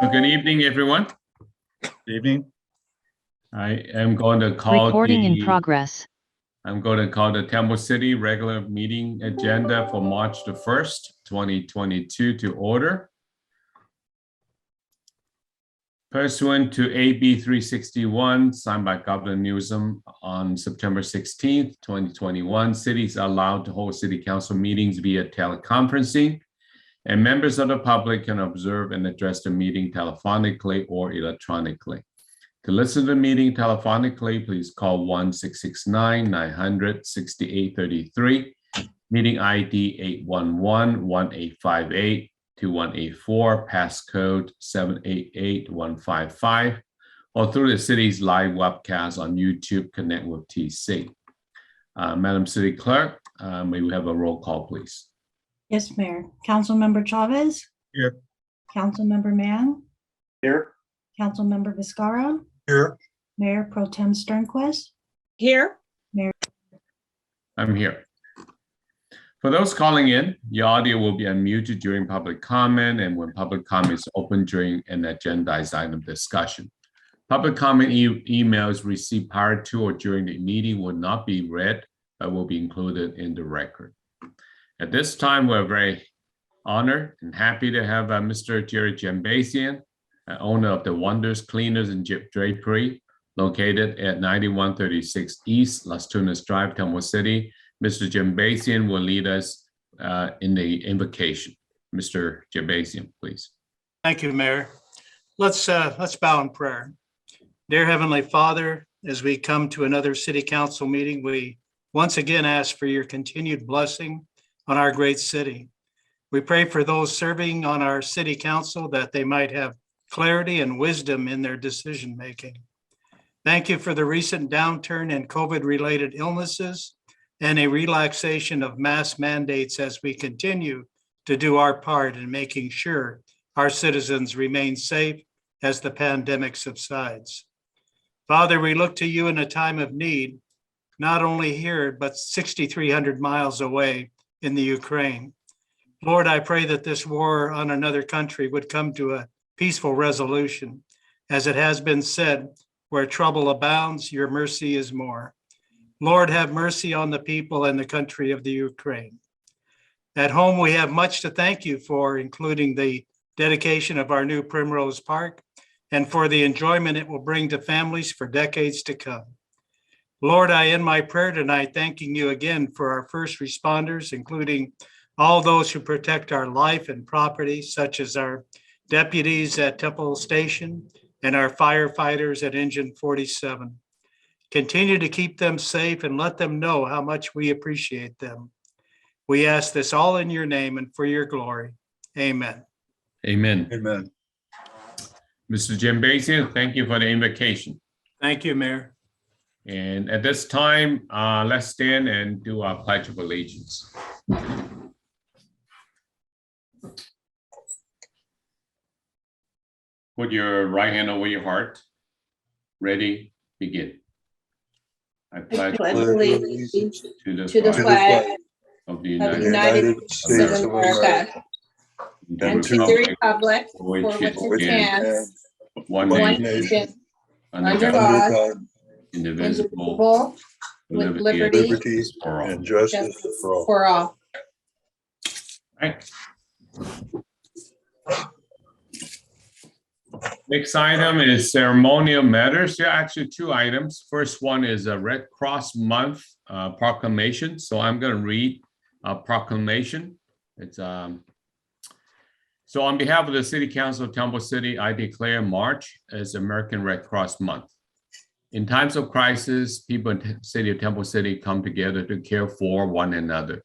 Well, good evening, everyone. Good evening. I am going to call Recording in progress. I'm going to call the Temple City regular meeting agenda for March the 1st, 2022 to order. Pursuant to AB 361, signed by Governor Newsom on September 16th, 2021, cities are allowed to hold city council meetings via teleconferencing, and members of the public can observe and address the meeting telephonically or electronically. To listen to the meeting telephonically, please call 1-669-900-6833, meeting ID 811-1858, 2184, passcode 788155, or through the city's live webcast on YouTube, Connect with TC. Madam City Clerk, may we have a roll call, please? Yes, Mayor. Councilmember Chavez? Here. Councilmember Mann? Here. Councilmember Vizcarra? Here. Mayor Pro Tem Sternquist? Here. I'm here. For those calling in, your audio will be unmuted during public comment and when public comment is open during an agendized item discussion. Public comment emails received prior to or during the meeting will not be read, but will be included in the record. At this time, we're very honored and happy to have Mr. Jerry Jambasian, owner of the Wonders Cleaners and Drapery, located at 9136 East Las Tunas Drive, Temple City. Mr. Jambasian will lead us in the invocation. Mr. Jambasian, please. Thank you, Mayor. Let's bow in prayer. Dear Heavenly Father, as we come to another City Council meeting, we once again ask for your continued blessing on our great city. We pray for those serving on our City Council that they might have clarity and wisdom in their decision-making. Thank you for the recent downturn in COVID-related illnesses and a relaxation of mask mandates as we continue to do our part in making sure our citizens remain safe as the pandemic subsides. Father, we look to you in a time of need, not only here, but 6,300 miles away in the Ukraine. Lord, I pray that this war on another country would come to a peaceful resolution. As it has been said, where trouble abounds, your mercy is more. Lord, have mercy on the people and the country of the Ukraine. At home, we have much to thank you for, including the dedication of our new Primrose Park and for the enjoyment it will bring to families for decades to come. Lord, I end my prayer tonight thanking you again for our first responders, including all those who protect our life and property, such as our deputies at Temple Station and our firefighters at Engine 47. Continue to keep them safe and let them know how much we appreciate them. We ask this all in your name and for your glory. Amen. Amen. Amen. Mr. Jambasian, thank you for the invocation. Thank you, Mayor. And at this time, let's stand and do our Pledge of Allegiance. Put your right hand over your heart. Ready, begin. I pledge allegiance to the to the flag of the of the United United States of America and to the republic for which it stands, one one nation, nation, under under God, God, indivisible, with liberty for all. And justice justice for all. for all. Right. Next item is ceremonial matters. There are actually two items. First one is a Red Cross Month proclamation. So I'm going to read a proclamation. It's so on behalf of the City Council of Temple City, I declare March as American Red Cross Month. In times of crisis, people in the city of Temple City come together to care for one another.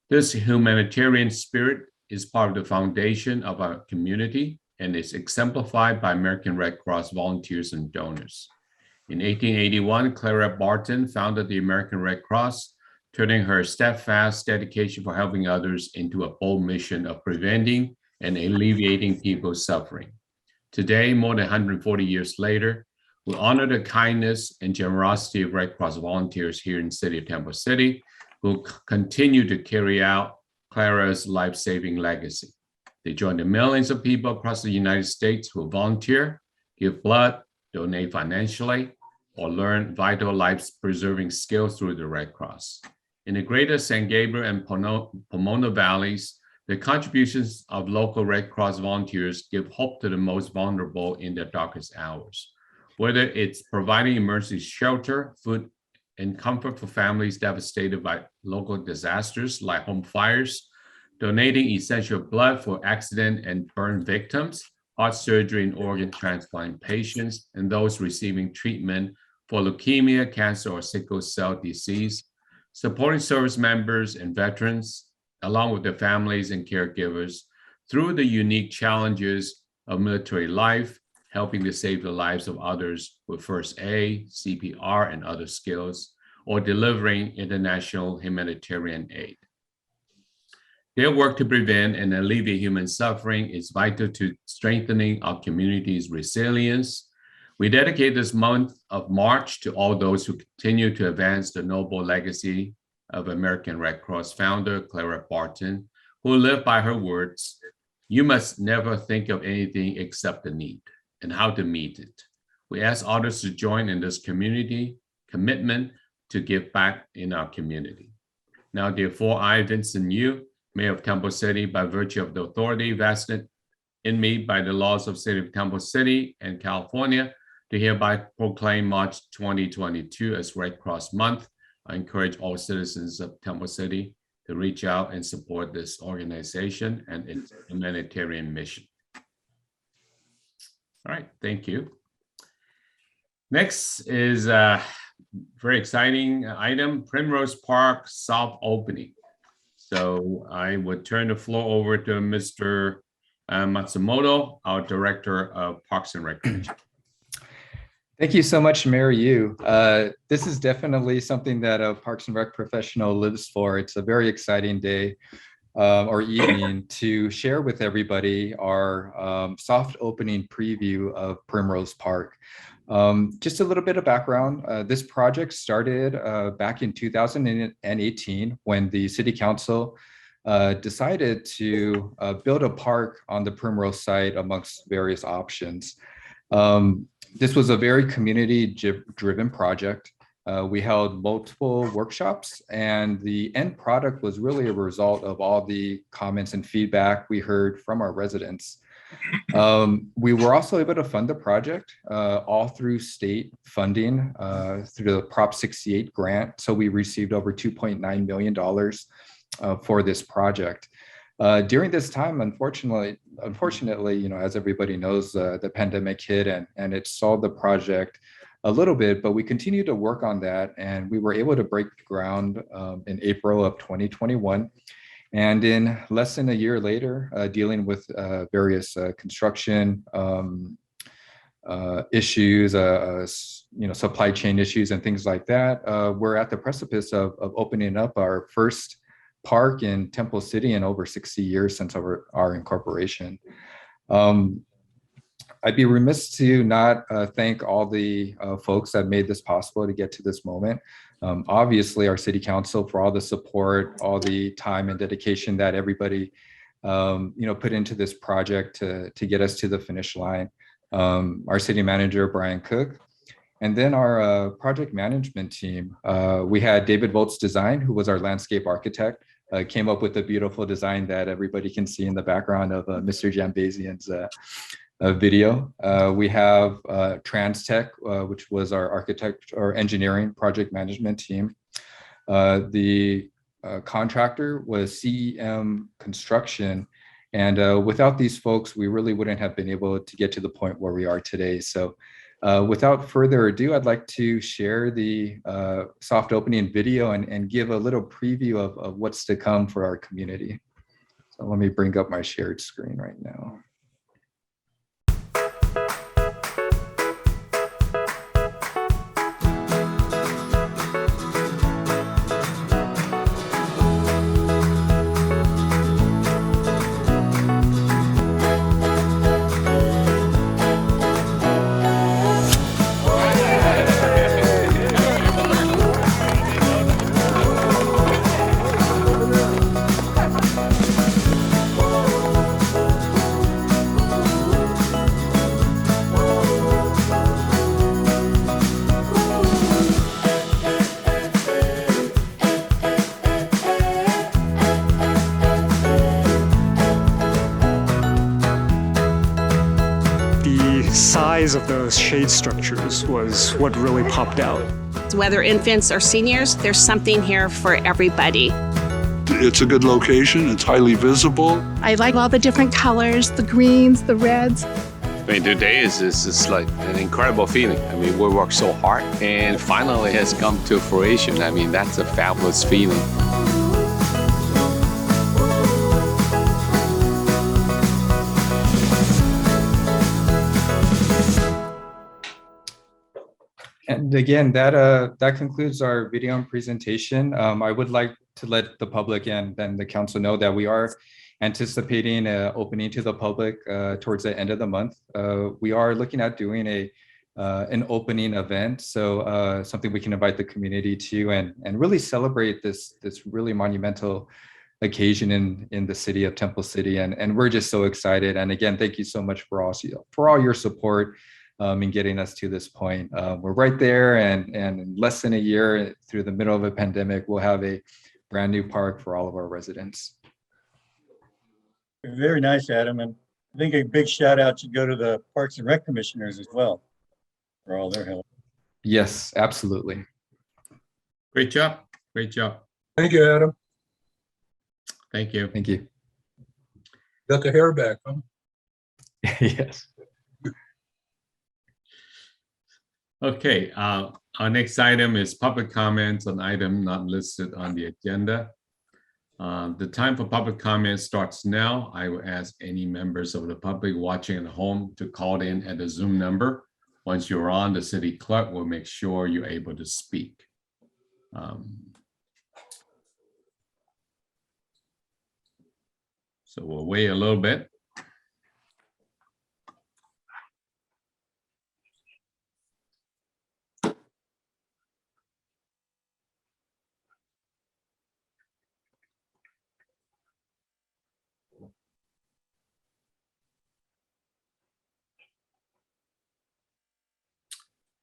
This humanitarian spirit is part of the foundation of our community and is exemplified by American Red Cross volunteers and donors. In 1881, Clara Barton founded the American Red Cross, turning her steadfast dedication for helping others into a bold mission of preventing and alleviating people's suffering. Today, more than 140 years later, we honor the kindness and generosity of Red Cross volunteers here in the city of Temple City, who continue to carry out Clara's life-saving legacy. They join the millions of people across the United States who volunteer, give blood, donate financially, or learn vital life-preserving skills through the Red Cross. In the greater San Gabriel and Pomona valleys, the contributions of local Red Cross volunteers give hope to the most vulnerable in their darkest hours. Whether it's providing emergency shelter, food, and comfort for families devastated by local disasters like home fires, donating essential blood for accident and burn victims, heart surgery and organ transplant patients, and those receiving treatment for leukemia, cancer, or sickle cell disease, supporting service members and veterans, along with their families and caregivers, through the unique challenges of military life, helping to save the lives of others with first aid, CPR, and other skills, or delivering international humanitarian aid. Their work to prevent and alleviate human suffering is vital to strengthening our community's resilience. We dedicate this month of March to all those who continue to advance the noble legacy of American Red Cross founder Clara Barton, who lived by her words, "You must never think of anything except the need and how to meet it." We ask others to join in this community commitment to give back in our community. Now, therefore, I, Vincent Yu, Mayor of Temple City, by virtue of the authority vested in me by the laws of City of Temple City and California, to hereby proclaim March 2022 as Red Cross Month. I encourage all citizens of Temple City to reach out and support this organization and its humanitarian mission. All right, thank you. Next is a very exciting item, Primrose Park soft opening. So I would turn the floor over to Mr. Matsumoto, our Director of Parks and Recreation. Thank you so much, Mayor Yu. This is definitely something that a Parks and Rec professional lives for. It's a very exciting day or evening to share with everybody our soft opening preview of Primrose Park. Just a little bit of background. This project started back in 2018 when the City Council decided to build a park on the Primrose site amongst various options. This was a very community-driven project. We held multiple workshops, and the end product was really a result of all the comments and feedback we heard from our residents. We were also able to fund the project all through state funding through the Prop 68 grant. So we received over $2.9 million for this project. During this time, unfortunately, as everybody knows, the pandemic hit and it stalled the project a little bit, but we continued to work on that, and we were able to break ground in April of 2021. And in less than a year later, dealing with various construction issues, supply chain issues and things like that, we're at the precipice of opening up our first park in Temple City in over 60 years since our incorporation. I'd be remiss to not thank all the folks that made this possible to get to this moment. Obviously, our City Council for all the support, all the time and dedication that everybody put into this project to get us to the finish line. Our City Manager, Brian Cook, and then our project management team. We had David Volt's Design, who was our landscape architect, came up with a beautiful design that everybody can see in the background of Mr. Jambazian's video. We have TransTech, which was our architect or engineering project management team. The contractor was CEM Construction. And without these folks, we really wouldn't have been able to get to the point where we are today. So without further ado, I'd like to share the soft opening video and give a little preview of what's to come for our community. So let me bring up my shared screen right now. size of those shade structures was what really popped out. Whether infants or seniors, there's something here for everybody. It's a good location. It's highly visible. I like all the different colors, the greens, the reds. I mean, today is just like an incredible feeling. I mean, we worked so hard and finally it has come to fruition. I mean, that's a fabulous feeling. And again, that concludes our video and presentation. I would like to let the public and then the council know that we are anticipating opening to the public towards the end of the month. We are looking at doing an opening event, so something we can invite the community to and really celebrate this really monumental occasion in the city of Temple City, and we're just so excited. And again, thank you so much for all your support in getting us to this point. We're right there, and in less than a year, through the middle of a pandemic, we'll have a brand new park for all of our residents. Very nice, Adam. And I think a big shout out should go to the Parks and Rec commissioners as well for all their help. Yes, absolutely. Great job. Great job. Thank you, Adam. Thank you. Thank you. Got the hair back, huh? Yes. Okay, our next item is public comments on item not listed on the agenda. The time for public comments starts now. I will ask any members of the public watching at home to call in at the Zoom number. Once you're on, the city clerk will make sure you're able to speak. So we'll wait a little bit.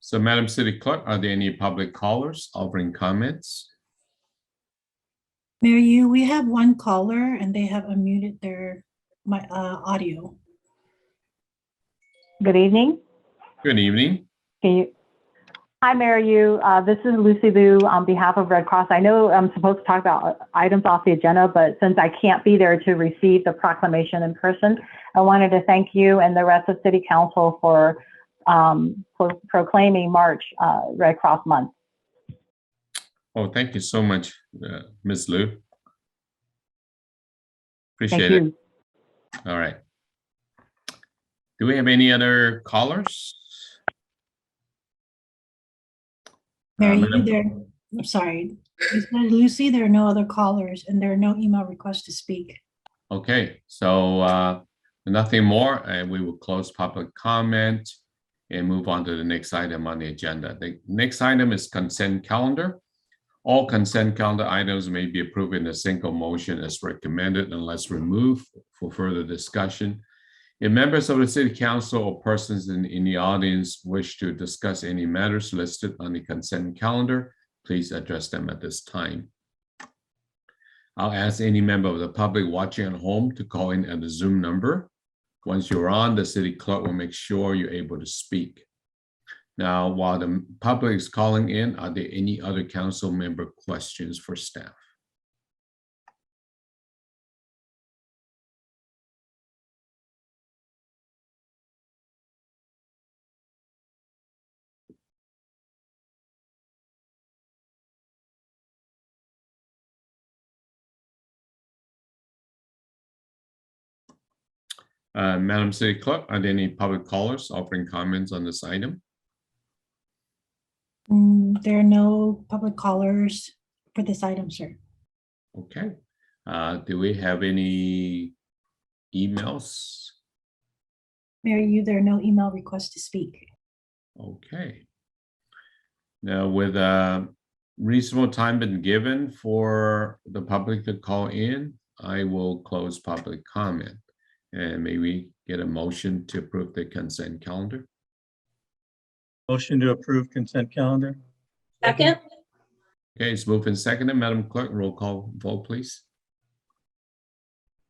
So Madam City Clerk, are there any public callers offering comments? Mayor Yu, we have one caller and they have unmuted their audio. Good evening. Good evening. Hi, Mayor Yu. This is Lucy Liu on behalf of Red Cross. I know I'm supposed to talk about items off the agenda, but since I can't be there to receive the proclamation in person, I wanted to thank you and the rest of City Council for proclaiming March Red Cross Month. Oh, thank you so much, Ms. Liu. Appreciate Thank it. you. All right. Do we have any other callers? Mayor Yu, Madam- I'm sorry. You said, Lucy, there are no other callers and there are no email requests to speak. Okay, so nothing more, and we will close public comment and move on to the next item on the agenda. The next item is consent calendar. All consent calendar items may be approved in a single motion as recommended unless removed for further discussion. If members of the City Council or persons in the audience wish to discuss any matters listed on the consent calendar, please address them at this time. I'll ask any member of the public watching at home to call in at the Zoom number. Once you're on, the city clerk will make sure you're able to speak. Now, while the public is calling in, are there any other council member questions for staff? Madam City Clerk, are there any public callers offering comments on this item? There are no public callers for this item, sir. Okay. Do we have any emails? Mayor Yu, there are no email requests to speak. Okay. Now, with reasonable time been given for the public to call in, I will close public comment. And may we get a motion to approve the consent calendar? Motion to approve consent calendar. Second? Okay, it's moved and seconded. Madam Clerk, roll call vote, please.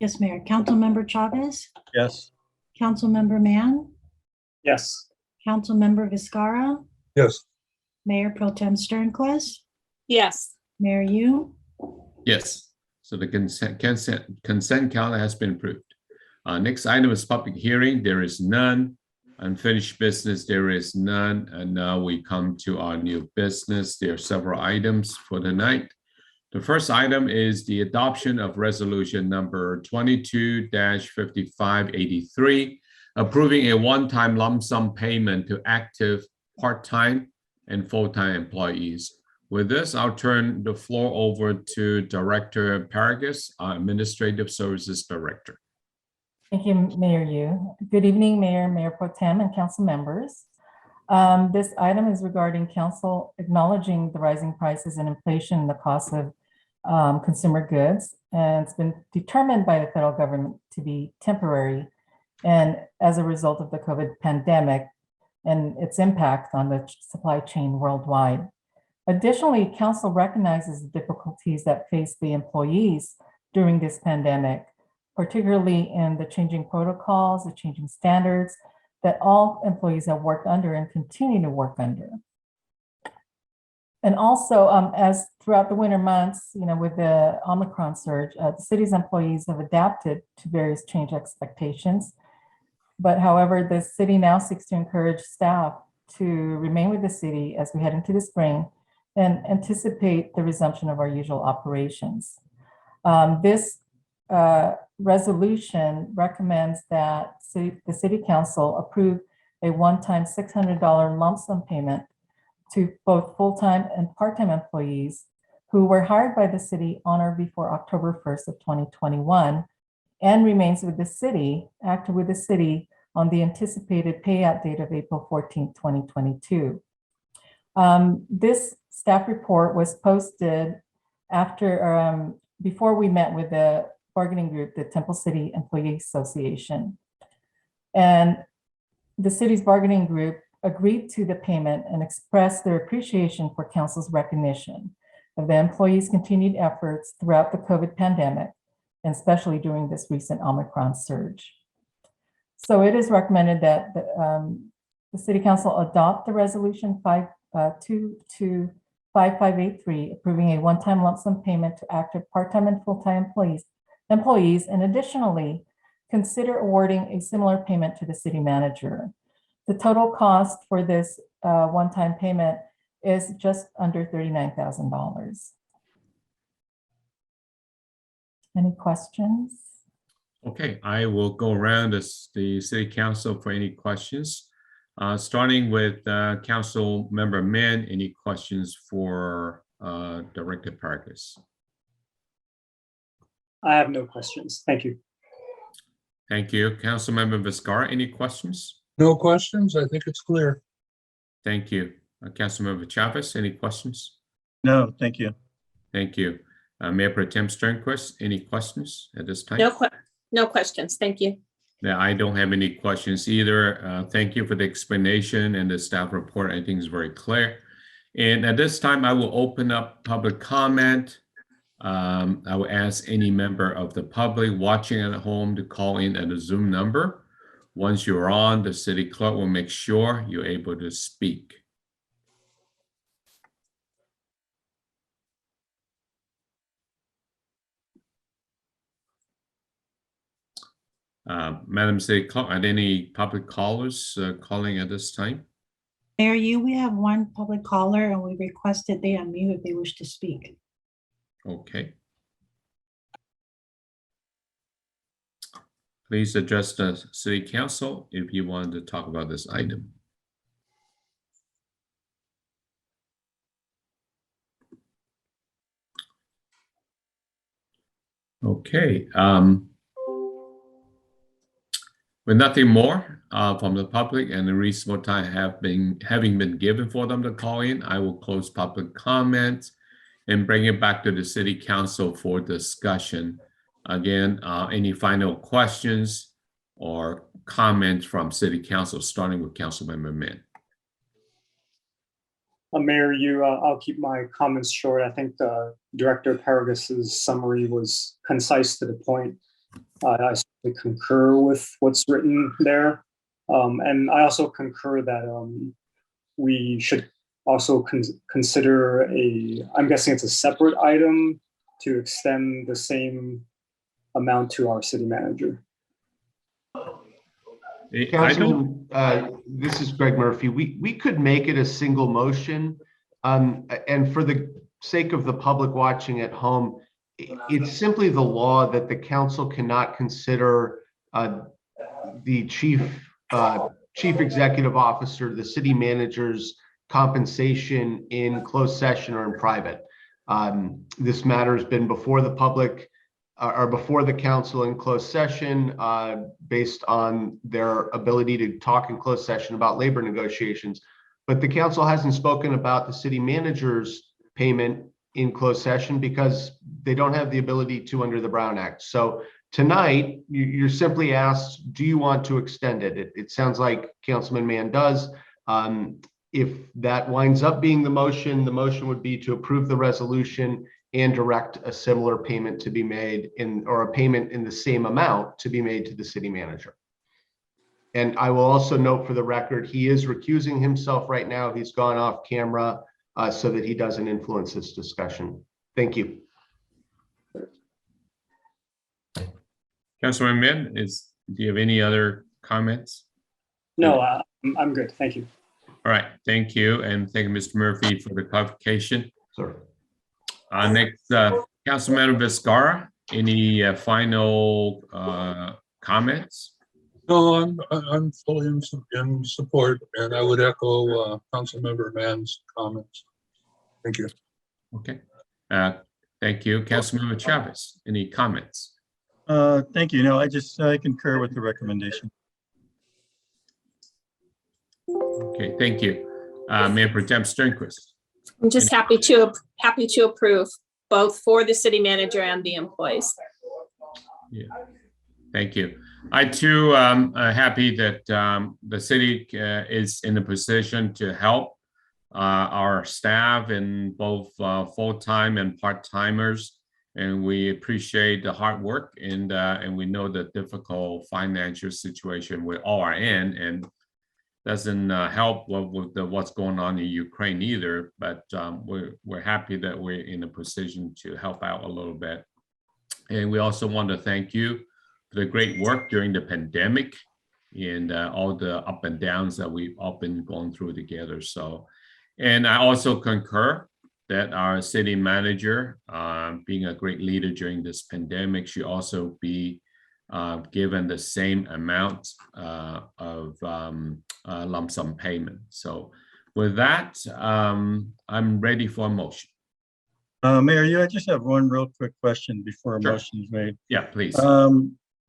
Yes, Mayor. Councilmember Chavez, Yes. Councilmember Mann, Yes. Councilmember Vizcarra, Yes. Mayor Pro Tem Sternquist, Yes. Mayor Yu. Yes, so the consent calendar has been approved. Next item is public hearing. There is none. Unfinished business, there is none. And now we come to our new business. There are several items for tonight. The first item is the adoption of resolution number 22-5583, approving a one-time lump sum payment to active part-time and full-time employees. With this, I'll turn the floor over to Director Paragus, our Administrative Services Director. Thank you, Mayor Yu. Good evening, Mayor Pro Tem, and council members. This item is regarding council acknowledging the rising prices and inflation in the cost of consumer goods, and it's been determined by the federal government to be temporary, and as a result of the COVID pandemic and its impact on the supply chain worldwide. Additionally, council recognizes the difficulties that face the employees during this pandemic, particularly in the changing protocols, the changing standards that all employees have worked under and continue to work under. And also, as throughout the winter months, with the Omicron surge, the city's employees have adapted to various change expectations. But however, the city now seeks to encourage staff to remain with the city as we head into the spring and anticipate the resumption of our usual operations. This resolution recommends that the City Council approve a one-time $600 lump sum payment to both full-time and part-time employees who were hired by the city on or before October 1st of 2021 and remains with the city, active with the city on the anticipated payout date of April 14th, 2022. This staff report was posted after, before we met with the bargaining group, the Temple City Employee Association. And the city's bargaining group agreed to the payment and expressed their appreciation for council's recognition of the employees' continued efforts throughout the COVID pandemic, and especially during this recent Omicron surge. So it is recommended that the City Council adopt the resolution 5583, approving a one-time lump sum payment to active part-time and full-time employees, and additionally consider awarding a similar payment to the city manager. The total cost for this one-time payment is just under $39,000. Any questions? Okay, I will go around as the City Council for any questions. Starting with Councilmember Mann, any questions for Director Paragus? I have no questions. Thank you. Thank you. Councilmember Vizcarra, any questions? No questions. I think it's clear. Thank you. Councilmember Chavez, any questions? No, thank you. Thank you. Mayor Pro Tem Sternquist, any questions at this time? No questions. Thank you. Yeah, I don't have any questions either. Thank you for the explanation and the staff report. I think is very clear. And at this time, I will open up public comment. I will ask any member of the public watching at home to call in at a Zoom number. Once you're on, the city clerk will make sure you're able to speak. Madam City Clerk, are there any public callers calling at this time? Mayor Yu, we have one public caller and we requested they unmute if they wish to speak. Okay. Please address the City Council if you wanted to talk about this item. Okay. With nothing more from the public and the reasonable time having been given for them to call in, I will close public comment and bring it back to the City Council for discussion. Again, any final questions or comments from City Council, starting with Councilmember Mann? Mayor Yu, I'll keep my comments short. I think Director Paragus's summary was concise to the point. I certainly concur with what's written there. And I also concur that we should also consider I'm guessing it's a separate item to extend the same amount to our city manager. Councilman, this is Greg Murphy. We could make it a single motion. And for the sake of the public watching at home, it's simply the law that the council cannot consider the chief executive officer, the city manager's compensation in closed session or in private. This matter has been before the public or before the council in closed session based on their ability to talk in closed session about labor negotiations. But the council hasn't spoken about the city manager's payment in closed session because they don't have the ability to under the Brown Act. So tonight, you're simply asked, do you want to extend it? It sounds like Councilman Mann does. If that winds up being the motion would be to approve the resolution and direct a similar payment to be made or a payment in the same amount to be made to the city manager. And I will also note for the record, he is recusing himself right now. He's gone off camera so that he doesn't influence this discussion. Thank you. Councilman Min, do you have any other comments? No, I'm good. Thank you. All right, thank you. And thank you, Mr. Murphy, for the clarification. Sure. Next, Councilmember Vizcarra, any final comments? No, I'm fully in support, and I would echo Councilmember Mann's comments. Thank you. Okay. Thank you. Councilmember Chavez, any comments? Thank you. No, I concur with the recommendation. Okay, thank you. Mayor Pro Tem Sternquist. I'm just happy to approve both for the city manager and the employees. Yeah, thank you. I too am happy that the city is in a position to help our staff in both full-time and part-timers. And we appreciate the hard work and we know the difficult financial situation we all are in, and doesn't help with what's going on in Ukraine either, but we're happy that we're in a position to help out a little bit. And we also want to thank you for the great work during the pandemic and all the up and downs that we've all been going through together. So, and I also concur that our city manager, being a great leader during this pandemic, should also be given the same amount of lump sum payment. So with that, I'm ready for a motion. Mayor, I just have one real quick question before a motion is made. Yeah, please.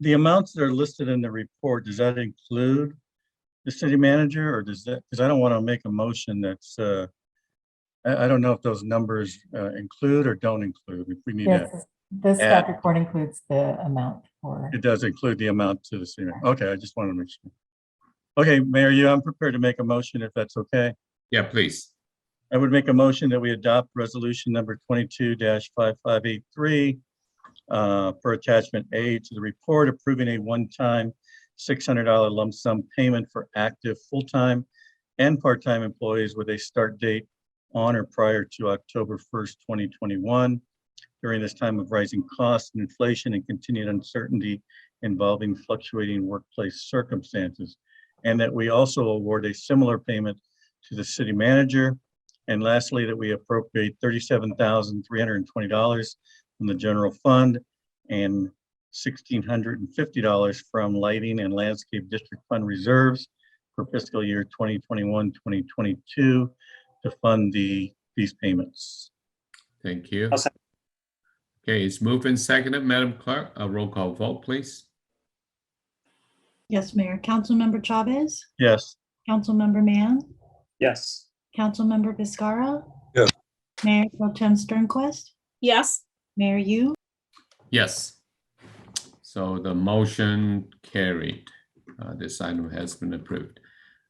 The amounts that are listed in the report, does that include the city manager, or does that, because I don't want to make a motion that's, I don't know if those numbers include or don't include. If we need Yes, to the staff report includes the amount for. It does include the amount to the city. Okay, I just wanted to make sure. Okay, Mayor, I'm prepared to make a motion if that's okay. Yeah, please. I would make a motion that we adopt resolution number 22-5583 for attachment A to the report, approving a one-time $600 lump sum payment for active full-time and part-time employees with a start date on or prior to October 1st, 2021. During this time of rising costs and inflation and continued uncertainty involving fluctuating workplace circumstances. And that we also award a similar payment to the city manager. And lastly, that we appropriate $37,320 from the general fund and $1,650 from lighting and landscape district fund reserves for fiscal year 2021-2022 to fund these payments. Thank you. Okay, it's moved and seconded. Madam Clerk, a roll call vote, please. Yes, Mayor. Councilmember Chavez? Yes. Councilmember Mann? Yes. Councilmember Vizcarra? Yes. Mayor Pro Tem Sternquist? Yes. Mayor Yu? Yes. So the motion carried. This item has been approved.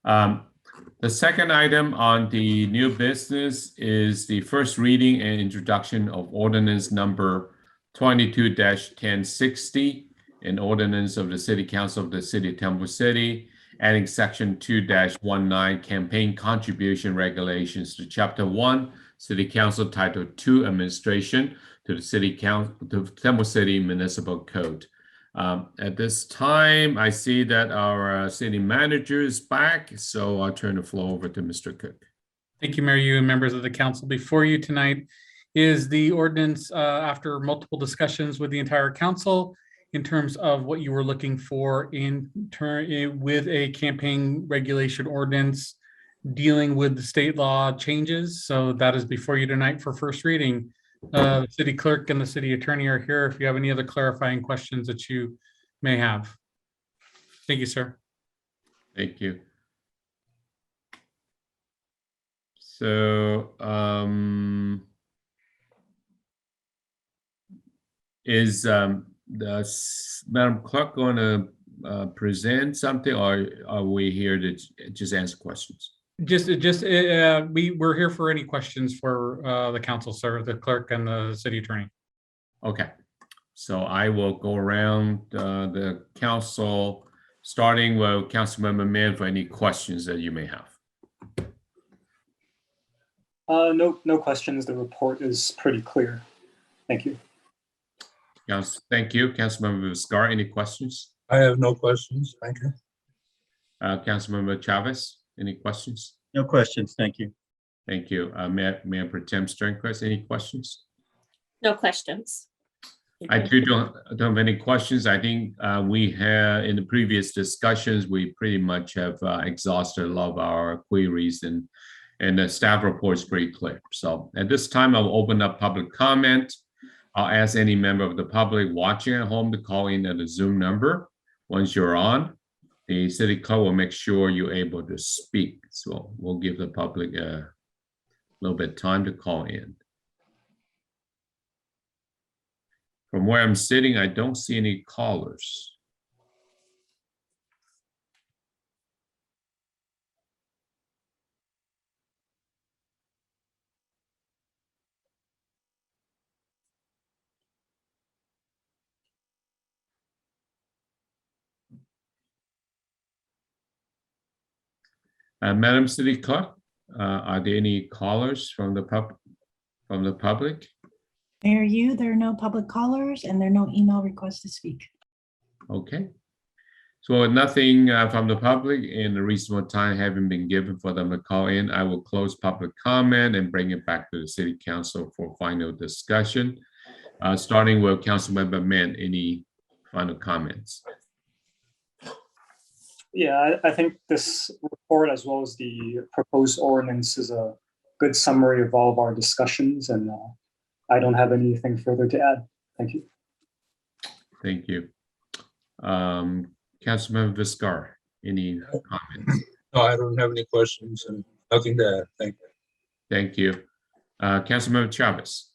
The second item on the new business is the first reading and introduction of ordinance number 22-1060, an ordinance of the City Council of the City of Temple City, adding section 2-19 campaign contribution regulations to chapter 1, City Council Title 2 Administration to the City Council, the Temple City Municipal Code. At this time, I see that our city manager is back, so I'll turn the floor over to Mr. Cook. Thank you, Mayor Yu and members of the council. Before you tonight is the ordinance after multiple discussions with the entire council in terms of what you were looking for in turn with a campaign regulation ordinance dealing with the state law changes. So that is before you tonight for first reading. The city clerk and the city attorney are here if you have any other clarifying questions that you may have. Thank you, sir. Thank you. So, is Madam Clerk going to present something, or are we here to just answer questions? We're here for any questions for the council, sir, the clerk and the city attorney. Okay, so I will go around the council, starting with Councilmember Mann for any questions that you may have. No questions. The report is pretty clear. Thank you. Yes, thank you. Councilmember Vizcarra, any questions? I have no questions. Thank you. Councilmember Chavez, any questions? No questions. Thank you. Thank you. Mayor Pro Tem Sternquist, any questions? No questions. I too don't have any questions. I think we had in the previous discussions, we pretty much have exhausted a lot of our queries, and the staff report is pretty clear. So at this time, I'll open up public comment. I'll ask any member of the public watching at home to call in at the Zoom number. Once you're on, the city clerk will make sure you're able to speak. So we'll give the public a little bit of time to call in. From where I'm sitting, I don't see any callers. Madam City Clerk, are there any callers from the public? Mayor Yu, there are no public callers and there are no email requests to speak. Okay. So nothing from the public in a reasonable time having been given for them to call in, I will close public comment and bring it back to the City Council for final discussion. Starting with Councilmember Mann, any final comments? Yeah, I think this report, as well as the proposed ordinance, is a good summary of all of our discussions, and I don't have anything further to add. Thank you. Thank you. Councilmember Vizcarra, any comments? No, I don't have any questions and nothing to add. Thank you. Thank you. Councilmember Chavez,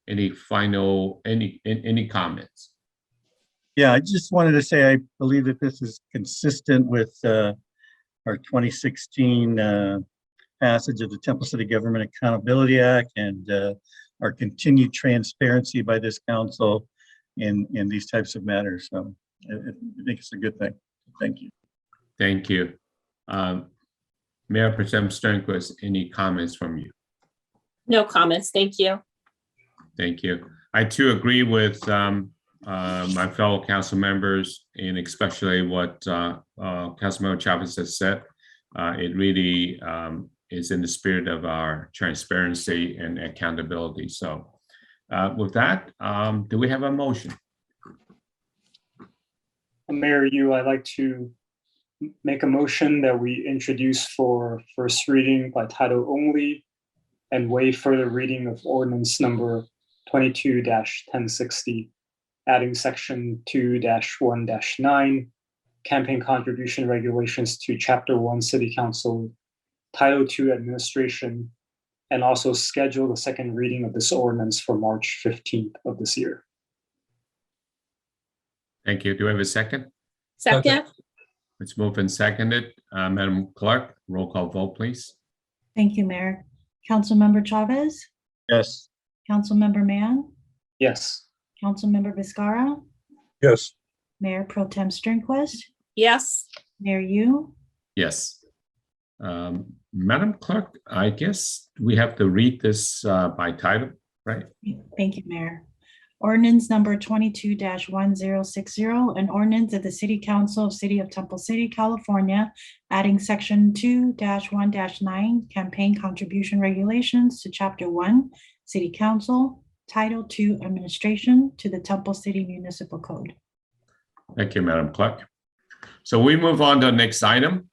any final, any comments? Yeah, I just wanted to say, I believe that this is consistent with our 2016 passage of the Temple City Government Accountability Act and our continued transparency by this council in these types of matters. So I think it's a good thing. Thank you. Thank you. Mayor Pro Tem Sternquist, any comments from you? No comments. Thank you. Thank you. I too agree with my fellow council members, and especially what Councilmember Chavez has said. It really is in the spirit of our transparency and accountability. So with that, do we have a motion? Mayor Yu, I'd like to make a motion that we introduce for first reading by title only and waive further reading of ordinance number 22-1060, adding section 2-1-9, campaign contribution regulations to chapter 1 City Council, title 2 administration, and also schedule the second reading of this ordinance for March 15th of this year. Thank you. Do we have a second? Second. Let's move and second it. Madam Clerk, roll call vote, please. Thank you, Mayor. Councilmember Chavez? Yes. Councilmember Mann? Yes. Councilmember Vizcarra? Yes. Mayor Pro Tem Sternquist? Yes. Mayor Yu, Yes. Madam Clerk, I guess we have to read this by title, right? thank you, Mayor. Ordinance number 22-1060, an ordinance of the City Council of City of Temple City, California, adding section 2-1-9, campaign contribution regulations to chapter 1, City Council, title 2, administration, to the Temple City Municipal Code. Thank you, Madam Clerk. So we move on to the next item,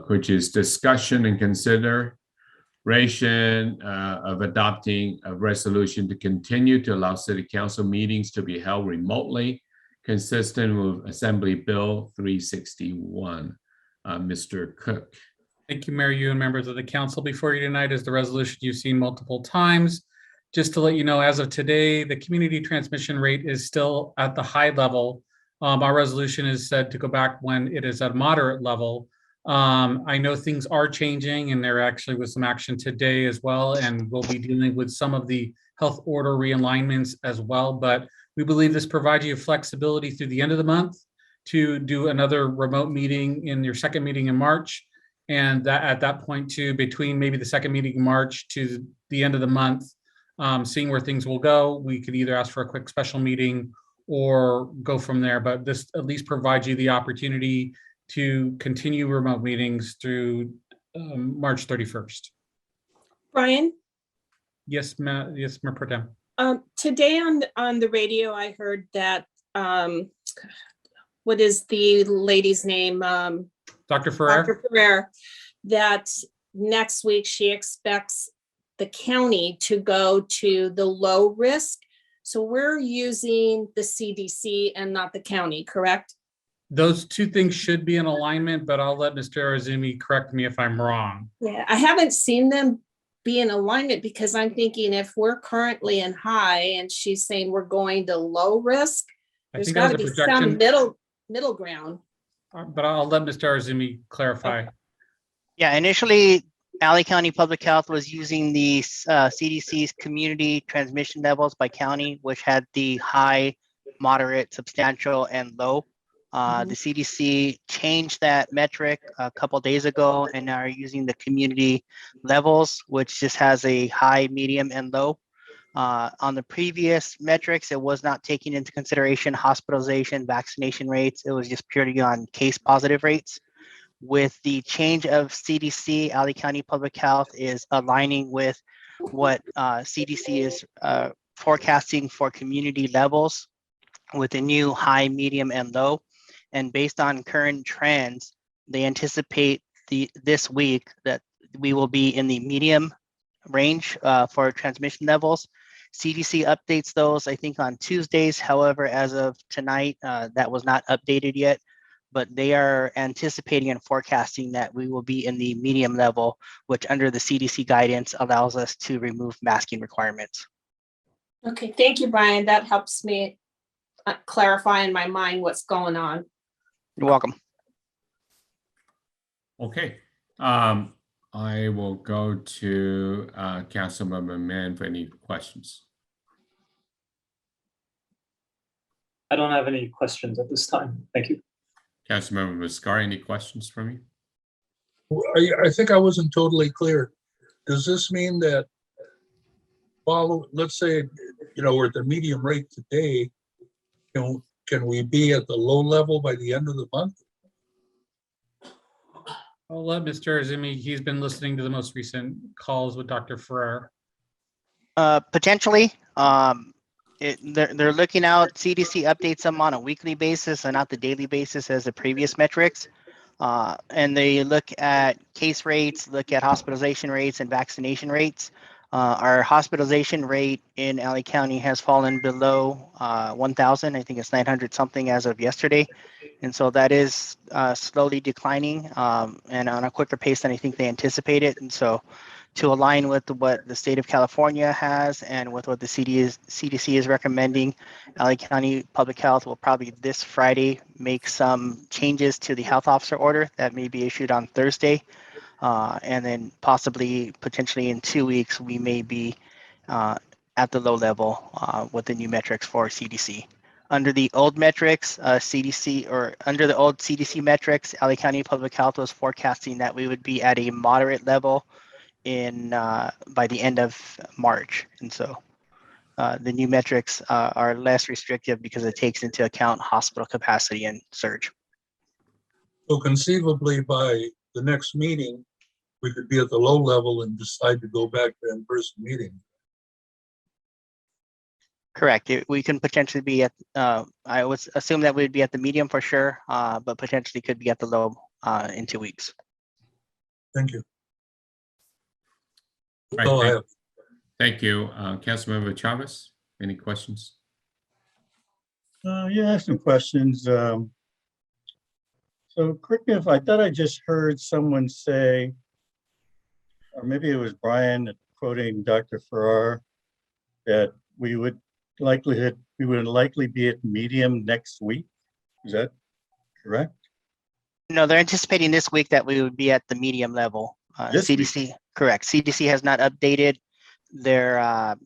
which is discussion and consideration of adopting a resolution to continue to allow city council meetings to be held remotely, consistent with Assembly Bill 361. Mr. Cook. Thank you, Mayor Yu and members of the council. Before you tonight is the resolution you've seen multiple times. Just to let you know, as of today, the community transmission rate is still at the high level. Our resolution is said to go back when it is at a moderate level. I know things are changing, and there actually was some action today as well, and we'll be dealing with some of the health order realignments as well. But we believe this provides you flexibility through the end of the month to do another remote meeting in your second meeting in March. And that at that point too, between maybe the second meeting in March to the end of the month, seeing where things will go, we could either ask for a quick special meeting or go from there. But this at least provides you the opportunity to continue remote meetings through March 31st. Brian? Yes, yes, Mayor Pro Tem. Today on the radio, I heard that, what is the lady's name? Dr. Ferrer? Dr. Ferrer, that next week she expects the county to go to the low risk. So we're using the CDC and not the county, correct? Those two things should be in alignment, but I'll let Mr. Arizumi correct me if I'm wrong. Yeah, I haven't seen them be in alignment because I'm thinking if we're currently in high and she's saying we're going to low risk, there's got to be some middle ground. But I'll let Mr. Arizumi clarify. Yeah, initially, LA County Public Health was using the CDC's community transmission levels by county, which had the high, moderate, substantial, and low. The CDC changed that metric a couple days ago and now are using the community levels, which just has a high, medium, and low. On the previous metrics, it was not taking into consideration hospitalization, vaccination rates. It was just purely on case positive rates. With the change of CDC, LA County Public Health is aligning with what CDC is forecasting for community levels with the new high, medium, and low. And based on current trends, they anticipate this week that we will be in the medium range for transmission levels. CDC updates those, I think, on Tuesdays. However, as of tonight, that was not updated yet, but they are anticipating and forecasting that we will be in the medium level, which under the CDC guidance allows us to remove masking requirements. Okay, thank you, Brian. That helps me clarify in my mind what's going on. You're welcome. Okay. I will go to Councilmember Mann for any questions. I don't have any questions at this time. Thank you. Councilmember Vizcarra, any questions from you? I think I wasn't totally clear. Does this mean that let's say, we're at the medium rate today, can we be at the low level by the end of the month? I'll let Mr. Arizumi, he's been listening to the most recent calls with Dr. Ferrer. Potentially. They're looking out, CDC updates them on a weekly basis and not the daily basis as the previous metrics. And they look at case rates, look at hospitalization rates and vaccination rates. Our hospitalization rate in LA County has fallen below 1,000. I think it's 900 something as of yesterday. And so that is slowly declining and on a quicker pace than I think they anticipated. And so to align with what the state of California has and with what the CDC is recommending, LA County Public Health will probably this Friday make some changes to the health officer order that may be issued on Thursday. And then possibly, potentially in 2 weeks, we may be at the low level with the new metrics for CDC. Under the old metrics, CDC, or under the old CDC metrics, LA County Public Health was forecasting that we would be at a moderate level in by the end of March. And so the new metrics are less restrictive because it takes into account hospital capacity and surge. So conceivably by the next meeting, we could be at the low level and decide to go back to in-person meeting. Correct. We can potentially be at, I would assume that we'd be at the medium for sure, but potentially could be at the low in 2 weeks. Thank you. Right, all I have. Thank you. Councilmember Chavez, any questions? Yeah, I have some questions. So correct me if I thought I just heard someone say, or maybe it was Brian quoting Dr. Farrar, that we would likely be at medium next week. Is that correct? No, they're anticipating this week that we would be at the medium level. CDC, correct. CDC has not updated their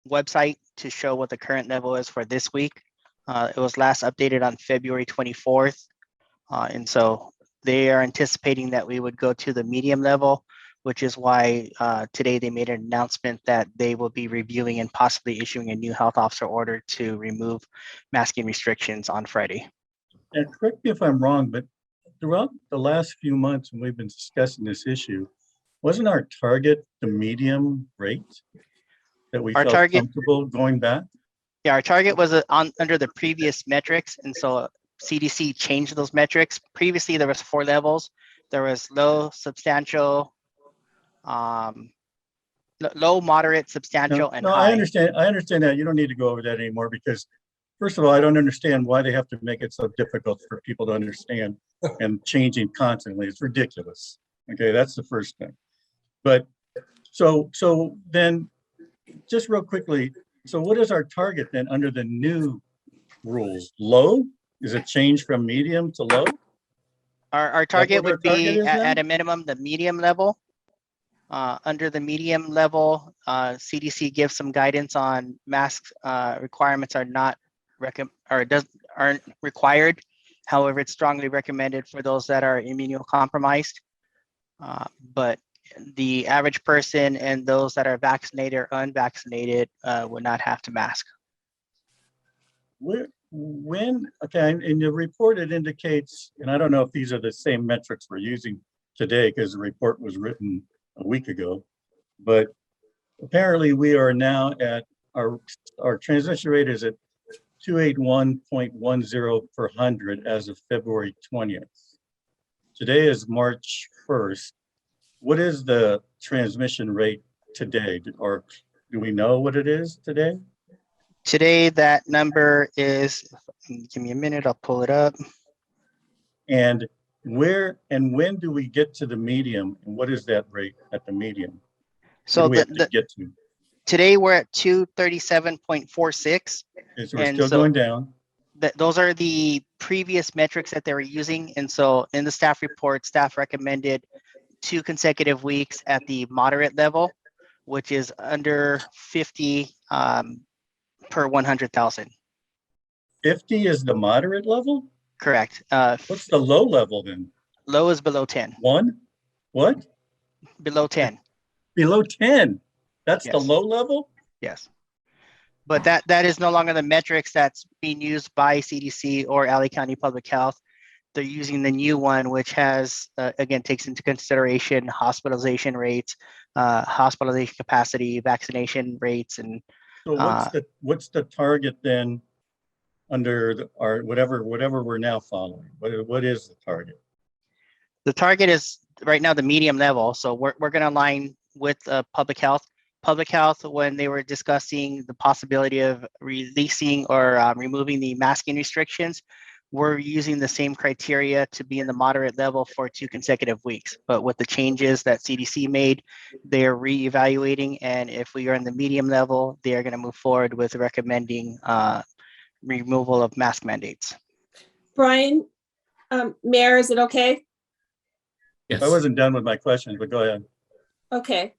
website to show what the current level is for this week. It was last updated on February 24th. And so they are anticipating that we would go to the medium level, which is why today they made an announcement that they will be reviewing and possibly issuing a new health officer order to remove masking restrictions on Friday. And correct me if I'm wrong, but throughout the last few months when we've been discussing this issue, wasn't our target the medium rate that we felt comfortable going back? Yeah, our target was under the previous metrics, and so CDC changed those metrics. Previously, there was 4 levels. There was low, substantial, low, moderate, substantial, and high. I understand that. You don't need to go over that anymore because, first of all, I don't understand why they have to make it so difficult for people to understand and changing constantly. It's ridiculous. Okay, that's the first thing. But so then, just real quickly, so what is our target then under the new rules? Low? Is it changed from medium to low? Our target would be at a minimum the medium level. Under the medium level, CDC gives some guidance on mask requirements are not aren't required. However, it's strongly recommended for those that are immunocompromised. But the average person and those that are vaccinated or unvaccinated would not have to mask. Okay, in the report it indicates, and I don't know if these are the same metrics we're using today because the report was written a week ago, but apparently we are now at our transmission rate is at 281.10 per 100 as of February 20th. Today is March 1st. What is the transmission rate today? Or do we know what it is today? Today, that number is, give me a minute, I'll pull it up. And where and when do we get to the medium? And what is that rate at the medium? So we have to get to? Today, we're at 237.46. Okay, so we're still going down. Those are the previous metrics that they were using. And so in the staff report, staff recommended 2 consecutive weeks at the moderate level, which is under 50 per 100,000. 50 is the moderate level? Correct. What's the low level then? Low is below 10. 1? What? Below 10. Below 10. That's Yes. the low level? Yes. But that is no longer the metrics that's being used by CDC or LA County Public Health. They're using the new one, which has, again, takes into consideration hospitalization rates, hospitalization capacity, vaccination rates, and So what's the target then under our whatever we're now following? What is the target? the target is right now the medium level. So we're going to align with public health. Public health, when they were discussing the possibility of releasing or removing the masking restrictions, we're using the same criteria to be in the moderate level for 2 consecutive weeks. But with the changes that CDC made, they're reevaluating. And if we are in the medium level, they are going to move forward with recommending removal of mask mandates. Brian, Mayor, is it okay? Yes. I wasn't done with my questions, but go ahead. Okay.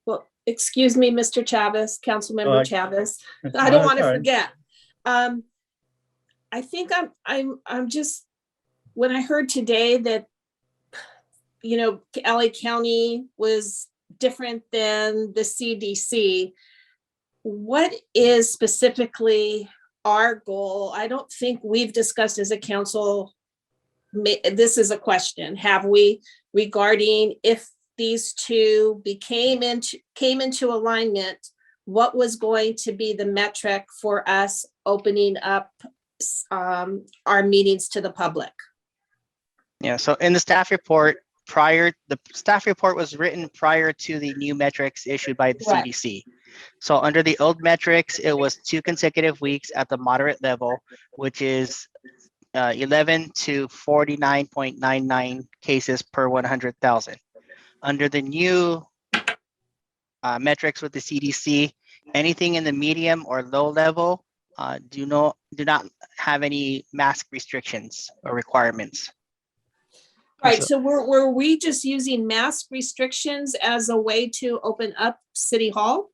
Well, excuse me, Mr. Chavez, Councilmember Chavez. I No, don't want to sorry. forget. I think I'm just, when I heard today that, you know, LA County was different than the CDC, what is specifically our goal? I don't think we've discussed as a council, this is a question, have we, regarding if these two came into alignment, what was going to be the metric for us opening up our meetings to the public? Yeah, so in the staff report, the staff report was written prior to the new metrics issued by the Right. CDC. So under the old metrics, it was 2 consecutive weeks at the moderate level, which is 11 to 49.99 cases per 100,000. Under the new metrics with the CDC, anything in the medium or low level do not have any mask restrictions or requirements. Right, so were we just using mask restrictions as a way to open up City Hall?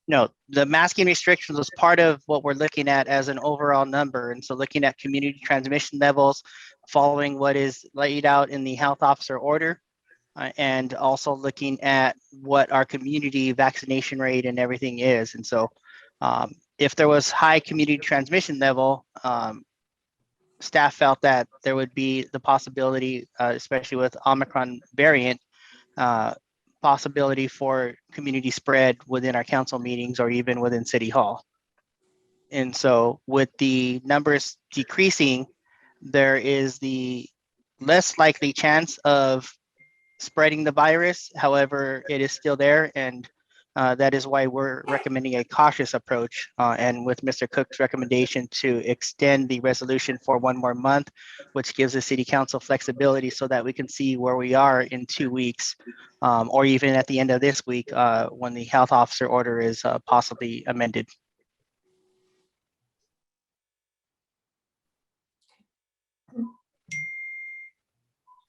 No, the masking restrictions was part of what we're looking at as an overall number. And so looking at community transmission levels, following what is laid out in the health officer order, and also looking at what our community vaccination rate and everything is. And so if there was high community transmission level, staff felt that there would be the possibility, especially with Omicron variant, possibility for community spread within our council meetings or even within City Hall. And so with the numbers decreasing, there is the less likely chance of spreading the virus. However, it is still there, and that is why we're recommending a cautious approach. And with Mr. Cook's recommendation to extend the resolution for 1 more month, which gives the City Council flexibility so that we can see where we are in 2 weeks, or even at the end of this week when the health officer order is possibly amended.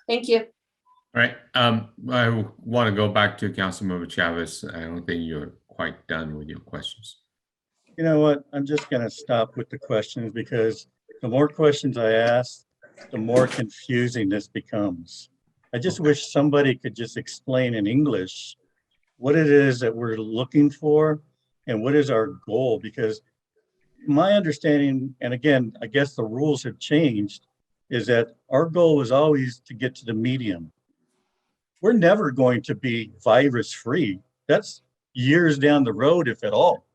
Thank you. All right, I want to go back to Councilmember Chavez. I don't think you're quite done with your questions. You know what? I'm just going to stop with the questions because the more questions I ask, the more confusing this becomes. I just wish somebody could just explain in English what it is that we're looking for and what is our goal, because my understanding, and again, I guess the rules have changed, is that our goal was always to get to the medium. We're never going to be virus-free. That's years down the road, if at all.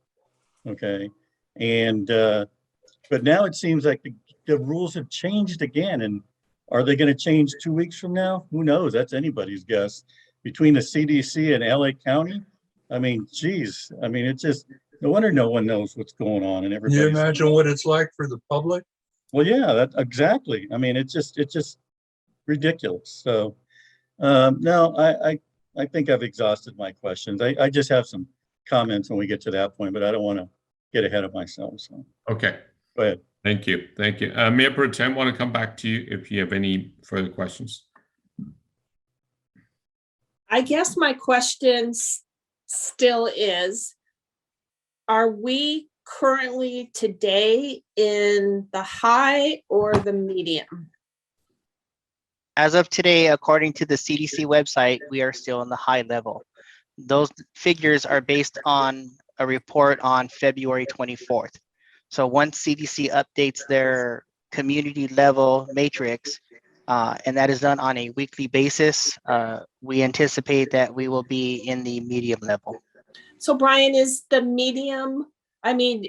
Okay. And, but now it seems like the rules have changed again. And are they going to change 2 weeks from now? Who knows? That's anybody's guess. Between the CDC and LA County, I mean, geez, I mean, it's just, no wonder no one knows what's going on. And Can you imagine what it's like for the public? Well, yeah, that exactly. I mean, it's just ridiculous. So, no, I think I've exhausted my questions. I just have some comments when we get to that point, but I don't want to get ahead of myself. So, Okay. go ahead. Thank you. Thank you. Mayor Pro Tem, want to come back to you if you have any further questions. I guess my question still is, are we currently today in the high or the medium? As of today, according to the CDC website, we are still in the high level. Those figures are based on a report on February 24th. So once CDC updates their community level matrix, and that is done on a weekly basis, we anticipate that we will be in the medium level. So Brian, is the medium, I mean,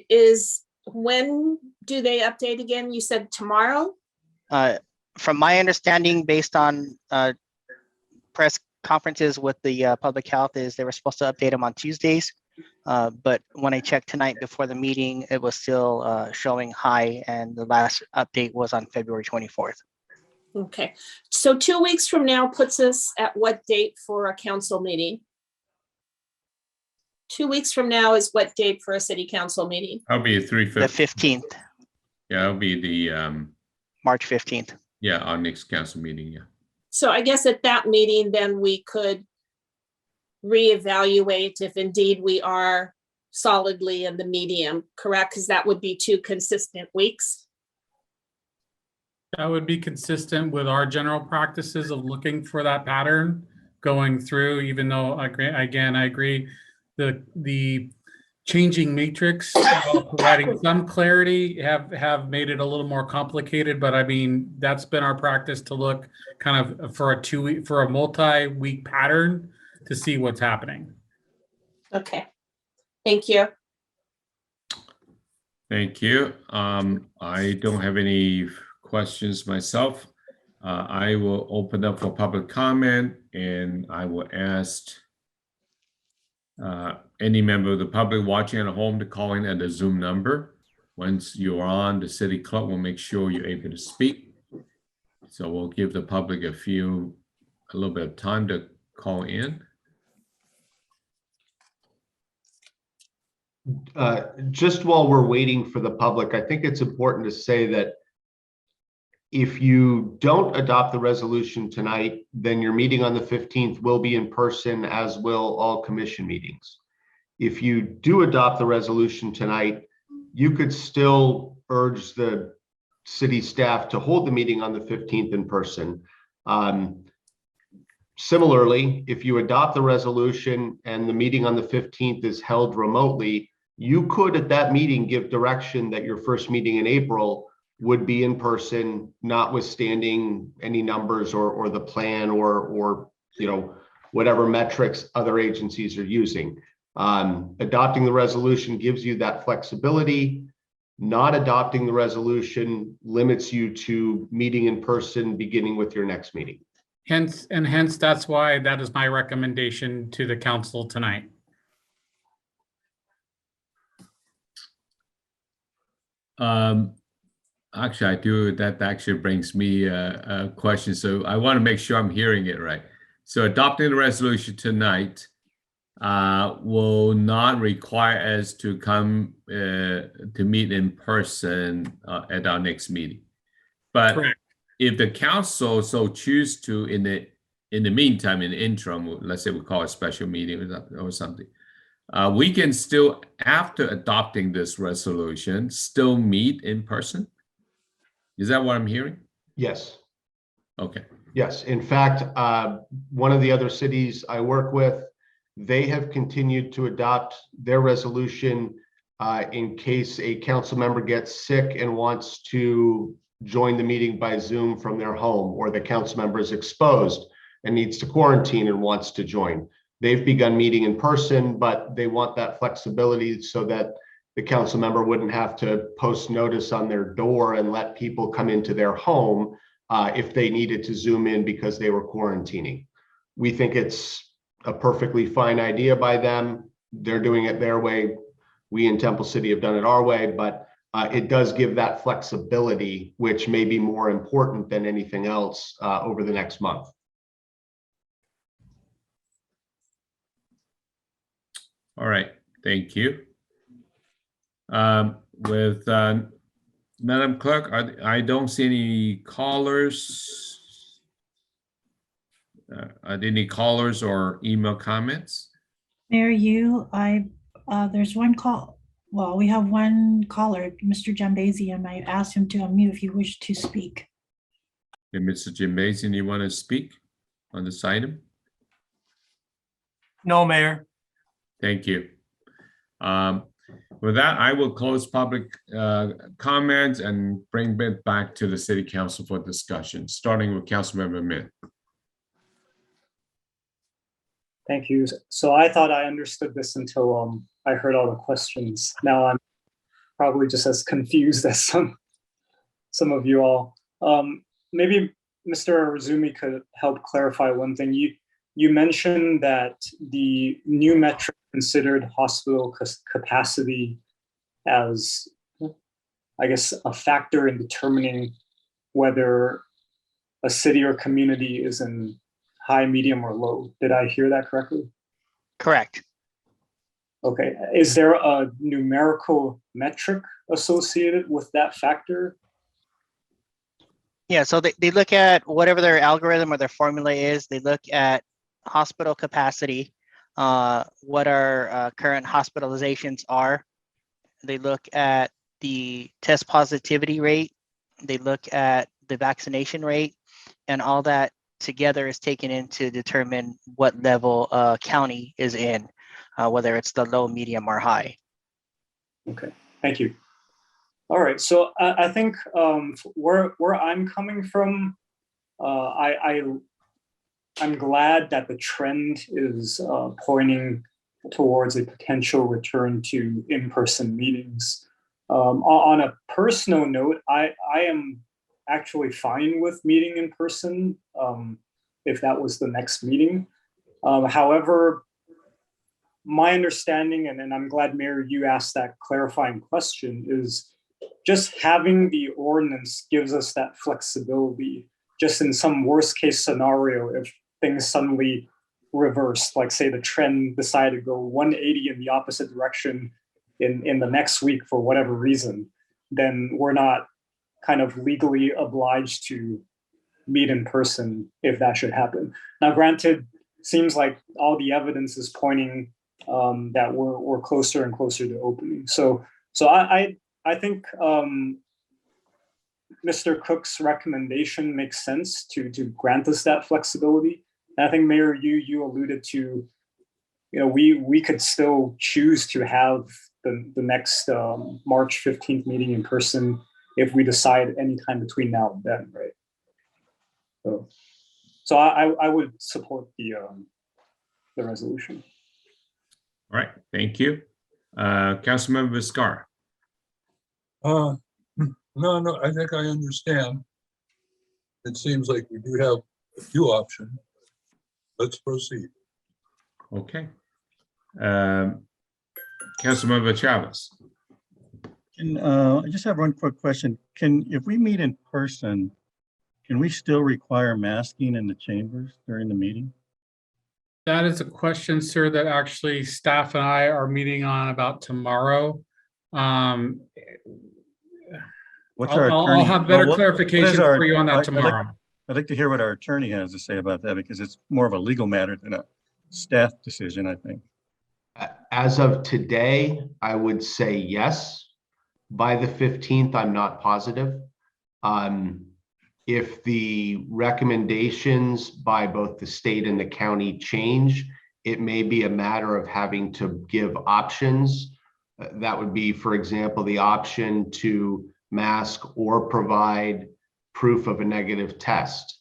when do they update again? You said tomorrow? From my understanding, based on press conferences with the public health, is they were supposed to update them on Tuesdays. But when I checked tonight before the meeting, it was still showing high, and the last update was on February 24th. Okay, so 2 weeks from now puts us at what date for a council meeting? 2 weeks from now is what date for a city council meeting? That'll be The 3/5. 15th, Yeah, that'll be the March 15th. yeah, our next council meeting. Yeah. So I guess at that meeting, then we could reevaluate if indeed we are solidly in the medium, correct? Because that would be 2 consistent weeks. That would be consistent with our general practices of looking for that pattern going through, even though I agree, the changing matrix, while providing some clarity, have made it a little more complicated, but I mean, that's been our practice to look kind of for a multi-week pattern to see what's happening. Okay, thank you. Thank you. I don't have any questions myself. I will open up for public comment, and I will ask any member of the public watching at home to call in at the Zoom number. Once you're on, the city clerk will make sure you're able to speak. So we'll give the public a little bit of time to call in. Just while we're waiting for the public, I think it's important to say that if you don't adopt the resolution tonight, then your meeting on the 15th will be in person, as will all commission meetings. If you do adopt the resolution tonight, you could still urge the city staff to hold the meeting on the 15th in person. Similarly, if you adopt the resolution and the meeting on the 15th is held remotely, you could at that meeting give direction that your first meeting in April would be in person, notwithstanding any numbers or the plan or whatever metrics other agencies are using. Adopting the resolution gives you that flexibility. Not adopting the resolution limits you to meeting in person beginning with your next meeting. Hence, that's why that is my recommendation to the council tonight. Actually, I do. That actually brings me a question. So I want to make sure I'm hearing it right. So adopting the resolution tonight will not require us to come to meet in person at our next meeting. But Correct. If the council so choose to, in the meantime, in the interim, let's say we call a special meeting or something, we can still, after adopting this resolution, still meet in person. Is that what I'm hearing? Yes. Okay. Yes. In fact, one of the other cities I work with, they have continued to adopt their resolution in case a council member gets sick and wants to join the meeting by Zoom from their home, or the council member is exposed and needs to quarantine and wants to join. They've begun meeting in person, but they want that flexibility so that the council member wouldn't have to post notice on their door and let people come into their home if they needed to Zoom in because they were quarantining. We think it's a perfectly fine idea by them. They're doing it their way. We in Temple City have done it our way, but it does give that flexibility, which may be more important than anything else over the next month. All right. Thank you. With Madam Clerk, I don't see any callers. Are there any callers or email comments? Mayor Yu, there's one call. Well, we have one caller, Mr. Jambezi, and I asked him to unmute if you wish to speak. Okay, Mr. Jambezi, you want to speak on this item? No, Mayor. Thank you. With that, I will close public comments and bring it back to the City Council for discussion, starting with Councilmember Min. Thank you. So I thought I understood this until I heard all the questions. Now I'm probably just as confused as some of you all. Maybe Mr. Arizumi could help clarify one thing. You mentioned that the new metric considered hospital capacity as, I guess, a factor in determining whether a city or community is in high, medium, or low. Did I hear that correctly? Correct. Okay. Is there a numerical metric associated with that factor? Yeah, so they look at whatever their algorithm or their formula is. They look at hospital capacity, what our current hospitalizations are. They look at the test positivity rate. They look at the vaccination rate, and all that together is taken in to determine what level county is in, whether it's the low, medium, or high. Okay, thank you. All right, so I think where I'm coming from, I'm glad that the trend is pointing towards a potential return to in-person meetings. On a personal note, I am actually fine with meeting in person if that was the next meeting. However, my understanding, and I'm glad, Mayor, you asked that clarifying question, is just having the ordinance gives us that flexibility. Just in some worst case scenario, if things suddenly reversed, like say the trend decided to go 180 in the opposite direction in the next week for whatever reason, then we're not kind of legally obliged to meet in person if that should happen. Now, granted, seems like all the evidence is pointing that we're closer and closer to opening. So I think Mr. Cook's recommendation makes sense to grant us that flexibility. And I think, Mayor, you alluded to, we could still choose to have the next March 15th meeting in person if we decide anytime between now and then, right? So I would support the resolution. All right, thank you. Councilmember Vizcarra. No, I think I understand. It seems like we do have a few options. Let's proceed. Okay. Councilmember Chavez. I just have one quick question. If we meet in person, can we still require masking in the chambers during the meeting? That is a question, sir, that actually staff and I are meeting on about tomorrow. I'll have better clarification for you on that tomorrow. I'd like to hear what our attorney has to say about that, because it's more of a legal matter than a staff decision, I think. As of today, I would say yes. By the 15th, I'm not positive. If the recommendations by both the state and the county change, it may be a matter of having to give options. That would be, for example, the option to mask or provide proof of a negative test.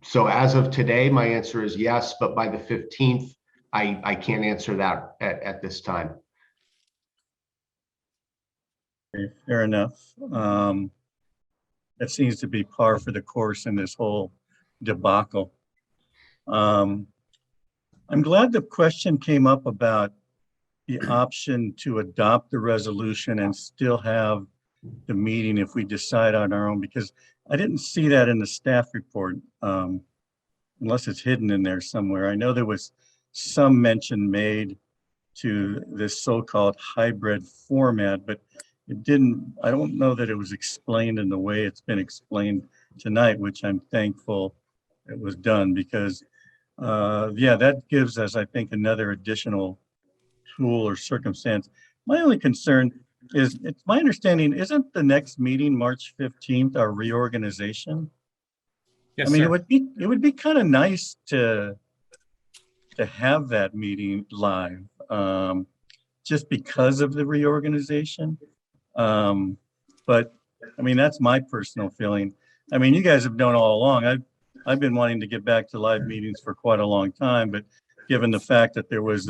So as of today, my answer is yes, but by the 15th, I can't answer that at this time. Okay, fair enough. That seems to be par for the course in this whole debacle. I'm glad the question came up about the option to adopt the resolution and still have the meeting if we decide on our own, because I didn't see that in the staff report, unless it's hidden in there somewhere. I know there was some mention made to this so-called hybrid format, but I don't know that it was explained in the way it's been explained tonight, which I'm thankful it was done, because yeah, that gives us, I think, another additional tool or circumstance. My only concern is, it's my understanding, isn't the next meeting March 15th our reorganization? Yes, I mean, sir. it would be kind of nice to have that meeting live, just because of the reorganization. But I mean, that's my personal feeling. I mean, you guys have known all along, I've been wanting to get back to live meetings for quite a long time, but given the fact that there was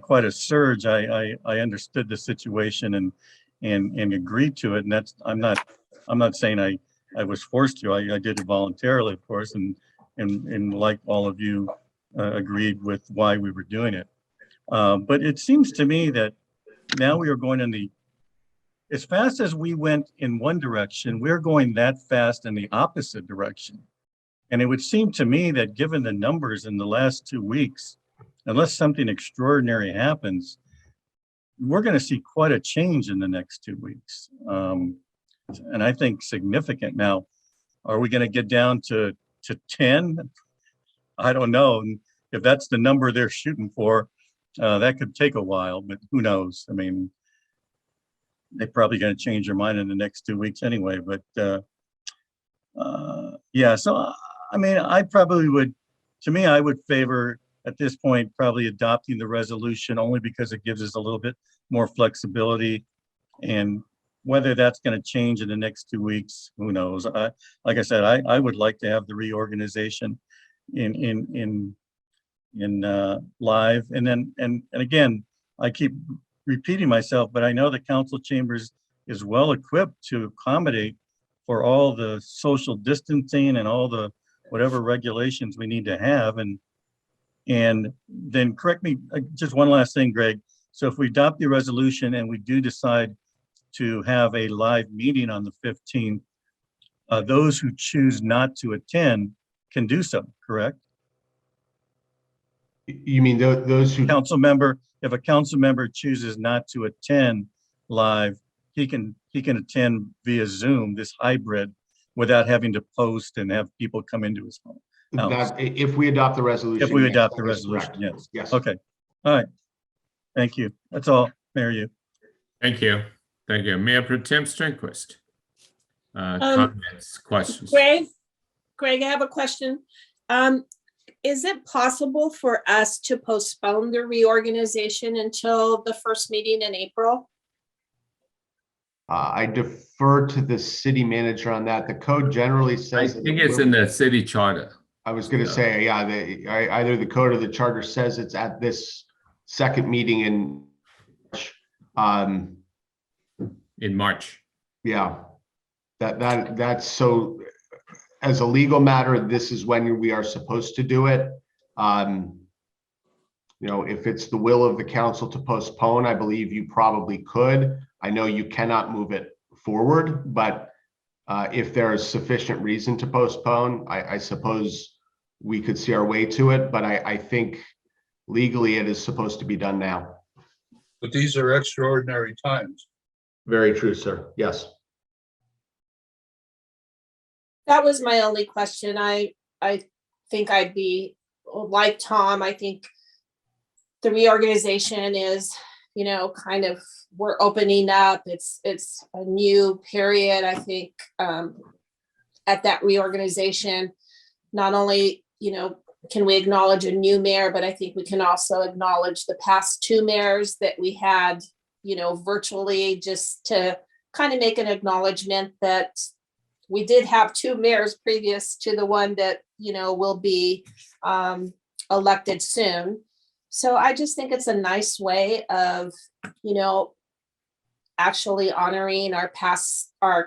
quite a surge, I understood the situation and agreed to it. And that's, I'm not saying I was forced to. I did it voluntarily, of course, and like all of you, agreed with why we were doing it. But it seems to me that now we are going in as fast as we went in one direction, we're going that fast in the opposite direction. And it would seem to me that given the numbers in the last 2 weeks, unless something extraordinary happens, we're going to see quite a change in the next 2 weeks. And I think significant. Now, are we going to get down to 10? I don't know. And if that's the number they're shooting for, that could take a while, but who knows? I mean, they're probably going to change their mind in the next 2 weeks anyway, but yeah, so I mean, I probably would, to me, I would favor at this point probably adopting the resolution only because it gives us a little bit more flexibility. And whether that's going to change in the next 2 weeks, who knows? Like I said, I would like to have the reorganization in live, and then and again, I keep repeating myself, but I know the council chambers is well equipped to accommodate for all the social distancing and all the whatever regulations we need to have. And then correct me, just one last thing, Greg. So if we adopt the resolution and we do decide to have a live meeting on the 15th, those who choose not to attend can do so, correct? You mean those who Council member, if a council member chooses not to attend live, he can attend via Zoom, this hybrid, without having to post and have people come into his home. if we adopt the resolution. If we yes, adopt the that is resolution, correct. yes. Yes. Okay, all right. Thank you. That's all, Mayor Yu. Thank you. Thank you. Mayor Pro Tem Sternquist. Comments, questions? Greg, I have a question. Is it possible for us to postpone the reorganization until the first meeting in April? I defer to the city manager on that. The code generally I says. think it's in the city charter. I was going to say, yeah, either the code or the charter says it's at this second meeting In March. Yeah, that's so. As a legal matter, this is when we are supposed to do it. You know, if it's the will of the council to postpone, I believe you probably could. I know you cannot move it forward, but if there is sufficient reason to postpone, I suppose we could see our way to it. But I think legally it is supposed to be done now. But these are extraordinary times. Very true, sir. Yes. That was my only question. I think I'd be like Tom. I think the reorganization is, you know, kind of, we're opening up. It's a new period. I think at that reorganization, not only, you know, can we acknowledge a new mayor, but I think we can also acknowledge the past two mayors that we had, you know, virtually, just to kind of make an acknowledgement that we did have two mayors previous to the one that, you know, will be elected soon. So I just think it's a nice way of, you know, actually honoring our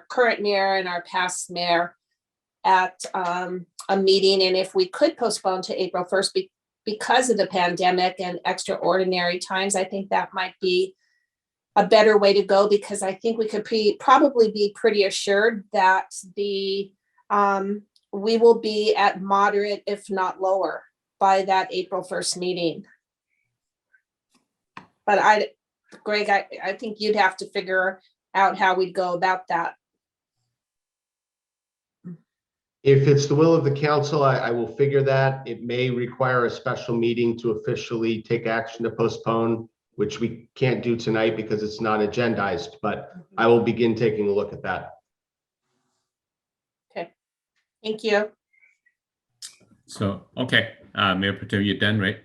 current mayor and our past mayor at a meeting. And if we could postpone to April 1st because of the pandemic and extraordinary times, I think that might be a better way to go, because I think we could probably be pretty assured that we will be at moderate, if not lower, by that April 1st meeting. But Greg, I think you'd have to figure out how we'd go about that. If it's the will of the council, I will figure that. It may require a special meeting to officially take action to postpone, which we can't do tonight because it's not agendized, but I will begin taking a look at that. Okay, thank you. So, okay, Mayor Pro Tem, you're done, right?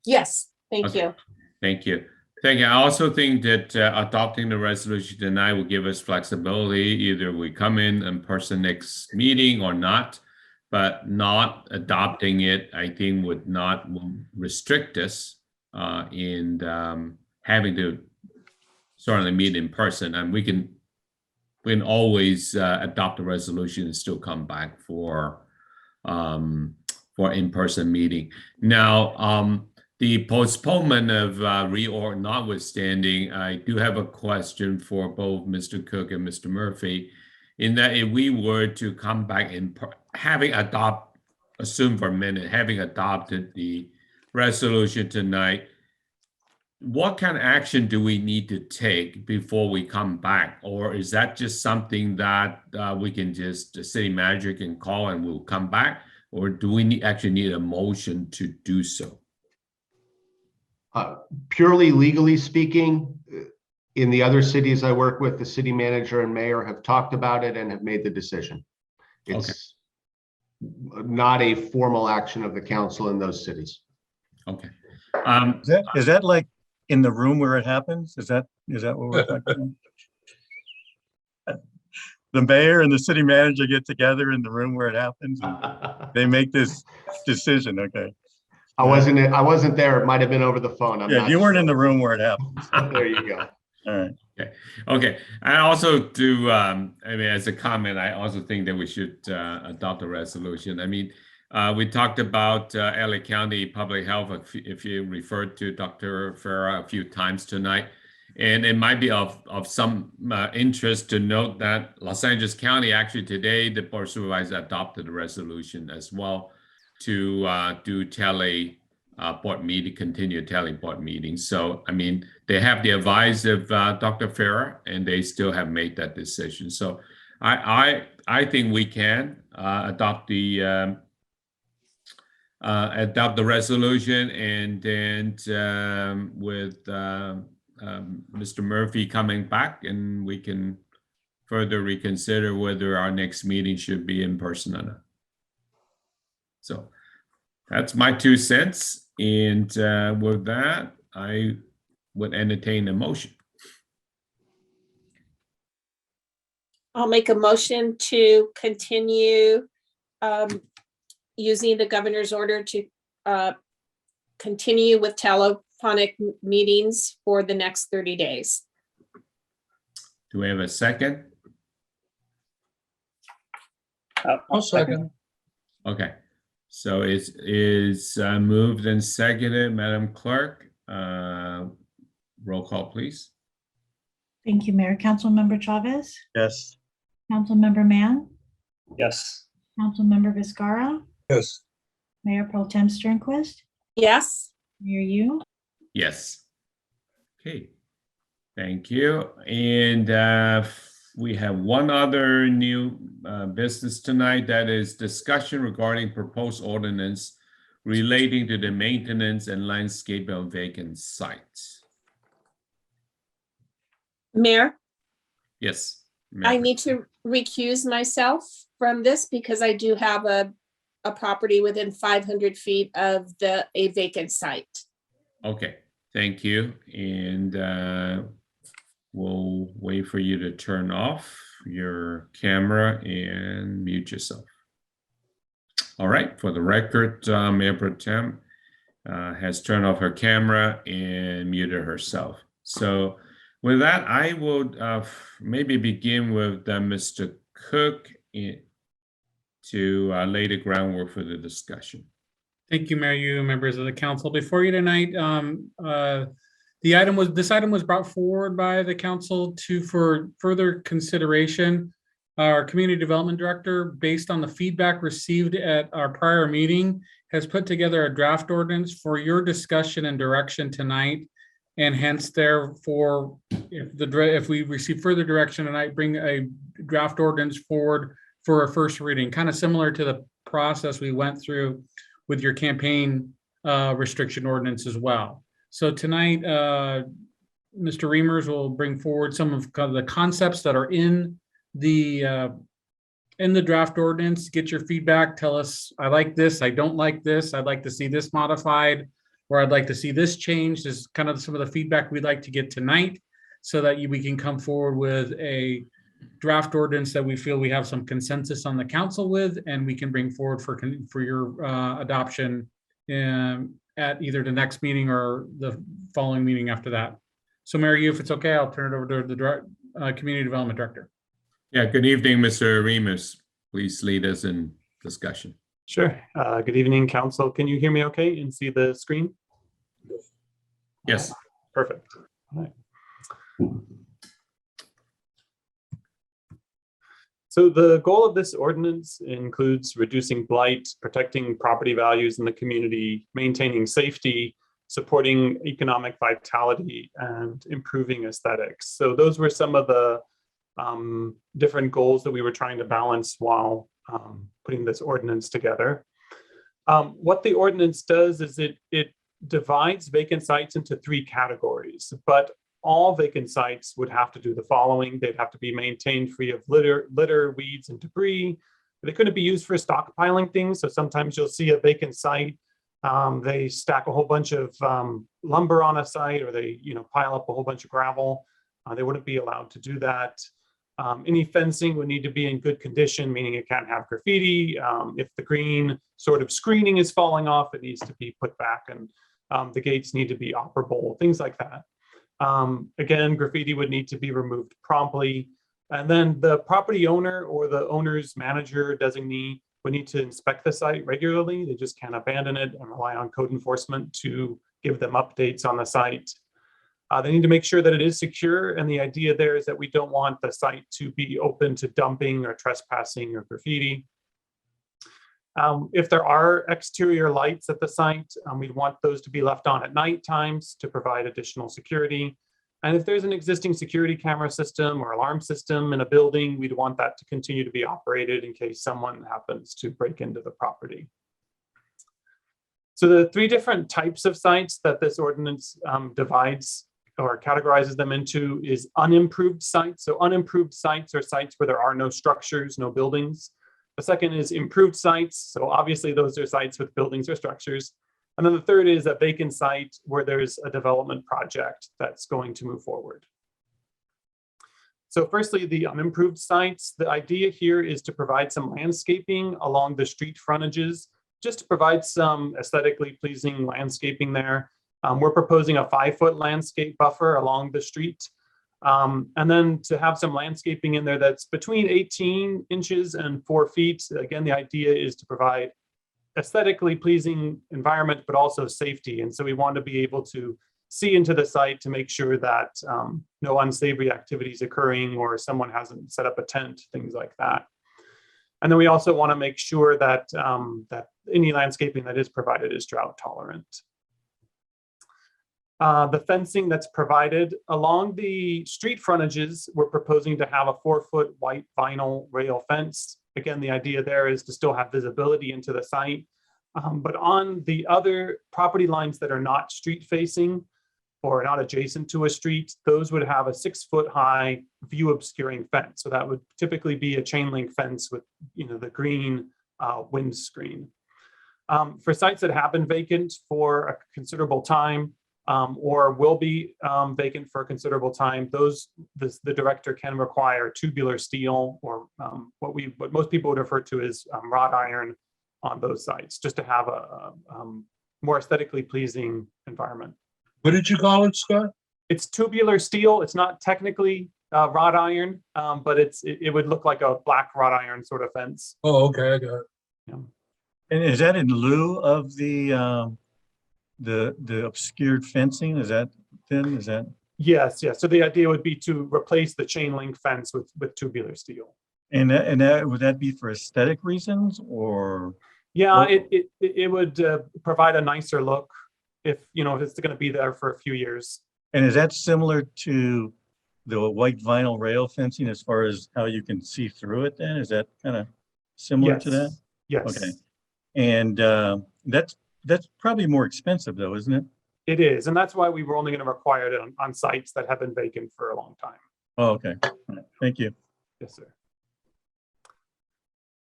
Yes, thank Okay. you. Thank you. Thank you. I also think that adopting the resolution tonight will give us flexibility. Either we come in person next meeting or not, but not adopting it, I think will restrict us in having to certainly meet in person. And we can always adopt a resolution and still come back for in-person meeting. Now, the postponement of reorg notwithstanding, I do have a question for both Mr. Cook and Mr. Murphy, in that if we were to come back and assume for a minute, having adopted the resolution tonight, what kind of action do we need to take before we come back? Or is that just something that we can just, the city manager can call and we'll come back? Or do we actually need a motion to do so? Purely legally speaking, In the other cities I work with, the city manager and mayor have talked about it and have made the decision. It's not a formal action of the council in those cities. Okay. Is that like in the room where it happens? Is that what we're talking about? The mayor and the city manager get together in the room where it happens and they make this decision. Okay. I wasn't there. It might have been over the phone. I'm Yeah, not you weren't sure. in the room where it happens. There you go. All right. Okay. And also to, I mean, as a comment, I also think that we should adopt a resolution. I mean, we talked about LA County Public Health, if you referred to Dr. Farah a few times tonight. And it might be of some interest to note that Los Angeles County, actually today, the Board of Supervisors adopted a resolution as well to do board meeting, continue board meetings. So, I mean, they have the advice of Dr. Farah, and they still have made that decision. So I think we can adopt the resolution, and then with Mr. Murphy coming back, and we can further reconsider whether our next meeting should be in person or not. So that's my 2 cents. And with that, I would entertain a motion. I'll make a motion to continue using the governor's order to continue with telephonic meetings for the next 30 days. Do we have a second? I'll second. Okay. So it is moved and seconded. Madam Clerk, roll call, please. Thank you, Mayor. Councilmember Chavez, Yes. Councilmember Mann, Yes. Councilmember Vizcarra, Yes. Mayor Pro Tem Sternquist, Yes. Mayor Yu. Yes. Okay. Thank you. And we have one other new business tonight, that is discussion regarding proposed ordinance relating to the maintenance and landscape of vacant sites. Mayor, Yes. I need to recuse myself from this because I do have a property within 500 feet of a vacant site. Okay, thank you. And we'll wait for you to turn off your camera and mute yourself. All right, for the record, Mayor Pro Tem has turned off her camera and muted herself. So with that, I will maybe begin with Mr. Cook to lay the groundwork for the discussion. Thank you, Mayor Yu, members of the council. Before you tonight, this item was brought forward by the council for further consideration. Our community development director, based on the feedback received at our prior meeting, has put together a draft ordinance for your discussion and direction tonight. And hence, therefore, if we receive further direction tonight, bring a draft ordinance forward for a first reading, kind of similar to the process we went through with your campaign restriction ordinance as well. So tonight, Mr. Reimers will bring forward some of the concepts that are in the draft ordinance. Get your feedback. Tell us, I like this, I don't like this, I'd like to see this modified, or I'd like to see this changed. Is kind of some of the feedback we'd like to get tonight, so that we can come forward with a draft ordinance that we feel we have some consensus on the council with, and we can bring forward for your adoption at either the next meeting or the following meeting after that. So Mayor Yu, if it's okay, I'll turn it over to the Community Development Director. Yeah, good evening, Mr. Reimers. Please lead us in discussion. Sure. Good evening, council. Can you hear me okay and see the screen? Yes. Perfect. All right. So the goal of this ordinance includes reducing blight, protecting property values in the community, maintaining safety, supporting economic vitality, and improving aesthetics. So those were some of the different goals that we were trying to balance while putting this ordinance together. What the ordinance does is it divides vacant sites into 3 categories, but all vacant sites would have to do the following. They'd have to be maintained free of litter, weeds, and debris. They couldn't be used for stockpiling things. So sometimes you'll see a vacant site. They stack a whole bunch of lumber on a site, or they pile up a whole bunch of gravel. They wouldn't be allowed to do that. Any fencing would need to be in good condition, meaning it can't have graffiti. If the green sort of screening is falling off, it needs to be put back, and the gates need to be operable, things like that. Again, graffiti would need to be removed promptly. And then the property owner or the owner's manager designee would need to inspect the site regularly. They just can't abandon it and rely on code enforcement to give them updates on the site. They need to make sure that it is secure. And the idea there is that we don't want the site to be open to dumping or trespassing or graffiti. If there are exterior lights at the site, we'd want those to be left on at night times to provide additional security. And if there's an existing security camera system or alarm system in a building, we'd want that to continue to be operated in case someone happens to break into the property. So the three different types of sites that this ordinance divides or categorizes them into is unimproved sites. So unimproved sites are sites where there are no structures, no buildings. The second is improved sites. So obviously those are sites with buildings or structures. And then the third is a vacant site where there's a development project that's going to move forward. So firstly, the unimproved sites, the idea here is to provide some landscaping along the street frontages, just to provide some aesthetically pleasing landscaping there. We're proposing a 5-foot landscape buffer along the street. And then to have some landscaping in there that's between 18 inches and 4 feet. Again, the idea is to provide aesthetically pleasing environment, but also safety. And so we want to be able to see into the site to make sure that no unsavory activities occurring or someone hasn't set up a tent, things like that. And then we also want to make sure that, that any landscaping that is provided is drought tolerant. The fencing that's provided along the street frontages, we're proposing to have a 4-foot white vinyl rail fence. Again, the idea there is to still have visibility into the site. But on the other property lines that are not street facing or not adjacent to a street, those would have a 6-foot high view obscuring fence. So that would typically be a chain link fence with the green windscreen. For sites that have been vacant for a considerable time, or will be vacant for a considerable time, the director can require tubular steel or what most people would refer to as wrought iron on those sites, just to have a more aesthetically pleasing environment. What did you call it, Scott? It's tubular steel. It's not technically wrought iron, but it would look like a black wrought iron sort of fence. Oh, okay, I got it. Yeah. And is that in lieu of the obscured fencing? Is that then? Is that? Yes, yes. So the idea would be to replace the chain link fence with tubular steel. And that would that be for aesthetic reasons or? Yeah, it would provide a nicer look if it's going to be there for a few years. And is that similar to the white vinyl rail fencing as far as how you can see through it? Then is that kind of similar to that? Yes. Okay. And that's probably more expensive though, isn't it? It is, and that's why we were only going to require it on sites that have been vacant for a long time. Oh, okay. All right. Thank you. Yes, sir.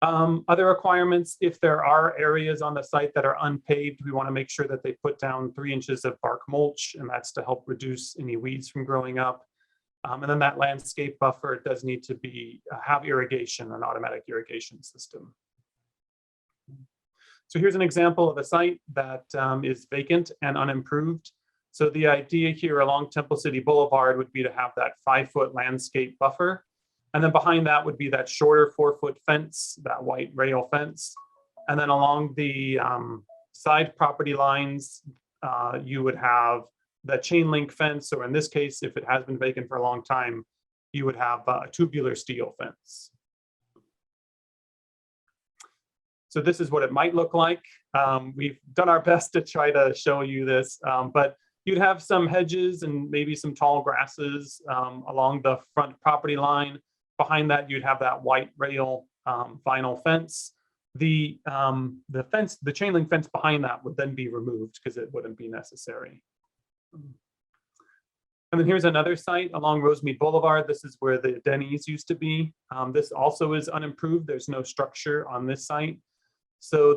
Other requirements, if there are areas on the site that are unpaved, we want to make sure that they put down 3 inches of bark mulch, and that's to help reduce any weeds from growing up. And then that landscape buffer does need to be have irrigation, an automatic irrigation system. So here's an example of a site that is vacant and unimproved. So the idea here along Temple City Boulevard would be to have that 5-foot landscape buffer. And then behind that would be that shorter 4-foot fence, that white rail fence. And then along the side property lines, you would have the chain link fence. So in this case, if it has been vacant for a long time, you would have a tubular steel fence. So this is what it might look like. We've done our best to try to show you this, but you'd have some hedges and maybe some tall grasses along the front property line. Behind that, you'd have that white rail vinyl fence. The fence, the chain link fence behind that would then be removed because it wouldn't be necessary. And then here's another site along Rosemead Boulevard. This is where the Denny's used to be. This also is unimproved. There's no structure on this site. So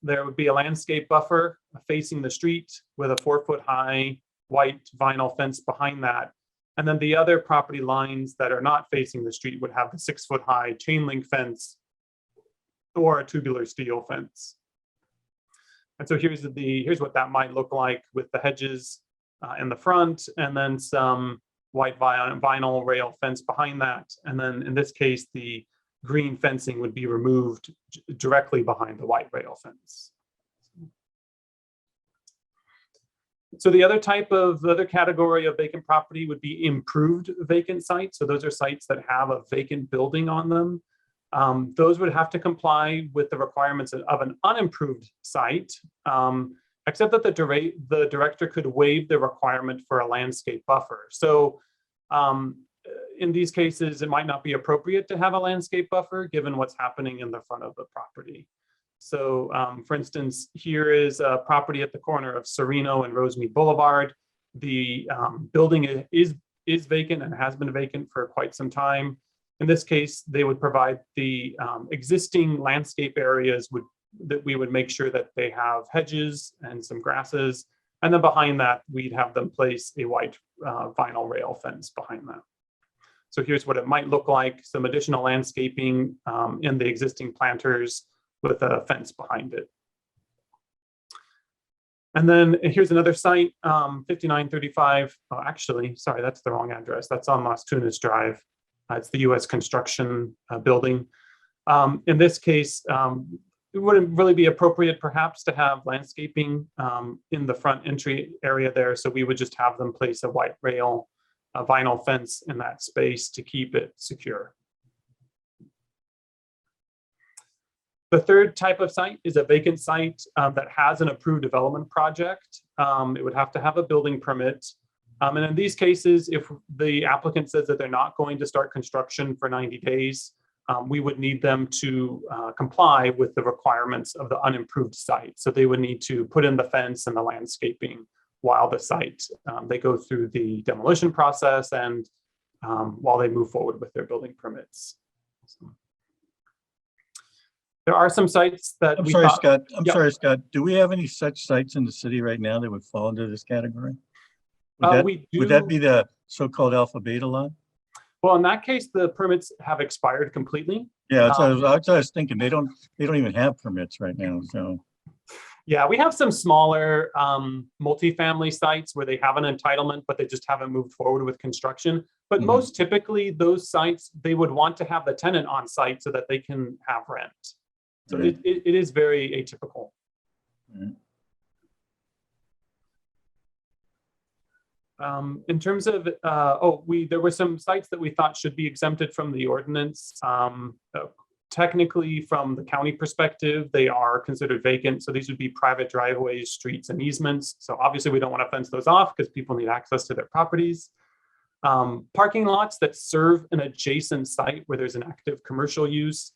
there would be a landscape buffer facing the street with a 4-foot-high white vinyl fence behind that. And then the other property lines that are not facing the street would have the 6-foot-high chain link fence or a tubular steel fence. And so here's what that might look like with the hedges in the front, and then some white vinyl rail fence behind that. And then in this case, the green fencing would be removed directly behind the white rail fence. So the other category of vacant property would be improved vacant sites. So those are sites that have a vacant building on them. Those would have to comply with the requirements of an unimproved site, except that the director could waive the requirement for a landscape buffer. So in these cases, it might not be appropriate to have a landscape buffer given what's happening in the front of the property. So for instance, here is a property at the corner of Sereno and Rosemead Boulevard. The building is vacant and has been vacant for quite some time. In this case, they would provide the existing landscape areas that we would make sure that they have hedges and some grasses. And then behind that, we'd have them place a white vinyl rail fence behind that. So here's what it might look like: some additional landscaping in the existing planters with a fence behind it. And then here's another site, 5935. Oh, actually, sorry, that's the wrong address. That's on Las Tunas Drive. It's the U.S. construction building. In this case, it wouldn't really be appropriate perhaps to have landscaping in the front entry area there. So we would just have them place a white rail, a vinyl fence in that space to keep it secure. The third type of site is a vacant site that has an approved development project. It would have to have a building permit. And in these cases, if the applicant says that they're not going to start construction for 90 days, we would need them to comply with the requirements of the unimproved site. So they would need to put in the fence and the landscaping while the site, they go through the demolition process and while they move forward with their building permits. So there are some sites that I'm sorry, Scott. Do we have any such sites in the city right now that would fall into this category? Would that be the so-called alpha beta lot? Well, in that case, the permits have expired completely. Yeah, that's what I was thinking. They don't even have permits right now. So yeah, we have some smaller multifamily sites where they have an entitlement, but they just haven't moved forward with construction. But most typically, those sites, they would want to have the tenant on site so that they can have rent. So it is very atypical. In terms of, there were some sites that we thought should be exempted from the ordinance. Technically, from the county perspective, they are considered vacant. So these would be private driveways, streets, and easements. So obviously we don't want to fence those off because people need access to their properties. Parking lots that serve an adjacent site where there's an active commercial use.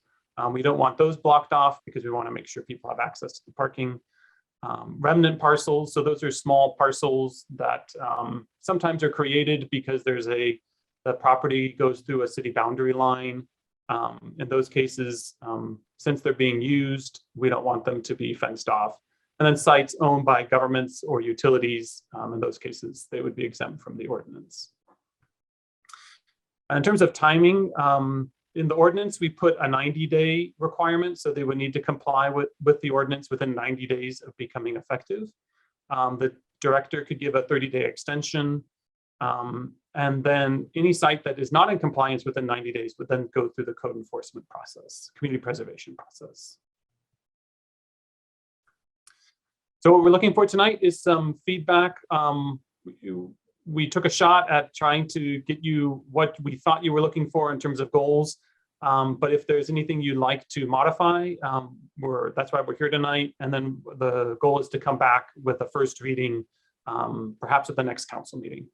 We don't want those blocked off because we want to make sure people have access to the parking. Remnant parcels, so those are small parcels that sometimes are created because the property goes through a city boundary line. In those cases, since they're being used, we don't want them to be fenced off. And then sites owned by governments or utilities, in those cases, they would be exempt from the ordinance. In terms of timing, in the ordinance, we put a 90-day requirement, so they would need to comply with the ordinance within 90 days of becoming effective. The director could give a 30-day extension, and then any site that is not in compliance within 90 days would then go through the code enforcement process, community preservation process. So what we're looking for tonight is some feedback. We took a shot at trying to get you what we thought you were looking for in terms of goals. But if there's anything you'd like to modify, that's why we're here tonight. And then the goal is to come back with a first reading, perhaps at the next council meeting.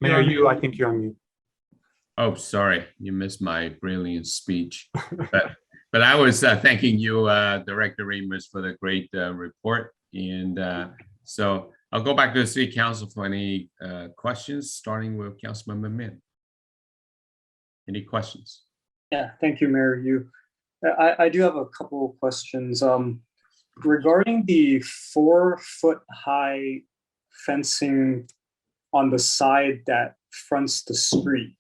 Mayor, I think you're on mute. Oh, sorry, you missed my brilliant speech. But I was thanking you, Director Reimers, for the great report. And so I'll go back to the City Council for any questions, starting with Councilmember Min. Any questions? Yeah, thank you, Mayor Yu. I do have a couple of questions. Regarding the 4-foot high fencing on the side that fronts the street,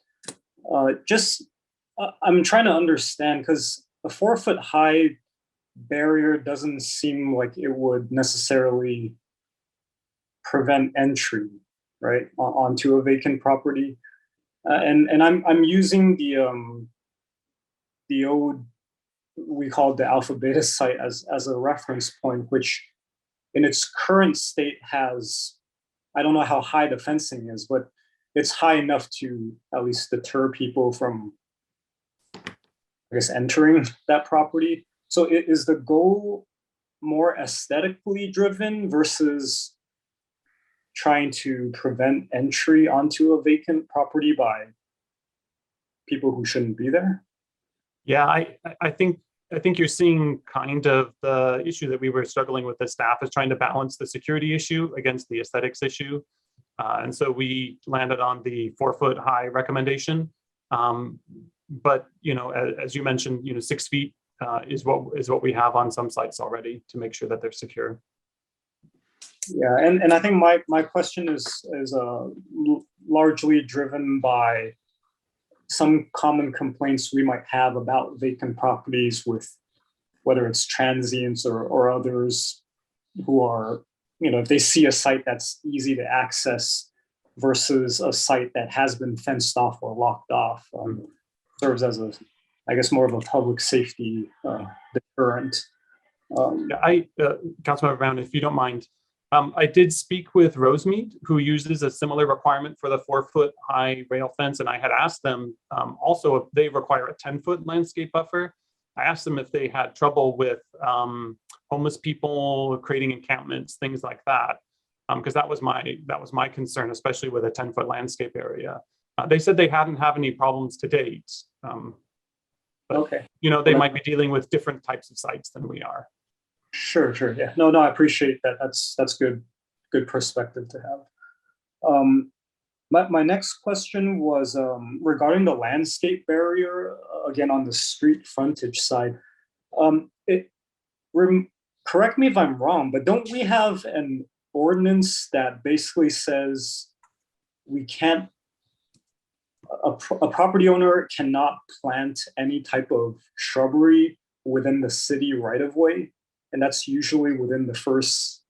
I'm trying to understand, because a 4-foot high barrier doesn't seem like it would necessarily prevent entry, right, onto a vacant property. And I'm using the old, we call it the Alpha Beta site as a reference point, which in its current state has, I don't know how high the fencing is, but it's high enough to at least deter people from, I guess, entering that property. So is the goal more aesthetically driven versus trying to prevent entry onto a vacant property by people who shouldn't be there? Yeah, I think you're seeing kind of the issue that we were struggling with as staff, is trying to balance the security issue against the aesthetics issue. And so we landed on the 4-foot high recommendation. But, you know, as you mentioned, you know, 6 feet is what we have on some sites already to make sure that they're secure. Yeah, and I think my question is largely driven by some common complaints we might have about vacant properties, with whether it's transients or others who are, you know, if they see a site that's easy to access versus a site that has been fenced off or locked off, serves as a, I guess, more of a public safety deterrent. Councilmember Brown, if you don't mind, I did speak with Rosemead, who uses a similar requirement for the 4-foot high rail fence, and I had asked them also if they require a 10-foot landscape buffer. I asked them if they had trouble with homeless people creating encampments, things like that, because that was my concern, especially with a 10-foot landscape area. They said they hadn't had any problems to date. But, okay. You know, they might be dealing with different types of sites than we are. Sure. Yeah. No, I appreciate that. That's good perspective to have. My next question was regarding the landscape barrier, again, on the street frontage side. Correct me if I'm wrong, but don't we have an ordinance that basically says we can't, a property owner cannot plant any type of shrubbery within the city right of way? And that's usually within the first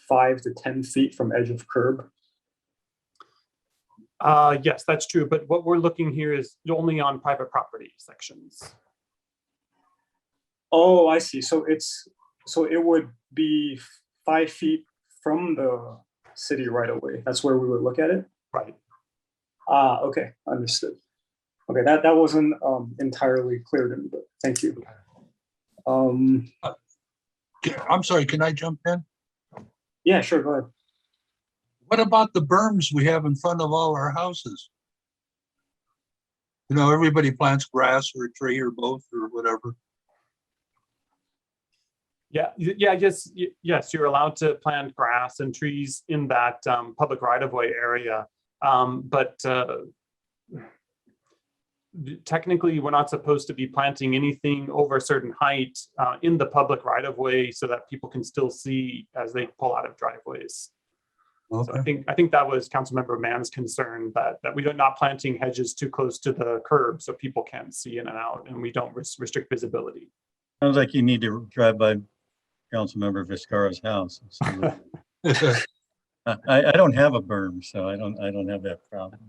5 to 10 feet from edge of curb. Yes, that's true. But what we're looking here is only on private property sections. Oh, I see. So it would be 5 feet from the city right away. That's where we would look at it. Right. Okay, understood. Okay, that wasn't entirely clear to me, but thank you. I'm sorry, can I jump in? Yeah, sure, go ahead. What about the berms we have in front of all our houses? You know, everybody plants grass or a tree or both or whatever. Yeah, yes, you're allowed to plant grass and trees in that public right-of-way area. But technically, we're not supposed to be planting anything over a certain height in the public right-of-way so that people can still see as they pull out of driveways. Okay. So I think that was Councilmember Mann's concern, that we're not planting hedges too close to the curb so people can't see in and out, and we don't restrict visibility. Sounds like you need to drive by Councilmember Vizcarra's house. I don't have a berm, so I don't have that problem.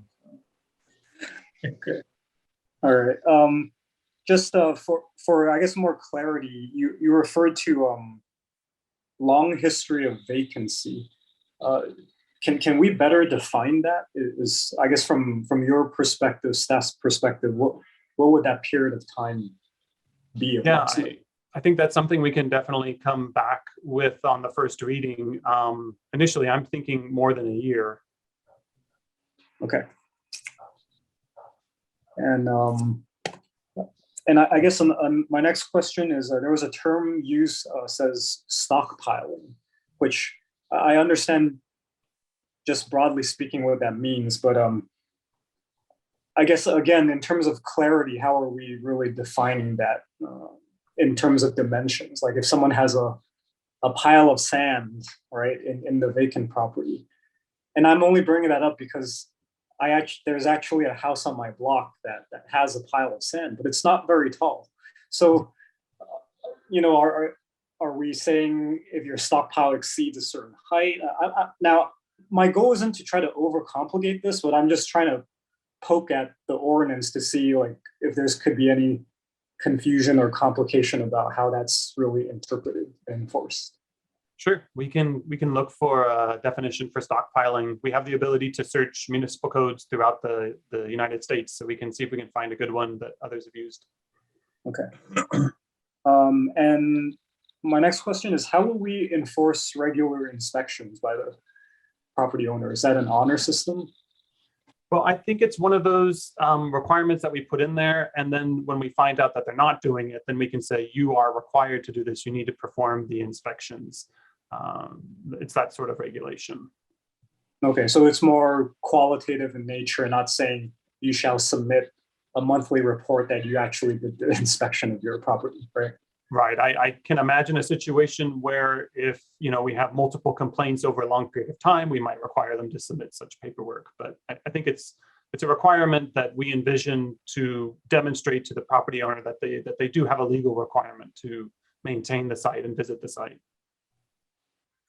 Okay. All right. Just for I guess more clarity, you referred to long history of vacancy. Can we better define that? Is, I guess, from your perspective, staff's perspective, what would that period of time be? Yeah, I think that's something we can definitely come back with on the first reading. Initially, I'm thinking more than a year. Okay. And I guess on my next question is, there was a term used, says stockpiling, which I understand just broadly speaking what that means, but I guess, again, in terms of clarity, how are we really defining that in terms of dimensions? Like if someone has a pile of sand, right, in the vacant property, and I'm only bringing that up because there's actually a house on my block that has a pile of sand, but it's not very tall. So, are we saying if your stockpile exceeds a certain height? Now, my goal isn't to try to overcomplicate this, but I'm just trying to poke at the ordinance to see like if there's could be any confusion or complication about how that's really interpreted and enforced. Sure, we can look for a definition for stockpiling. We have the ability to search municipal codes throughout the United States, so we can see if we can find a good one that others have used. Okay. And my next question is, how will we enforce regular inspections by the property owner? Is that an honor system? Well, I think it's one of those requirements that we put in there, and then when we find out that they're not doing it, then we can say, you are required to do this. You need to perform the inspections. It's that sort of regulation. Okay, so it's more qualitative in nature, not saying you shall submit a monthly report that you actually did the inspection of your property, right? Right. I can imagine a situation where if we have multiple complaints over a long period of time, we might require them to submit such paperwork. But I think it's a requirement that we envision to demonstrate to the property owner that they do have a legal requirement to maintain the site and visit the site.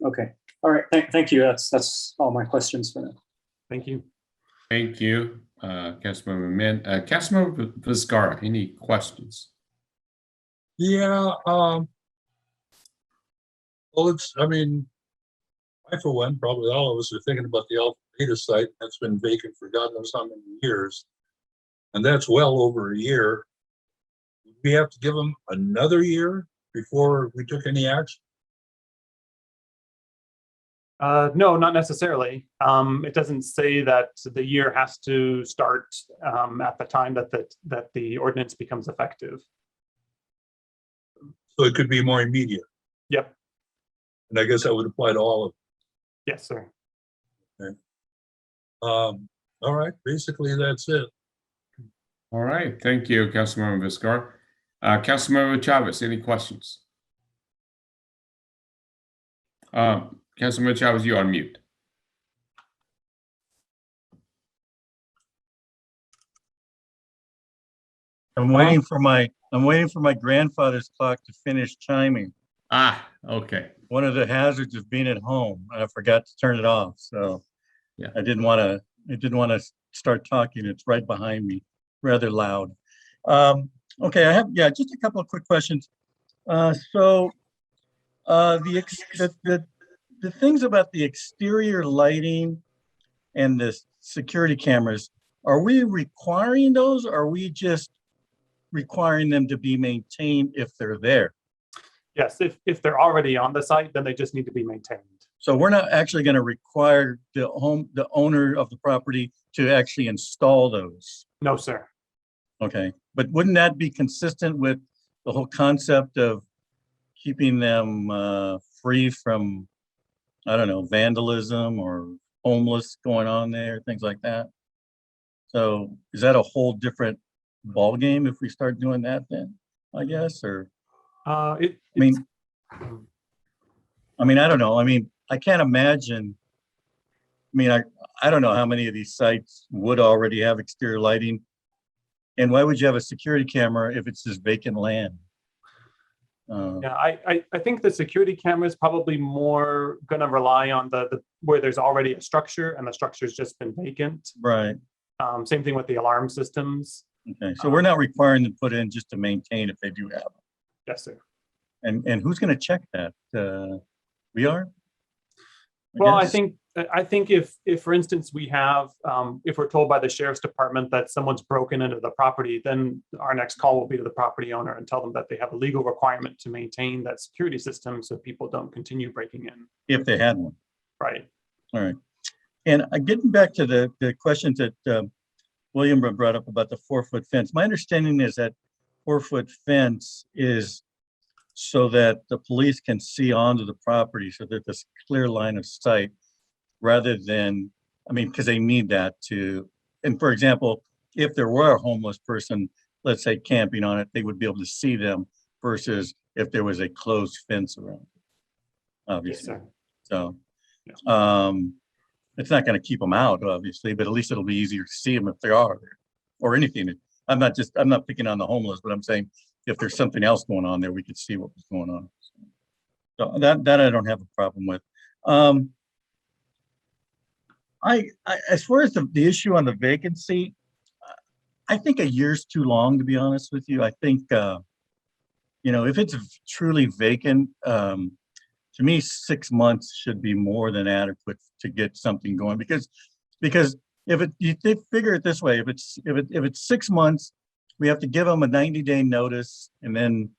Okay. All right. Thank you. That's all my questions for now. Thank you. Thank you, Councilmember Min. Councilmember Vizcarra, any questions? Yeah, well, I for one, probably all of us are thinking about the Alpha Beta site that's been vacant for God knows how many years. And that's well over a year. We have to give them another year before we took any action? No, not necessarily. It doesn't say that the year has to start at the time that the ordinance becomes effective. So it could be more immediate. Yep. And I guess that would apply to all of them. Yes, sir. Okay. All right, basically that's it. All right, thank you, Councilmember Vizcarra. Councilmember Chavez, any questions? Councilmember Chavez, you're on mute. I'm waiting for my grandfather's clock to finish chiming. Ah, okay. One of the hazards of being at home, I forgot to turn it off. So yeah, I didn't want to start talking. It's right behind me, rather loud. Okay, I have just a couple of quick questions. The things about the exterior lighting and the security cameras, are we requiring those, or are we just requiring them to be maintained if they're there? Yes, if they're already on the site, then they just need to be maintained. So we're not actually going to require the owner of the property to actually install those? No, sir. Okay, but wouldn't that be consistent with the whole concept of keeping them free from, I don't know, vandalism or homeless going on there, things like that? So is that a whole different ball game if we start doing that then, I guess? Or I don't know. I can't imagine. I don't know how many of these sites would already have exterior lighting. And why would you have a security camera if it's just vacant land? Yeah, I think the security camera is probably more going to rely on the where there's already a structure and the structure's just been vacant. Right. Same thing with the alarm systems. Okay, so we're not requiring them to put in just to maintain if they do have them. Yes, sir. And who's going to check that? We are? Well, I think if for instance we have if we're told by the sheriff's department that someone's broken into the property, then our next call will be to the property owner and tell them that they have a legal requirement to maintain that security system so people don't continue breaking in. If they had one. Right. All right. And getting back to the questions that William brought up about the 4-foot fence. My understanding is that 4-foot fence is so that the police can see onto the property, so that there's clear line of sight, rather than, I mean, because they need that to, and for example, if there were a homeless person, let's say camping on it, they would be able to see them versus if there was a closed fence around it, obviously. Yes, So, it's not going to keep them out, obviously, but at least it'll be easier to see them if they are there, or anything. I'm not picking on the homeless, but I'm saying if there's something else going on there, we could see what was going on. So that I don't have a problem with. As far as the issue on the vacancy, I think a year's too long, to be honest with you. I think, you know, if it's truly vacant, to me, 6 months should be more than adequate to get something going, because if they figure it this way, if it's 6 months, we have to give them a 90-day notice, and then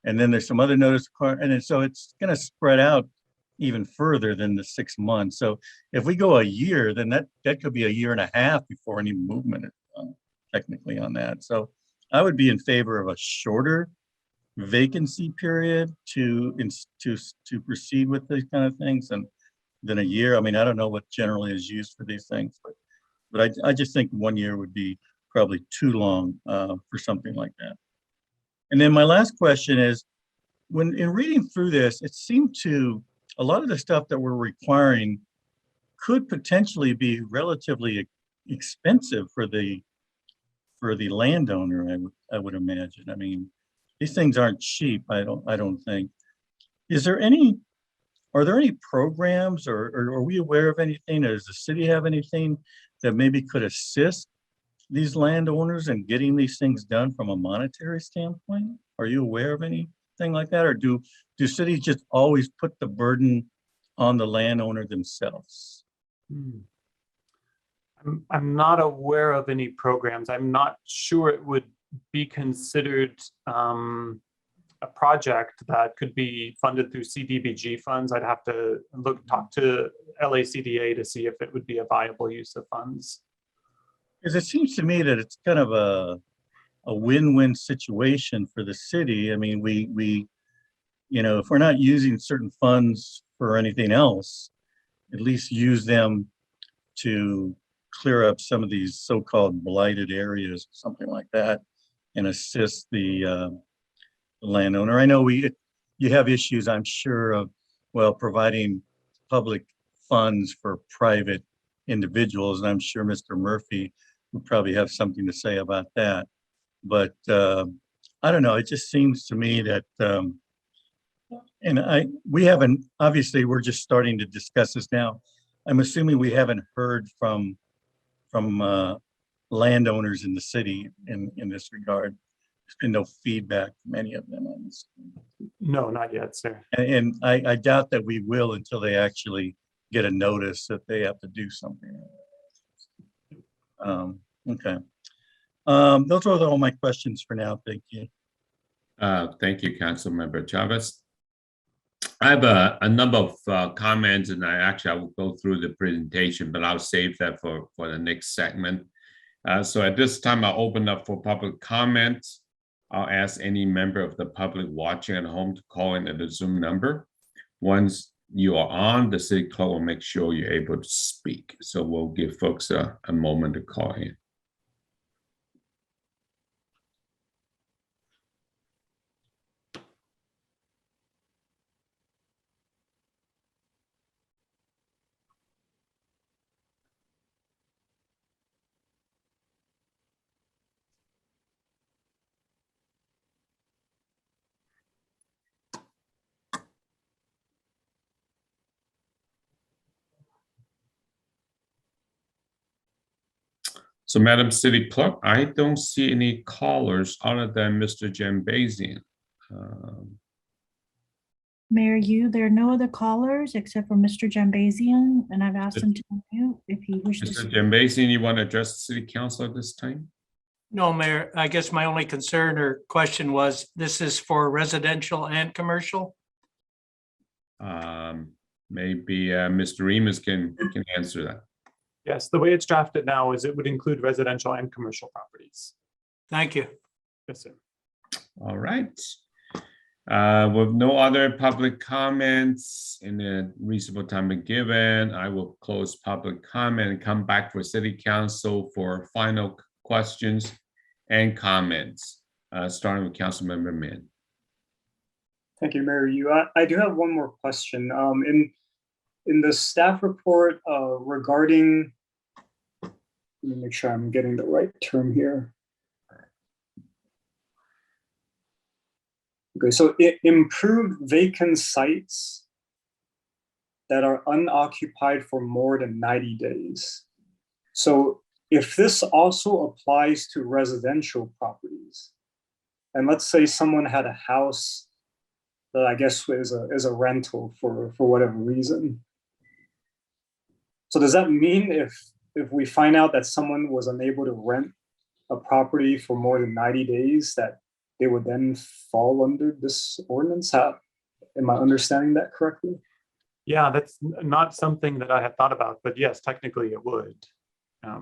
there's some other notice, and then, so it's going to spread out even further than the 6 months. So if we go a year, then that could be a year and a half before any movement is done, technically, on that. So I would be in favor of a shorter vacancy period to proceed with these kind of things than a year. I mean, I don't know what generally is used for these things, but I just think 1 year would be probably too long for something like that. And then my last question is, when in reading through this, it seemed to, a lot of the stuff that we're requiring could potentially be relatively expensive for the landowner, I would imagine. I mean, these things aren't cheap, I don't think. Are there any programs, or are we aware of anything, or does the city have anything that maybe could assist these landowners in getting these things done from a monetary standpoint? Are you aware of anything like that, or do cities just always put the burden on the landowner themselves? I'm not aware of any programs. I'm not sure it would be considered a project that could be funded through CDBG funds. I'd have to talk to LACDA to see if it would be a viable use of funds. Because it seems to me that it's kind of a win-win situation for the city. I mean, we you know, if we're not using certain funds for anything else, at least use them to clear up some of these so-called blighted areas, something like that, and assist the landowner. I know you have issues, I'm sure, of, well, providing public funds for private individuals, and I'm sure Mr. Murphy would probably have something to say about that. But I don't know, it just seems to me that, we haven't, obviously, we're just starting to discuss this now. I'm assuming we haven't heard from landowners in the city in this regard. There's been no feedback from any of them on this. No, not yet, sir. And I doubt that we will until they actually get a notice that they have to do something. Okay. Those are all my questions for now. Thank you. Thank you, Councilmember Chavez. I have a number of comments, and I will go through the presentation, but I'll save that for the next segment. So at this time, I'll open up for public comments. I'll ask any member of the public watching at home to call in at the Zoom number. Once you are on, the city clerk will make sure you're able to speak. So we'll give folks a moment to call in. So, Madam City Clerk, I don't see any callers other than Mr. Jambazian. Mayor Yu, there are no other callers except for Mr. Jambazian, and I've asked him to unmute if he wishes to Mr. speak. Jambazian, you want to address the City Council at this time? No, Mayor, I guess my only concern or question was, this is for residential and commercial? Maybe Mr. Remus can answer that. Yes, the way it's drafted now is it would include residential and commercial properties. Thank you. Yes, sir. All right. With no other public comments in a reasonable time given, I will close public comment and come back for City Council for final questions and comments, starting with Councilmember Min. Thank you, Mayor Yu. I do have one more question. In the staff report regarding, let me make sure I'm getting the right term here. Okay, so it improved vacant sites that are unoccupied for more than 90 days. So if this also applies to residential properties, and let's say someone had a house that I guess is a rental for whatever reason. So does that mean if we find out that someone was unable to rent a property for more than 90 days, that they would then fall under this ordinance? Am I understanding that correctly? Yeah, that's not something that I had thought about, but yes, technically it would. Yeah,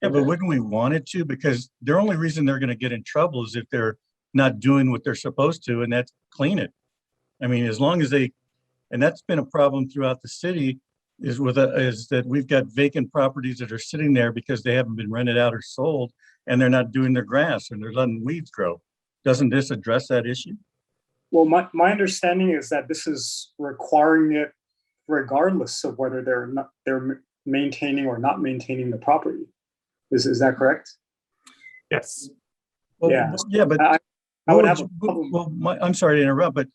but wouldn't we want it to? Because the only reason they're going to get in trouble is if they're not doing what they're supposed to, and that's clean it. I mean, as long as they, and that's been a problem throughout the city, is that we've got vacant properties that are sitting there because they haven't been rented out or sold, and they're not doing their grass and they're letting weeds grow. Doesn't this address that issue? Well, my understanding is that this is requiring it regardless of whether they're maintaining or not maintaining the property. Is that correct? Yes. Well, yeah. Yeah, but I would have a problem. well, I'm sorry to interrupt, but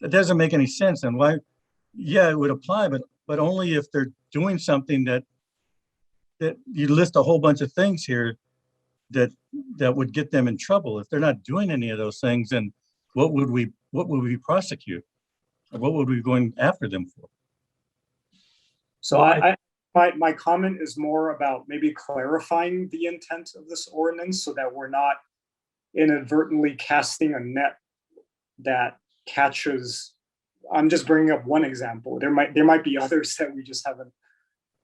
that doesn't make any sense. And why? Yeah, it would apply, but only if they're doing something that you list a whole bunch of things here that would get them in trouble. If they're not doing any of those things, then what would we prosecute? Or what would we be going after them for? So my comment is more about maybe clarifying the intent of this ordinance so that we're not inadvertently casting a net that catches. I'm just bringing up one example. There might be others that we just haven't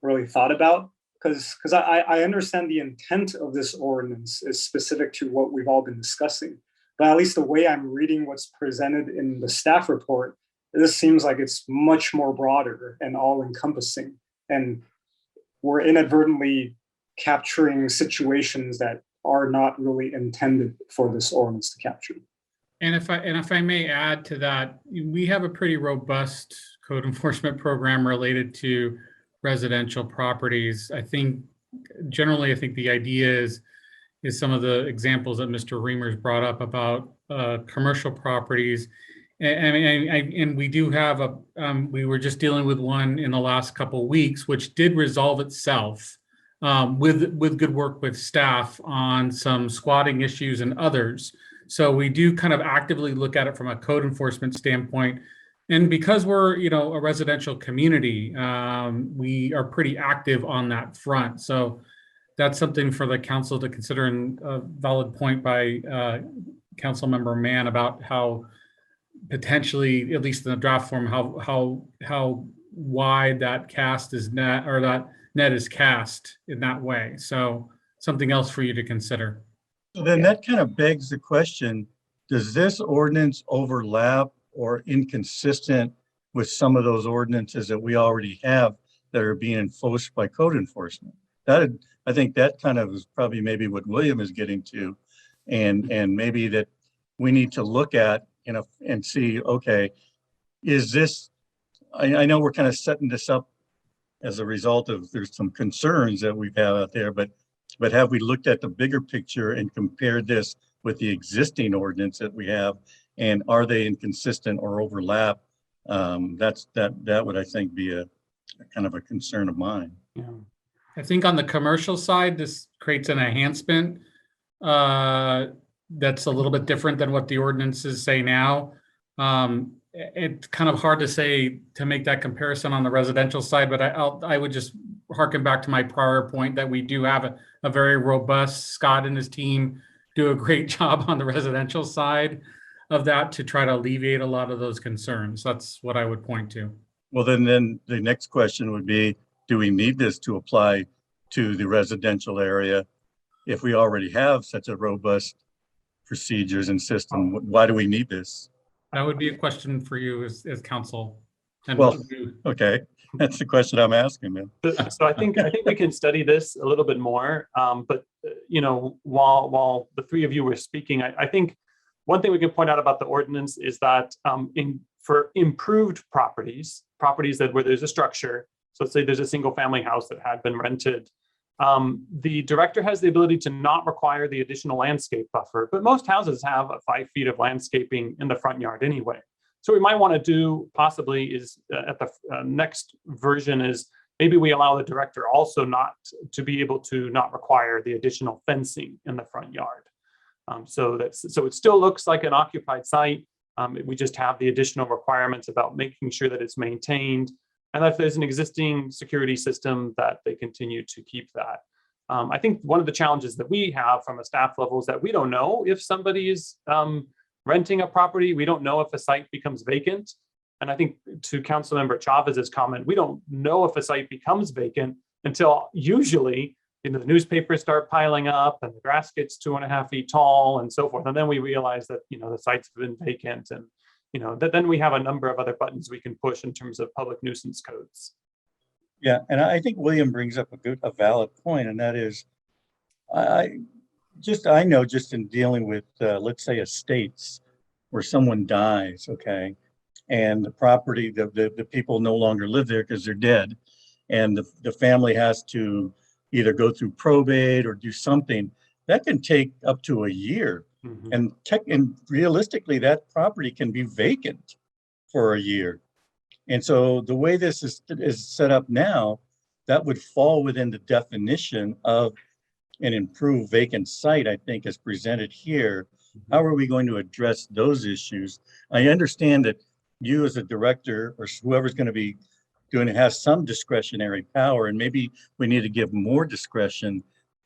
really thought about, because I understand the intent of this ordinance is specific to what we've all been discussing, but at least the way I'm reading what's presented in the staff report, this seems like it's much more broader and all-encompassing, and we're inadvertently capturing situations that are not really intended for this ordinance to capture. And if I may add to that, we have a pretty robust code enforcement program related to residential properties. I think generally, the idea is some of the examples that Mr. Reimers brought up about commercial properties. And we do have we were just dealing with one in the last couple of weeks, which did resolve itself with good work with staff on some squatting issues and others. So we do kind of actively look at it from a code enforcement standpoint. And because we're, a residential community, we are pretty active on that front. So that's something for the council to consider, and a valid point by Councilmember Mann about how potentially, at least in the draft form, how wide that cast is net, or that net is cast in that way. So something else for you to consider. So then that kind of begs the question, does this ordinance overlap or inconsistent with some of those ordinances that we already have that are being enforced by code enforcement? I think that kind of is probably maybe what William is getting to, and maybe that we need to look at, and see, okay, is this, I know we're kind of setting this up as a result of, there's some concerns that we've had out there, but have we looked at the bigger picture and compared this with the existing ordinance that we have, and are they inconsistent or overlap? That would, I think, be a kind of a concern of mine. Yeah. I think on the commercial side, this creates an enhancement that's a little bit different than what the ordinances say now. It's kind of hard to say, to make that comparison on the residential side, but I would just harken back to my prior point that we do have a very robust, Scott and his team do a great job on the residential side of that to try to alleviate a lot of those concerns. That's what I would point to. Well, then the next question would be, do we need this to apply to the residential area if we already have such a robust procedures and system? Why do we need this? That would be a question for you as council. And Well, what you- okay, that's the question I'm asking, man. So I think we can study this a little bit more. But you know, while the three of you were speaking, I think one thing we can point out about the ordinance is that for improved properties that where there's a structure, so let's say there's a single family house that had been rented, the director has the ability to not require the additional landscape buffer, but most houses have 5 feet of landscaping in the front yard anyway. So we might want to do possibly is at the next version is maybe we allow the director also not to be able to not require the additional fencing in the front yard. So it still looks like an occupied site. We just have the additional requirements about making sure that it's maintained, and that if there's an existing security system that they continue to keep that. I think one of the challenges that we have from a staff level is that we don't know if somebody is renting a property. We don't know if a site becomes vacant. And I think to Councilmember Chavez's comment, we don't know if a site becomes vacant until usually, you know, the newspapers start piling up and the grass gets 2.5 feet tall and so forth. And then we realize that, you know, the sites have been vacant, and, you know, then we have a number of other buttons we can push in terms of public nuisance codes. Yeah, and I think William brings up a valid point, and that is, I know just in dealing with, let's say, estates where someone dies, okay, and the property, the people no longer live there because they're dead, and the family has to either go through probate or do something, that can take up to a year. And realistically, that property can be vacant for a year. And so the way this is set up now, that would fall within the definition of an improved vacant site, I think, as presented here. How are we going to address those issues? I understand that you as a director or whoever's going to be doing it has some discretionary power, and maybe we need to give more discretion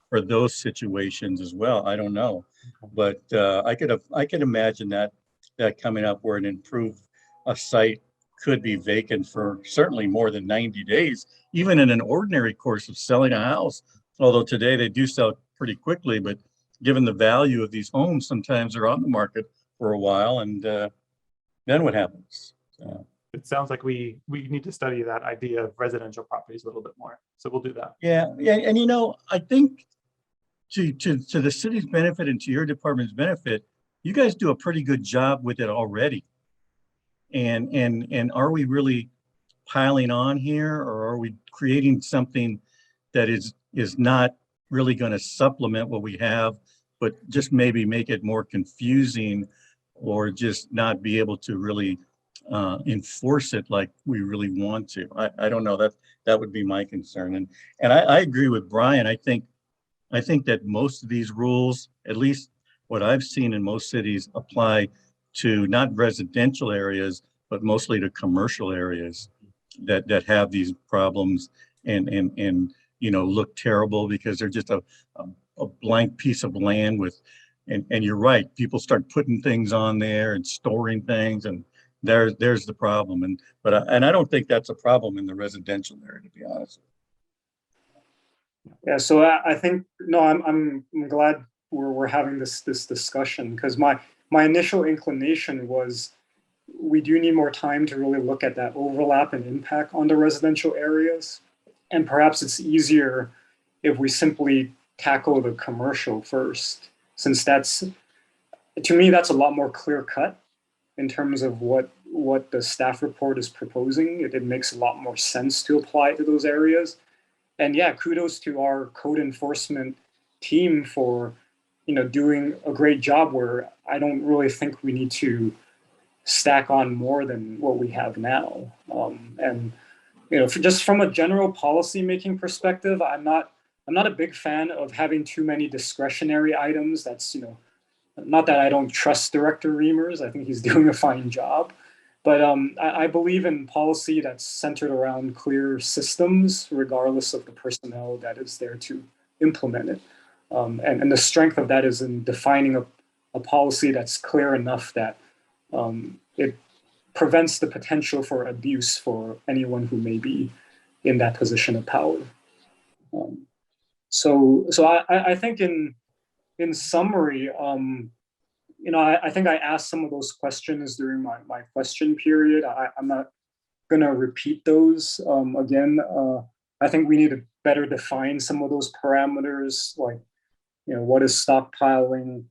for those situations as well. I don't know, but I could imagine that coming up where an improved site could be vacant for certainly more than 90 days, even in an ordinary course of selling a house. Although today they do sell pretty quickly, but given the value of these homes, sometimes they're on the market for a while, and then what happens? It sounds like we need to study that idea of residential properties a little bit more. So we'll do that. Yeah, and you know, I think to the city's benefit and to your department's benefit, you guys do a pretty good job with it already. And are we really piling on here, or are we creating something that is not really going to supplement what we have, but just maybe make it more confusing, or just not be able to really enforce it like we really want to? I don't know, that would be my concern. And I agree with Brian. I think that most of these rules, at least what I've seen in most cities, apply to not residential areas, but mostly to commercial areas that have these problems and you know, look terrible because they're just a blank piece of land with, and you're right, people start putting things on there and storing things, and there's the problem. But I don't think that's a problem in the residential area, to be honest. Yeah, so I think, no, I'm glad we're having this discussion, because my initial inclination was we do need more time to really look at that overlap and impact on the residential areas. And perhaps it's easier if we simply tackle the commercial first, since that's, to me, that's a lot more clear cut in terms of what the staff report is proposing. It makes a lot more sense to apply to those areas. And yeah, kudos to our code enforcement team for, you know, doing a great job, where I don't really think we need to stack on more than what we have now. And you know, just from a general policy making perspective, I'm not a big fan of having too many discretionary items. That's, you know, not that I don't trust Director Reimers. I think he's doing a fine job. But I believe in policy that's centered around clear systems, regardless of the personnel that is there to implement it. And the strength of that is in defining a policy that's clear enough that it prevents the potential for abuse for anyone who may be in that position of power. So I think in summary, I think I asked some of those questions during my question period. I'm not gonna repeat those again. I think we need to better define some of those parameters, like, what is stockpiling,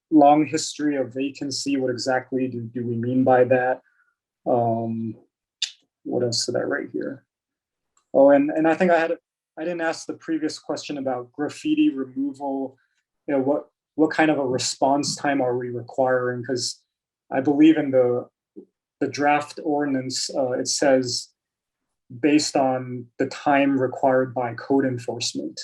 long history of vacancy, what exactly do we mean by that? What else did I write here? Oh, and I think I didn't ask the previous question about graffiti removal. What kind of a response time are we requiring? Because I believe in the draft ordinance, it says based on the time required by code enforcement,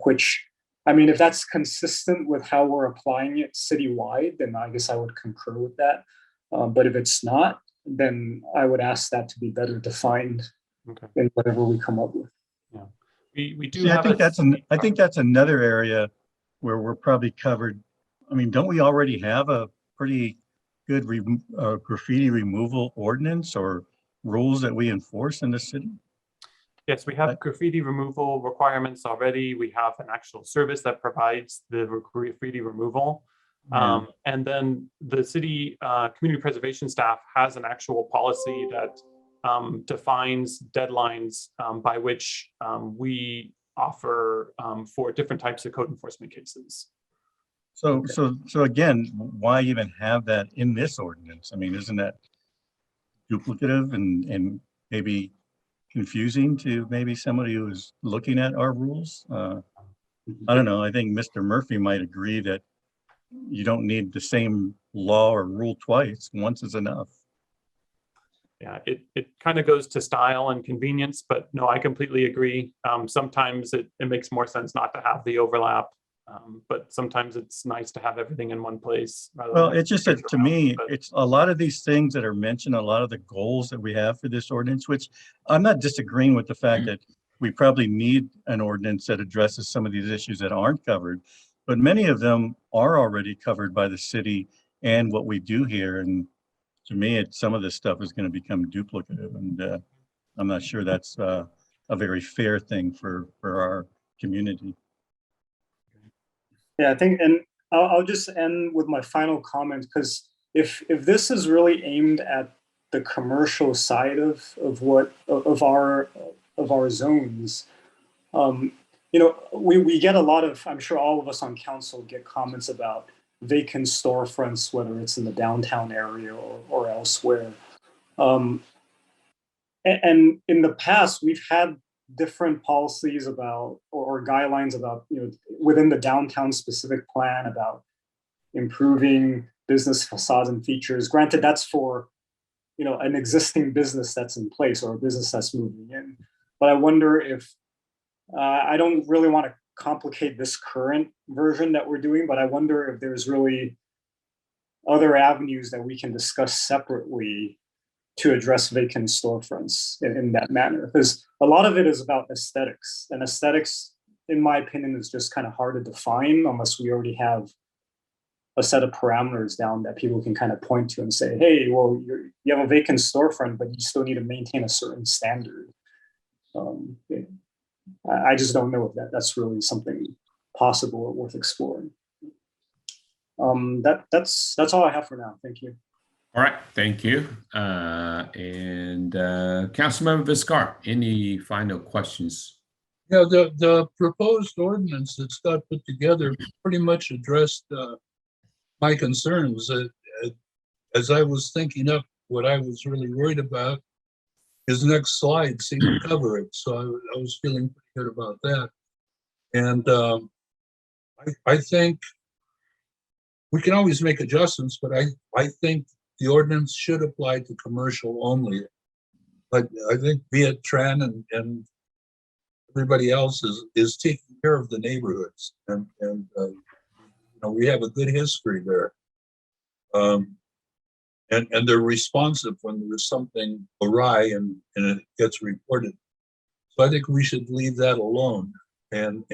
which, I mean, if that's consistent with how we're applying it citywide, then I guess I would concur with that. But if it's not, then I would ask that to be better defined in whatever we come up with. Yeah, we do. See, have I think that's another area where we're probably covered. I mean, don't we already have a pretty good graffiti removal ordinance or rules that we enforce in the city? Yes, we have graffiti removal requirements already. We have an actual service that provides the graffiti removal. And then the city community preservation staff has an actual policy that defines deadlines by which we offer for different types of code enforcement cases. So again, why even have that in this ordinance? I mean, isn't that duplicative and maybe confusing to maybe somebody who's looking at our rules? I don't know. I think Mr. Murphy might agree that you don't need the same law or rule twice. Once is enough. Yeah, it kind of goes to style and convenience, but no, I completely agree. Sometimes it makes more sense not to have the overlap, but sometimes it's nice to have everything in one place. Well, it's just that to me, it's a lot of these things that are mentioned, a lot of the goals that we have for this ordinance, which I'm not disagreeing with the fact that we probably need an ordinance that addresses some of these issues that aren't covered, but many of them are already covered by the city and what we do here. And to me, some of this stuff is going to become duplicative, and I'm not sure that's a very fair thing for our community. Yeah, I think, and I'll just end with my final comment, because if this is really aimed at the commercial side of our zones, we get a lot of, I'm sure all of us on council get comments about vacant storefronts, whether it's in the downtown area or elsewhere. And in the past, we've had different policies about or guidelines about, within the downtown specific plan about improving business facades and features. Granted, that's for, an existing business that's in place or a business that's moving in. But I wonder if, I don't really want to complicate this current version that we're doing, but I wonder if there's really other avenues that we can discuss separately to address vacant storefronts in that manner, because a lot of it is about aesthetics, and aesthetics, in my opinion, is just kind of hard to define unless we already have a set of parameters down that people can kind of point to and say, hey, well, you have a vacant storefront, but you still need to maintain a certain standard. I just don't know if that's really something possible or worth exploring. That's all I have for now. Thank you. All right, thank you. And Councilmember Vizcarra, any final questions? Yeah, the proposed ordinance that's got put together pretty much addressed my concerns. As I was thinking up what I was really worried about, his next slide seemed to cover it. So I was feeling pretty good about that. And I think we can always make adjustments, but I think the ordinance should apply to commercial only. But I think Viet Tran and everybody else is taking care of the neighborhoods, and we have a good history there. And they're responsive when there's something awry and it gets reported. So I think we should leave that alone and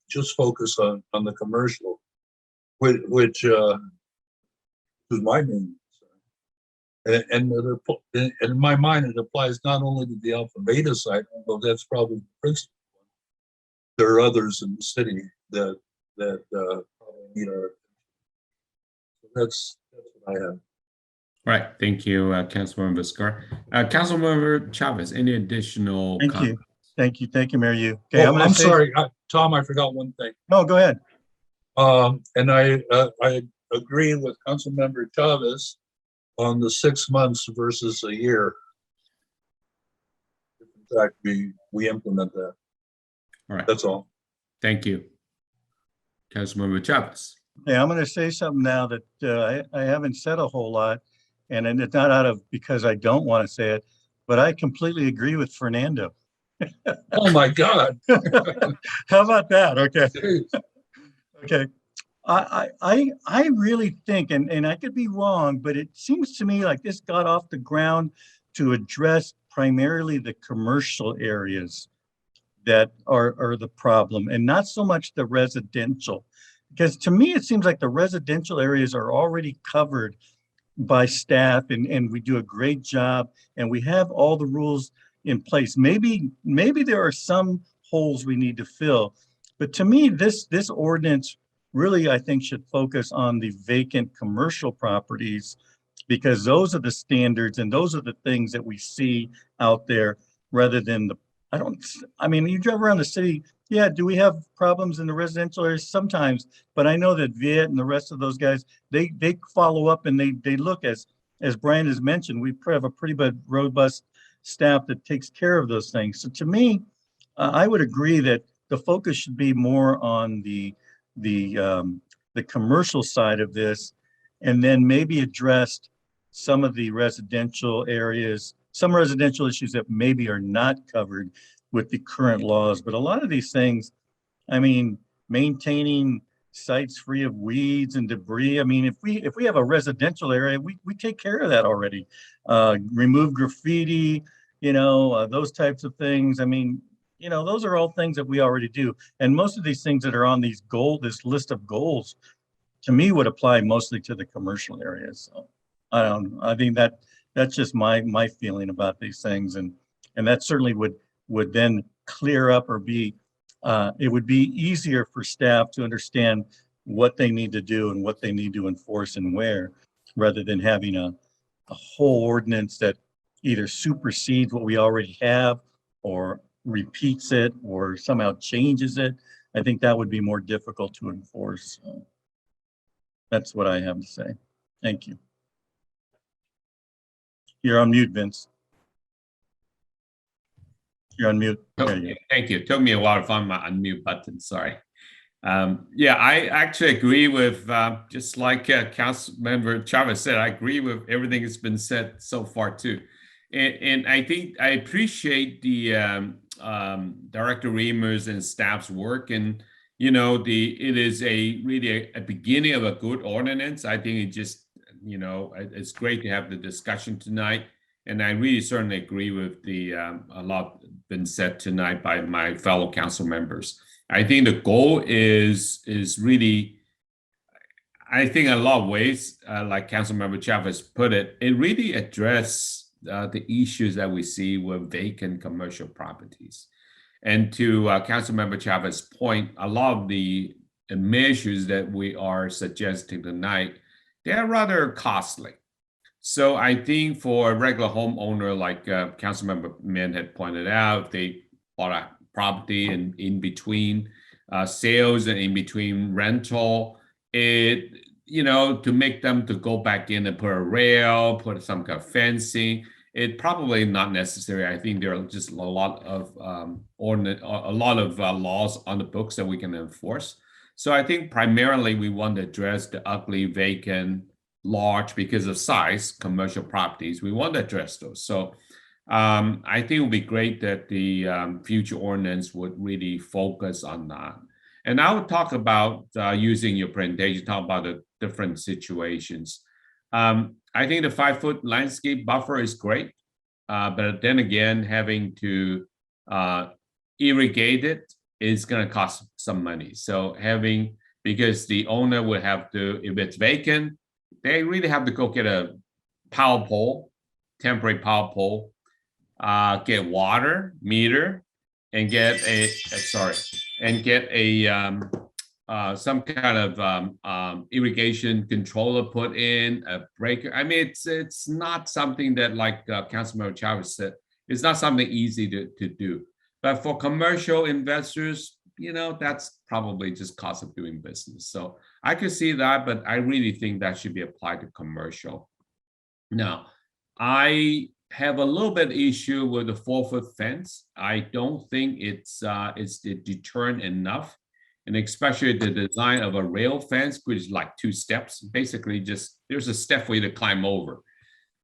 just focus on the commercial, which is my main concern. And in my mind, it applies not only to the Alpha Beta site, although that's probably the principal one. There are others in the city that probably need our attention. That's what I have. Right. Thank you, Councilmember Vizcarra. Councilmember Chavez, any additional Thank you. comments? Thank you. Thank you, Mayor Yu. Okay, Oh, gonna I'm say- sorry, Tom, I forgot one thing. No, go ahead. And I agree with Councilmember Chavez on the 6 months versus a year. If in fact, we implement that. All right. That's all. Thank you. Councilmember Chavez. Yeah, I'm gonna say something now that I haven't said a whole lot, and it's not out of because I don't want to say it, but I completely agree with Fernando. Oh my God. How about that? Okay. Jeez. Okay. I really think, and I could be wrong, but it seems to me like this got off the ground to address primarily the commercial areas that are the problem and not so much the residential. Because to me, it seems like the residential areas are already covered by staff and we do a great job and we have all the rules in place. Maybe there are some holes we need to fill, but to me, this ordinance really, I think, should focus on the vacant commercial properties because those are the standards and those are the things that we see out there rather than I mean, you drive around the city, yeah, do we have problems in the residential areas? Sometimes, but I know that Viet and the rest of those guys, they follow up and they look, as Brian has mentioned, we have a pretty robust staff that takes care of those things. So to me, I would agree that the focus should be more on the commercial side of this, and then maybe addressed some of the residential areas, some residential issues that maybe are not covered with the current laws. But a lot of these things, I mean, maintaining sites free of weeds and debris. I mean, if we have a residential area, we take care of that already. Remove graffiti, those types of things. I mean, those are all things that we already do. And most of these things that are on this list of goals, to me, would apply mostly to the commercial areas. So I think that's just my feeling about these things. And that certainly would then clear up or be, it would be easier for staff to understand what they need to do and what they need to enforce and where, rather than having a whole ordinance that either supersedes what we already have or repeats it or somehow changes it. I think that would be more difficult to enforce. So that's what I have to say. Thank you. You're on mute, Vince. You're on mute. There you go. Thank you. It took me a while to find my unmute button. Sorry. Yeah, I actually agree with, just like Councilmember Chavez said, I agree with everything that's been said so far too. And I think I appreciate the Director Reimers and staff's work. And, it is really a beginning of a good ordinance. I think it just, it's great to have the discussion tonight. And I really certainly agree with a lot been said tonight by my fellow council members. I think the goal is really, I think in a lot of ways, like Councilmember Chavez put it, it really addresses the issues that we see with vacant commercial properties. And to Councilmember Chavez's point, a lot of the measures that we are suggesting tonight, they are rather costly. So I think for a regular homeowner, like Councilmember Min had pointed out, if they bought a property and in between sales and in between rental, to make them to go back in and put a rail, put some kind of fencing, it probably not necessary. I think there are just a lot of laws on the books that we can enforce. So I think primarily we want to address the ugly, vacant, large, because of size, commercial properties. We want to address those. So I think it would be great that the future ordinance would really focus on that. And I would talk about using your presentation, talk about the different situations. I think the 5-foot landscape buffer is great, but then again, having to irrigate it is going to cost some money. So because the owner would have to, if it's vacant, they really have to go get a power pole, temporary power pole, get water meter, and get a some kind of irrigation controller put in, a breaker. I mean, it's not something that, like Councilmember Chavez said, it's not something easy to do. But for commercial investors, that's probably just cost of doing business. So I could see that, but I really think that should be applied to commercial. Now, I have a little bit issue with the 4-foot fence. I don't think it's deterrent enough, and especially the design of a rail fence, which is like 2 steps. Basically, just there's a step for you to climb over.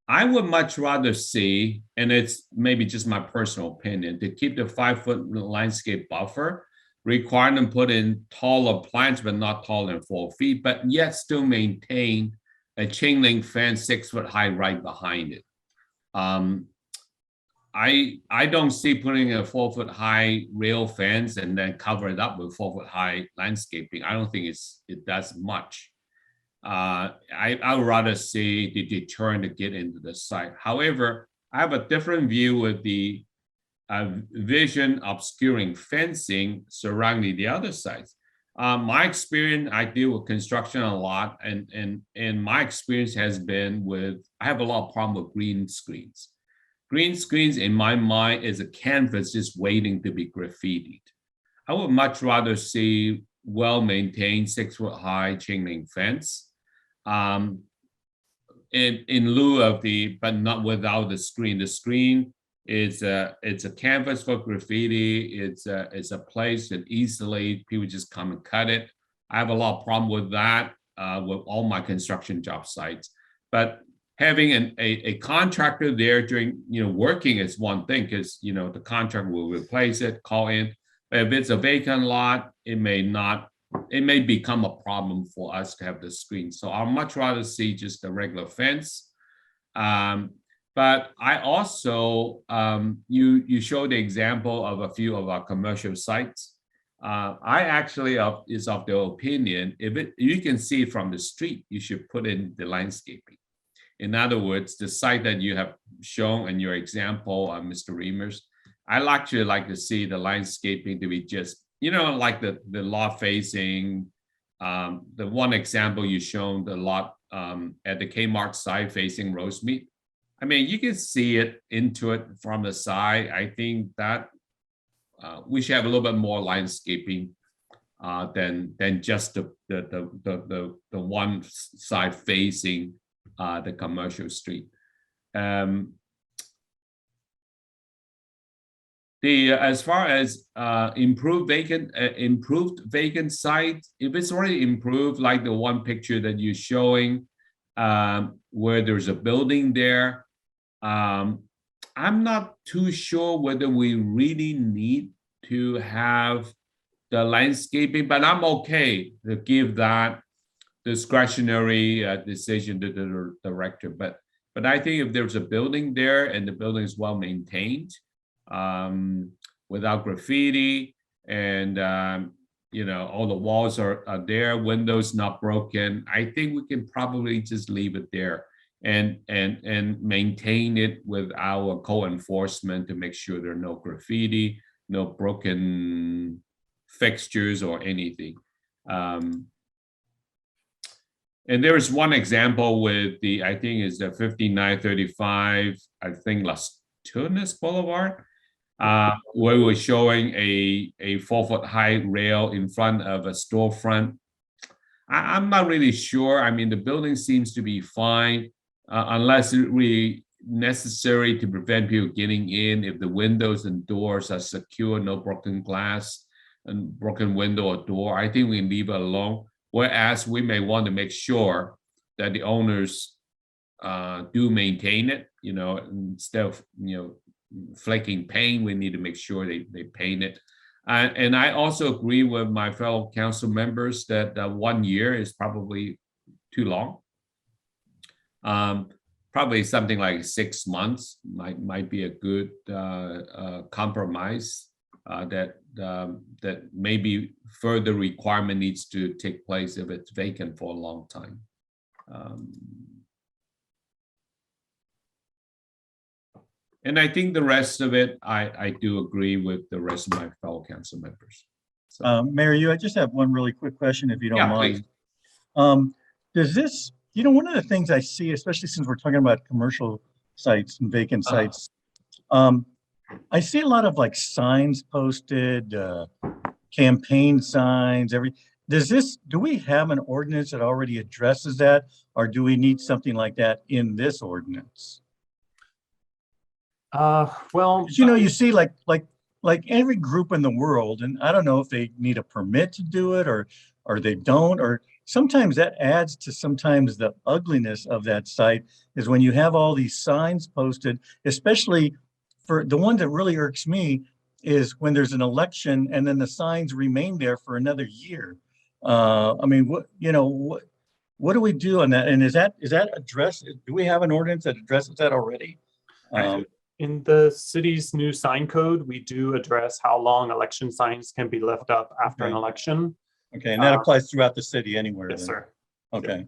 I would much rather see, and it's maybe just my personal opinion, to keep the 5-foot landscape buffer, require them put in taller plants, but not taller than 4 feet, but yet still maintain a chain link fence 6 foot high right behind it. I don't see putting a 4 foot high rail fence and then cover it up with 4 foot high landscaping. I don't think it does much. I would rather see the deterrent to get into the site. However, I have a different view with the vision obscuring fencing surrounding the other sites. My experience, I deal with construction a lot, and my experience has been with, I have a lot of problem with green screens. Green screens, in my mind, is a canvas just waiting to be graffitied. I would much rather see well-maintained 6 foot high chain link fence in lieu of but not without the screen. The screen is it's a canvas for graffiti. It's a place that easily people just come and cut it. I have a lot of problem with that with all my construction job sites. But having a contractor there doing, working is one thing, because, the contractor will replace it, call in. But if it's a vacant lot, it may become a problem for us to have the screen. So I'd much rather see just a regular fence. But I also, you showed the example of a few of our commercial sites. I actually is of the opinion, if you can see it from the street, you should put in the landscaping. In other words, the site that you have shown in your example, Mr. Reimers, I actually like to see the landscaping to be just, like the lot facing, the one example you shown, the lot at the Kmart side facing Rosemead. I mean, you can see it into it from the side. I think that we should have a little bit more landscaping than just the one side facing the commercial street. As far as improved vacant site, if it's already improved, like the one picture that you're showing, where there's a building there, I'm not too sure whether we really need to have the landscaping, but I'm okay to give that discretionary decision to the director. But I think if there's a building there and the building is well maintained, without graffiti, and all the walls are there, windows not broken, I think we can probably just leave it there and maintain it with our co-enforcement to make sure there are no graffiti, no broken fixtures or anything. And there is one example with I think it's the 5935, I think Las Tunas Boulevard, where we're showing a 4 foot high rail in front of a storefront. I'm not really sure. I mean, the building seems to be fine, unless it's really necessary to prevent people getting in. If the windows and doors are secure, no broken glass and broken window or door, I think we can leave it alone. Whereas we may want to make sure that the owners do maintain it, instead of, flaking paint, we need to make sure they paint it. And I also agree with my fellow council members that 1 year is probably too long. Probably something like 6 months might be a good compromise. That maybe further requirement needs to take place if it's vacant for a long time. And I think the rest of it, I do agree with the rest of my fellow council members. So, Mayor, I just have one really quick question, if you don't yeah, mind. please. Does this, one of the things I see, especially since we're talking about commercial sites and vacant sites, I see a lot of like signs posted, campaign signs, do we have an ordinance that already addresses that? Or do we need something like that in this ordinance? Well, You see like every group in the world, and I don't know if they need a permit to do it or they don't, or sometimes that adds to sometimes the ugliness of that site is when you have all these signs posted, especially for the one that really irks me is when there's an election and then the signs remain there for another year. I mean, what do we do on that? And is that addressed? Do we have an ordinance that addresses that already? In the city's new sign code, we do address how long election signs can be left up after an election. Okay, and that applies throughout the city anywhere. Yes, then. sir. Okay.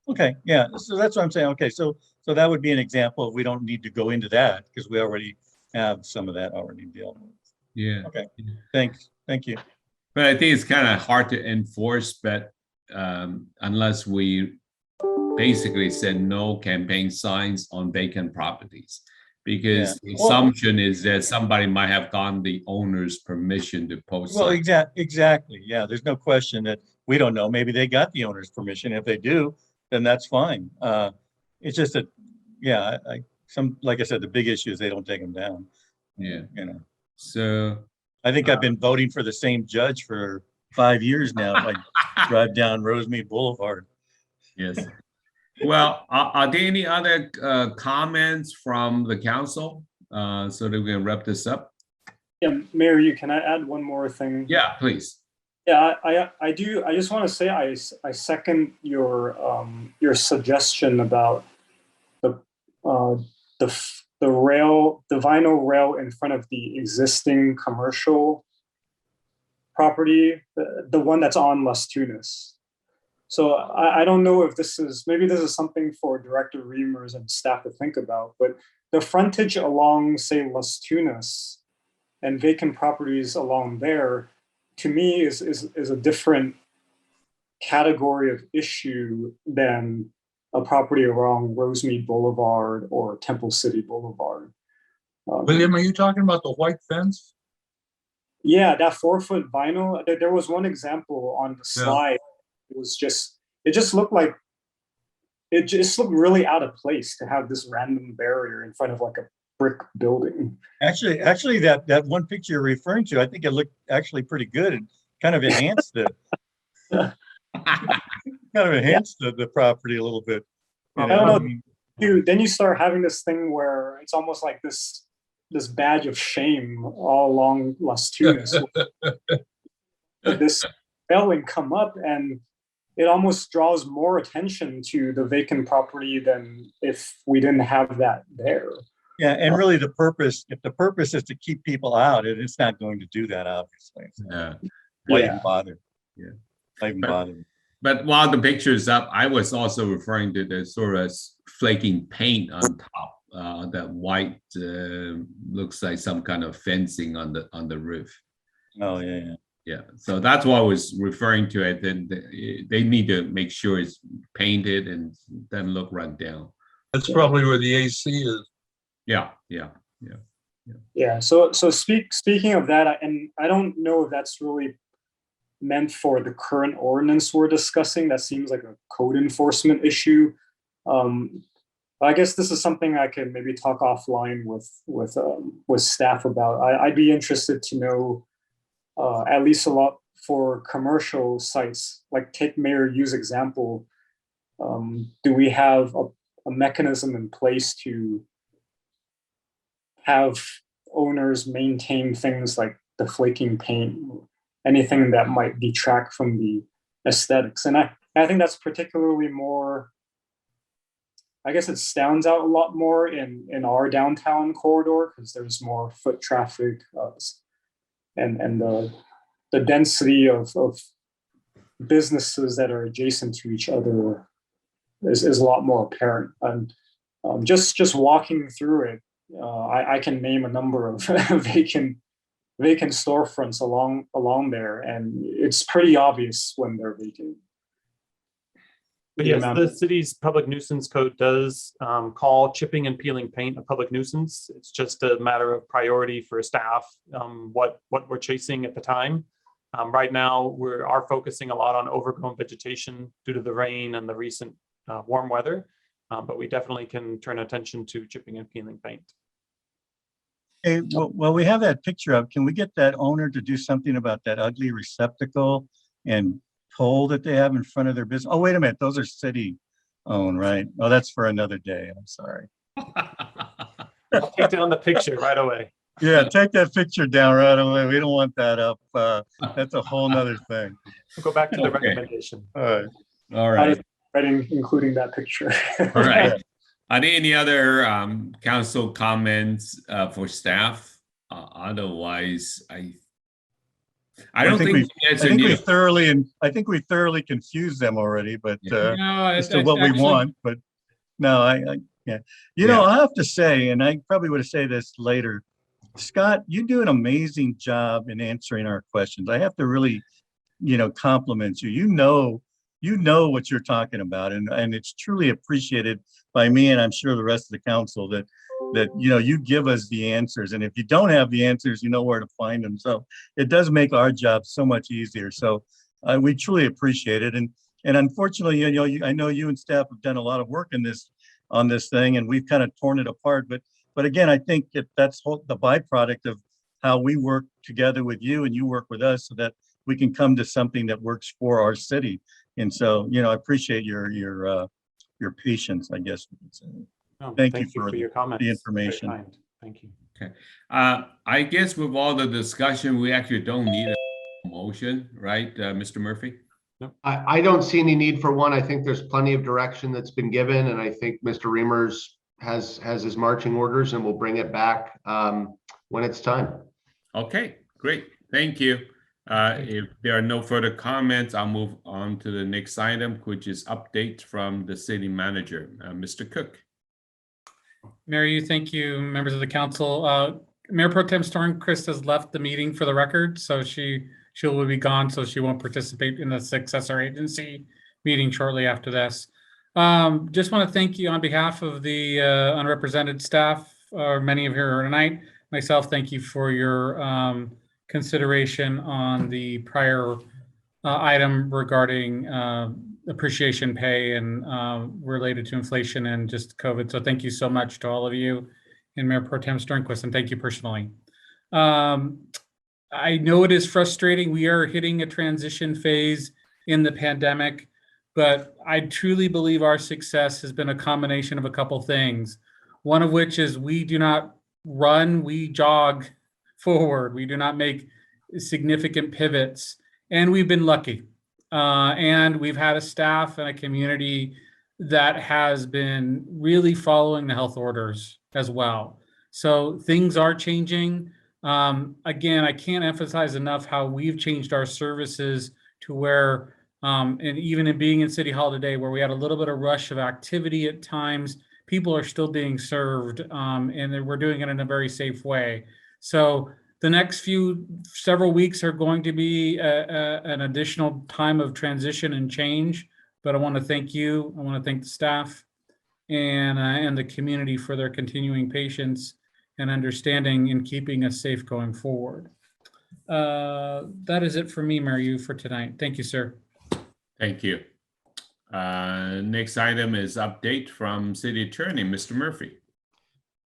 Okay, yeah, so that's what I'm saying. Okay, so that would be an example. We don't need to go into that because we already have some of that already dealt with. Yeah. Okay, thanks. Thank you. But I think it's kind of hard to enforce, but unless we basically said no campaign signs on vacant properties, because the assumption is that somebody might have gotten the owner's permission to post. Well, signs. exactly. Yeah, there's no question that we don't know. Maybe they got the owner's permission. If they do, then that's fine. It's just that, yeah, like I said, the big issue is they don't take them down. Yeah. So I think I've been voting for the same judge for 5 years now. If I drive down Rosemead Boulevard. Yes. Well, are there any other comments from the council so that we can wrap this up? Yeah, Mayor, can I add one more thing? Yeah, please. Yeah, I do. I just want to say I second your suggestion about the vinyl rail in front of the existing commercial property, the one that's on Las Tunas. So I don't know if maybe this is something for Director Reimers and staff to think about, but the frontage along, say, Las Tunas and vacant properties along there, to me is a different category of issue than a property along Rosemead Boulevard or Temple City Boulevard. William, are you talking about the white fence? Yeah, that 4-foot vinyl. There was one example on the slide. It just looked really out of place to have this random barrier in front of like a brick building. Actually, that one picture you're referring to, I think it looked actually pretty good and kind of enhanced the the property a little bit. I don't know. Then you start having this thing where it's almost like this badge of shame all along Las Tunas. This spelling come up, and it almost draws more attention to the vacant property than if we didn't have that there. Yeah, and really if the purpose is to keep people out, it's not going to do that, obviously. So why even bother? Yeah. Why even bother? But while the picture is up, I was also referring to the sort of flaking paint on top. That white looks like some kind of fencing on the roof. Oh yeah. Yeah, so that's what I was referring to. I think they need to make sure it's painted and doesn't look run down. That's probably where the AC is. Yeah. So speaking of that, and I don't know if that's really meant for the current ordinance we're discussing. That seems like a code enforcement issue. I guess this is something I can maybe talk offline with staff about. I'd be interested to know at least a lot for commercial sites. Like take Mayor Yu's example. Do we have a mechanism in place to have owners maintain things like the flaking paint, anything that might detract from the aesthetics? And I think that's particularly more, I guess it stands out a lot more in our downtown corridor because there's more foot traffic and the density of businesses that are adjacent to each other is a lot more apparent. And just walking through it, I can name a number of vacant storefronts along there, and it's pretty obvious when they're vacant. But The yes, amount the of- city's public nuisance code does call chipping and peeling paint a public nuisance. It's just a matter of priority for staff, what we're chasing at the time. Right now, we are focusing a lot on overgrown vegetation due to the rain and the recent warm weather, but we definitely can turn attention to chipping and peeling paint. Hey, well, we have that picture up. Can we get that owner to do something about that ugly receptacle and pole that they have in front of their business? Oh, wait a minute, those are city owned, right? Oh, that's for another day. I'm sorry. I'll take down the picture right away. Yeah, take that picture down right away. We don't want that up. That's a whole nother thing. We'll go back to the Okay. recommendation. All right. All right. Including that picture. All right. Are there any other council comments for staff? Otherwise, I don't think I think we thoroughly confused them already, but No, as to what we actually- want. But no, yeah. You know, I have to say, and I probably would have said this later, Scott, you do an amazing job in answering our questions. I have to really, compliment you. You know what you're talking about, and it's truly appreciated by me, and I'm sure the rest of the council that you give us the answers, and if you don't have the answers, you know where to find them. So it does make our job so much easier. So we truly appreciate it, and unfortunately, I know you and staff have done a lot of work on this thing, and we've kind of torn it apart. But again, I think that's the byproduct of how we work together with you and you work with us, so that we can come to something that works for our city. And so, I appreciate your patience, I guess we could say. No, Thank you for your comments. the Very information. kind. Thank you. Okay. I guess with all the discussion, we actually don't need a motion, right, Mr. Murphy? I don't see any need for one. I think there's plenty of direction that's been given, and I think Mr. Reimers has his marching orders, and we'll bring it back when it's time. Okay, great. Thank you. If there are no further comments, I'll move on to the next item, which is update from the city manager, Mr. Cook. Mary, thank you, members of the council. Mayor Pro Tem Sternquist has left the meeting for the record, so she will be gone, so she won't participate in the successor agency meeting shortly after this. Just want to thank you on behalf of the unrepresented staff, or many of you here tonight. Myself, thank you for your consideration on the prior item regarding appreciation pay and related to inflation and just COVID. So thank you so much to all of you and Mayor Pro Tem Sternquist, and thank you personally. I know it is frustrating. We are hitting a transition phase in the pandemic, but I truly believe our success has been a combination of a couple things. One of which is we do not run, we jog forward. We do not make significant pivots, and we've been lucky. And we've had a staff and a community that has been really following the health orders as well. So things are changing. Again, I can't emphasize enough how we've changed our services to where, and even in being in City Hall today, where we had a little bit of rush of activity at times, people are still being served, and we're doing it in a very safe way. So the next several weeks are going to be an additional time of transition and change, but I want to thank you. I want to thank the staff and the community for their continuing patience and understanding in keeping us safe going forward. That is it for me, Mayor, for tonight. Thank you, sir. Thank you. Next item is update from City Attorney, Mr. Murphy.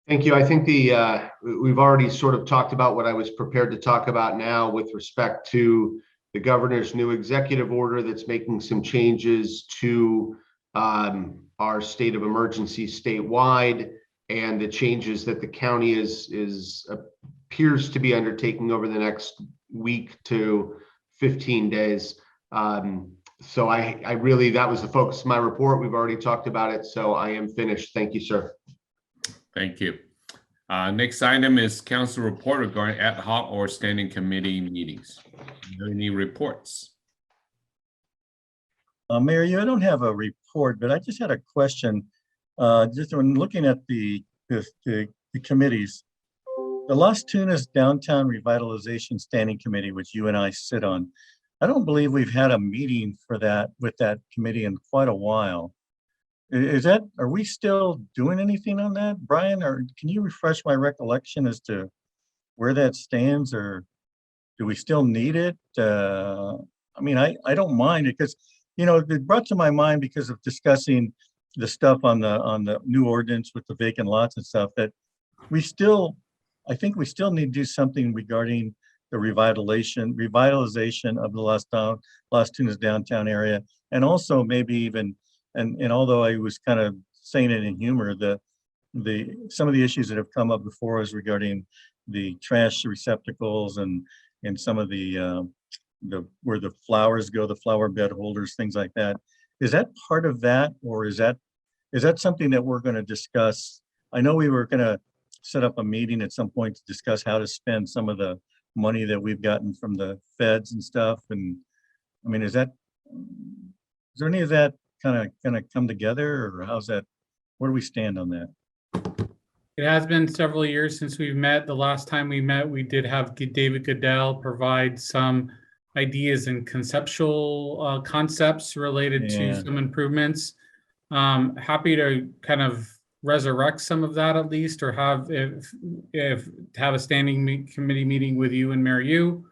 Thank you. I think we've already sort of talked about what I was prepared to talk about now with respect to the governor's new executive order that's making some changes to our state of emergency statewide, and the changes that the county appears to be undertaking over the next week to 15 days. So I really, that was the focus of my report. We've already talked about it, so I am finished. Thank you, sir. Thank you. Next item is council report regarding ad hoc or standing committee meetings. Any reports? Mayor, I don't have a report, but I just had a question. Just when looking at the the committees. The Las Tunas Downtown Revitalization Standing Committee, which you and I sit on, I don't believe we've had a meeting for that with that committee in quite a while. Are we still doing anything on that, Brian? Or can you refresh my recollection as to where that stands, or do we still need it? I mean, I don't mind it because, you know, it brought to my mind because of discussing the stuff on the new ordinance with the vacant lots and stuff, that I think we still need to do something regarding the revitalization of the Las Tunas downtown area. And also maybe even, and although I was kind of saying it in humor, some of the issues that have come up before us regarding the trash receptacles and some of the where the flowers go, the flower bed holders, things like that. Is that part of that, or is that something that we're going to discuss? I know we were going to set up a meeting at some point to discuss how to spend some of the money that we've gotten from the feds and stuff. And I mean, is there any of that kind of going to come together, or how's that? Where do we stand on that? It has been several years since we've met. The last time we met, we did have David Goodell provide some ideas and conceptual concepts related to some improvements. Happy to kind of resurrect some of that at least, or have a standing committee meeting with you and Mayor Yu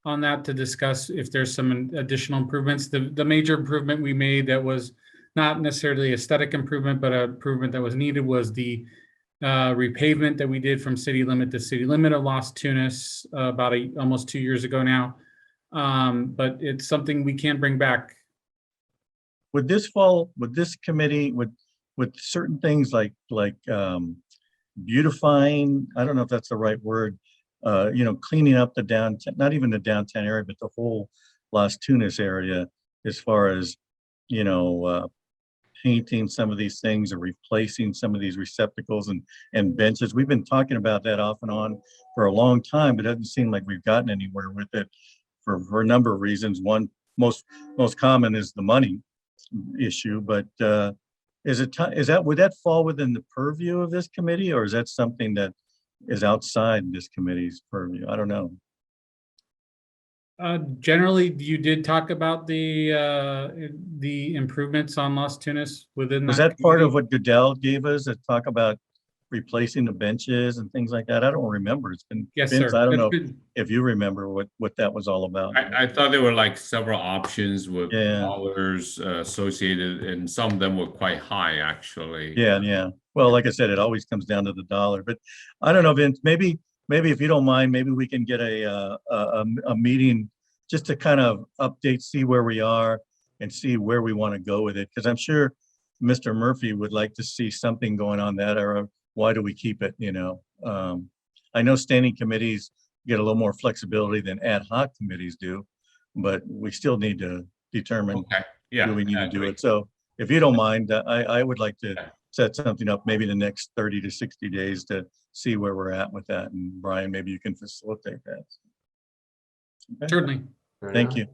on that to discuss if there's some additional improvements. The major improvement we made that was not necessarily aesthetic improvement, but an improvement that was needed was the repavement that we did from city limit to city limit of Las Tunas about almost 2 years ago now. But it's something we can bring back. Would this committee, with certain things like beautifying, I don't know if that's the right word, you know, cleaning up the downtown, not even the downtown area, but the whole Las Tunas area, as far as, you know, painting some of these things or replacing some of these receptacles and benches. We've been talking about that off and on for a long time, but it doesn't seem like we've gotten anywhere with it for a number of reasons. One, most common is the money issue, but would that fall within the purview of this committee, or is that something that is outside this committee's purview? I don't know. Generally, you did talk about the improvements on Las Tunas within that. Was that part of what Goodell gave us, to talk about replacing the benches and things like that? I don't remember. It's been, yes, sir. Sir. I don't know if you remember what that was all about. I thought there were like several options with dollars associated, and some of them were quite high, actually. Yeah. Well, like I said, it always comes down to the dollar. But I don't know, Vince. Maybe if you don't mind, maybe we can get a meeting just to kind of update, see where we are, and see where we want to go with it. Because I'm sure Mr. Murphy would like to see something going on that, or why do we keep it? You know, I know standing committees get a little more flexibility than ad hoc committees do, but we still need to determine do we need to do it. So if you don't mind, I would like to set something up maybe the next 30 to 60 days to see where we're at with that. And Brian, maybe you can facilitate that. Okay. Certainly. Thank you.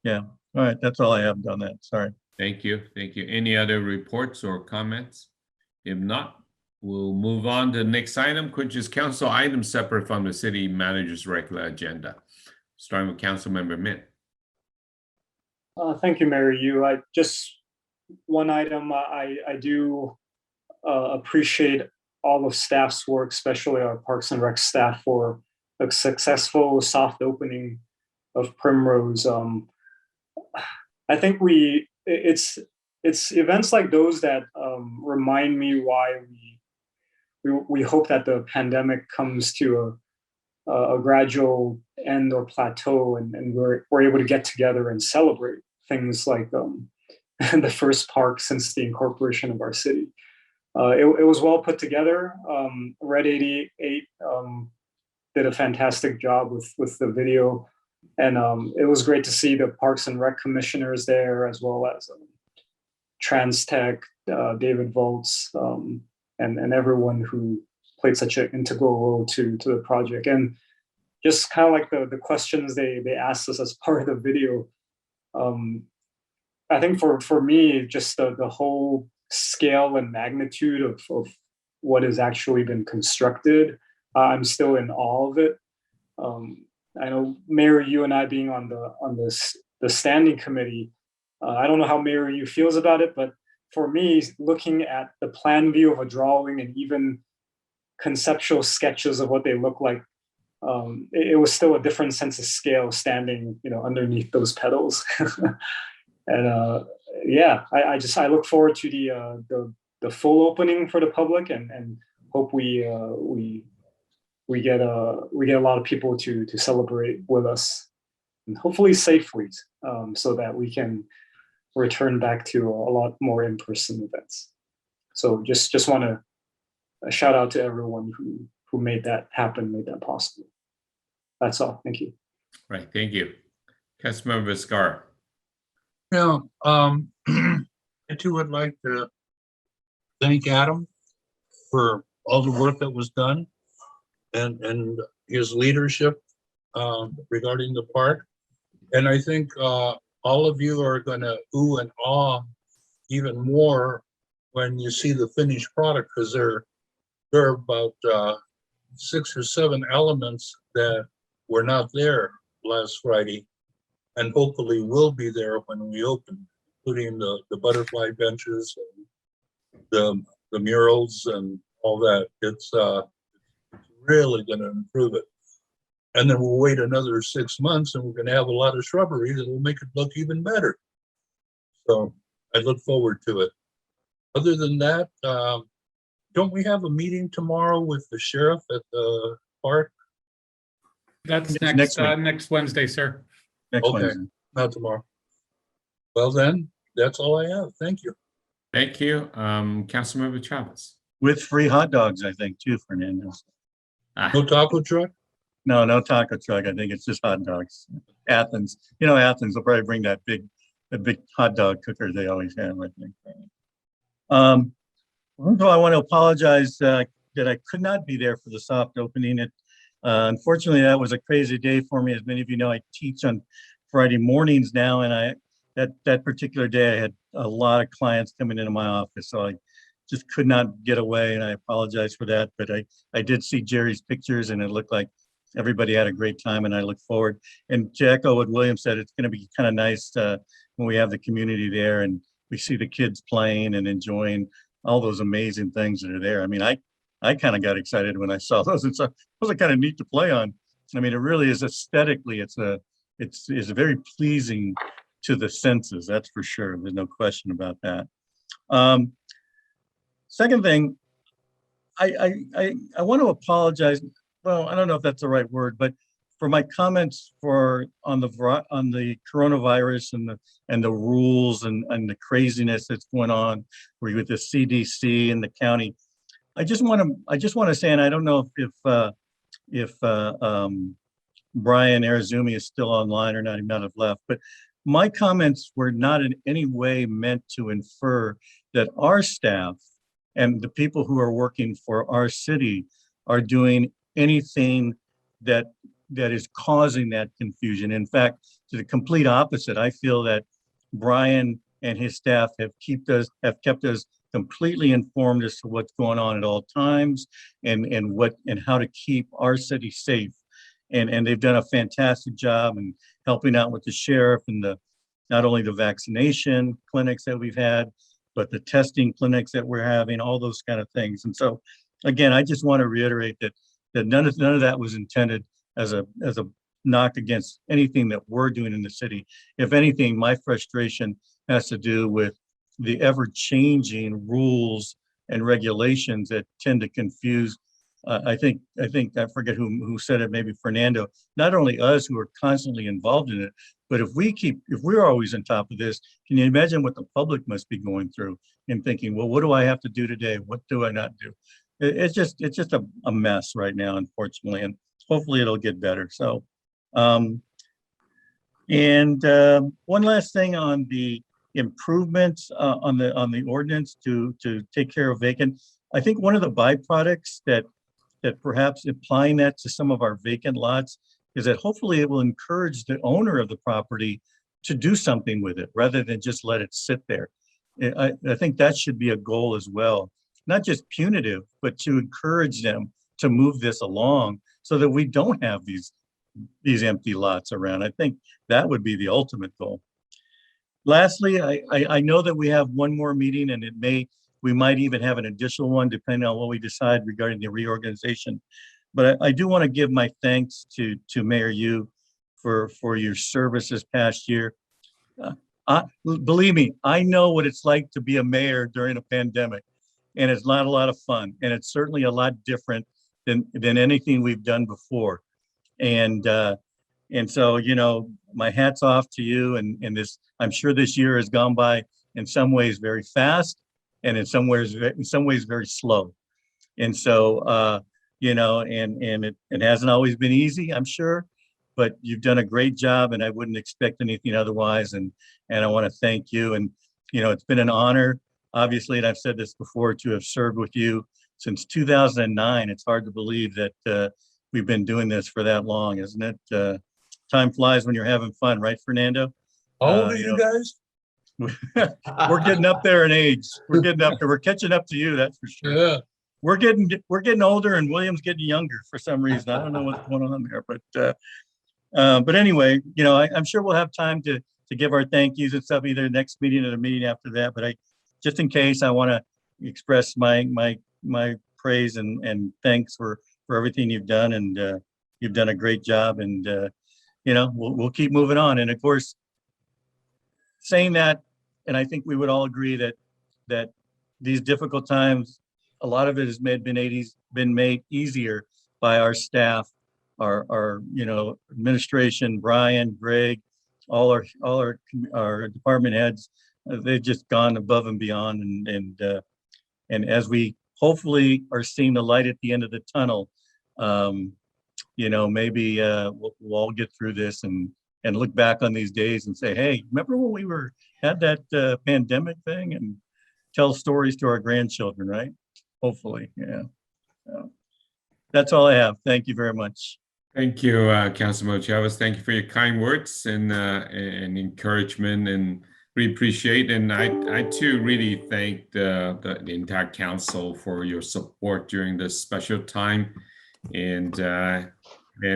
Yeah. All right. That's all I have on that. Sorry. Thank you. Thank you. Any other reports or comments? If not, we'll move on to the next item, which is council items separate from the city manager's regular agenda. Starting with Councilmember Mint. Thank you, Mayor Yu. Just one item. I do appreciate all of staff's work, especially our Parks and Rec staff, for a successful soft opening of Primrose. I think it's events like those that remind me why we hope that the pandemic comes to a gradual end or plateau, and we're able to get together and celebrate things like the first park since the incorporation of our city. It was well put together. Red 88 did a fantastic job with the video, and it was great to see the Parks and Rec commissioners there, as well as Trans Tech, David Volts, and everyone who played such an integral role to the project. And just kind of like the questions they asked us as part of the video, I think for me, just the whole scale and magnitude of what has actually been constructed. I'm still in awe of it. I know Mayor Yu and I being on the standing committee, I don't know how Mayor Yu feels about it, but for me, looking at the plan view of a drawing and even conceptual sketches of what they look like, it was still a different sense of scale standing, underneath those pedals. And yeah, I look forward to the full opening for the public, and hope we get a lot of people to celebrate with us, and hopefully safely, so that we can return back to a lot more in-person events. So just want to shout out to everyone who made that happen, made that possible. That's all. Thank you. Right. Thank you. Councilmember Vizcarra. Yeah, I too would like to thank Adam for all the work that was done and his leadership regarding the park. And I think all of you are gonna ooh and ah even more when you see the finished product, because there are about 6 or 7 elements that were not there last Friday, and hopefully will be there when we open, including the butterfly benches and the murals and all that. It's really going to improve it. And then we'll wait another 6 months, and we're going to have a lot of shrubbery that will make it look even better. So I look forward to it. Other than that, don't we have a meeting tomorrow with the sheriff at the park? That's Next week. next Wednesday, sir. Next Okay, Wednesday. not tomorrow. Well then, that's all I have. Thank you. Thank you. Councilmember Chavez. With free hot dogs, I think, too, Fernando. No taco truck? No taco truck. I think it's just hot dogs. Athens, Athens will probably bring that big hot dog cooker they always have, I think. Also, I want to apologize that I could not be there for the soft opening. Unfortunately, that was a crazy day for me. As many of you know, I teach on Friday mornings now, and that particular day I had a lot of clients coming into my office, so I just could not get away, and I apologize for that. But I did see Jerry's pictures, and it looked like everybody had a great time, and I look forward. And to echo what William said, it's going to be kind of nice when we have the community there and we see the kids playing and enjoying all those amazing things that are there. I mean, I kind of got excited when I saw those, and so those are kind of neat to play on. I mean, it really is aesthetically, it's very pleasing to the senses, that's for sure. There's no question about that. Second thing, I want to apologize. Well, I don't know if that's the right word, but for my comments on the coronavirus and the rules and the craziness that's going on with the CDC and the county. I just want to say, and I don't know if Brian Arizumi is still online or not. He might have left, but my comments were not in any way meant to infer that our staff and the people who are working for our city are doing anything that is causing that confusion. In fact, to the complete opposite, I feel that Brian and his staff have kept us completely informed as to what's going on at all times and how to keep our city safe. And they've done a fantastic job in helping out with the sheriff and not only the vaccination clinics that we've had, but the testing clinics that we're having, all those kind of things. And so, again, I just want to reiterate that none of that was intended as a knock against anything that we're doing in the city. If anything, my frustration has to do with the ever-changing rules and regulations that tend to confuse. I forget who said it, maybe Fernando, not only us who are constantly involved in it, but if we're always on top of this, can you imagine what the public must be going through and thinking, well, what do I have to do today? What do I not do? It's just a mess right now, unfortunately, and hopefully it'll get better. So, one last thing on the improvements on the ordinance to take care of vacant. I think one of the byproducts that perhaps applying that to some of our vacant lots is that hopefully it will encourage the owner of the property to do something with it rather than just let it sit there. I think that should be a goal as well. not just punitive, but to encourage them to move this along so that we don't have these empty lots around. I think that would be the ultimate goal. Lastly, I know that we have one more meeting, and we might even have an additional one depending on what we decide regarding the reorganization. But I do want to give my thanks to Mayor Yu for your service this past year. Believe me, I know what it's like to be a mayor during a pandemic, and it's not a lot of fun, and it's certainly a lot different than anything we've done before. And so, you know, my hat's off to you. And this, I'm sure this year has gone by in some ways very fast, and in some ways very slow. And so, you know, and it hasn't always been easy, I'm sure, but you've done a great job, and I wouldn't expect anything otherwise. And I want to thank you. And, you know, it's been an honor, obviously, and I've said this before, to have served with you since 2009. It's hard to believe that we've been doing this for that long, isn't it? Time flies when you're having fun, right, Fernando? How old are you guys? We're getting up there in age. We're getting up there. We're catching up to you, that's for sure. Yeah. We're getting older, and William's getting younger for some reason. I don't know what's going on there, but anyway, you know, I'm sure we'll have time to give our thank yous and stuff, either next meeting or the meeting after that. But just in case, I want to express my praise and thanks for everything you've done, and you've done a great job. And you know, we'll keep moving on. And of course, saying that, and I think we would all agree that these difficult times, a lot of it has been made easier by our staff, our you know, administration, Brian, Greg, all our department heads. They've just gone above and beyond, and as we hopefully are seeing the light at the end of the tunnel, you know, maybe we'll all get through this and look back on these days and say, hey, remember when we had that pandemic thing, and tell stories to our grandchildren, right? Hopefully, yeah. So that's all I have. Thank you very much. Thank you, Councilmember Chavez. Thank you for your kind words and encouragement, and we appreciate. And I too really thank the entire council for your support during this special time, and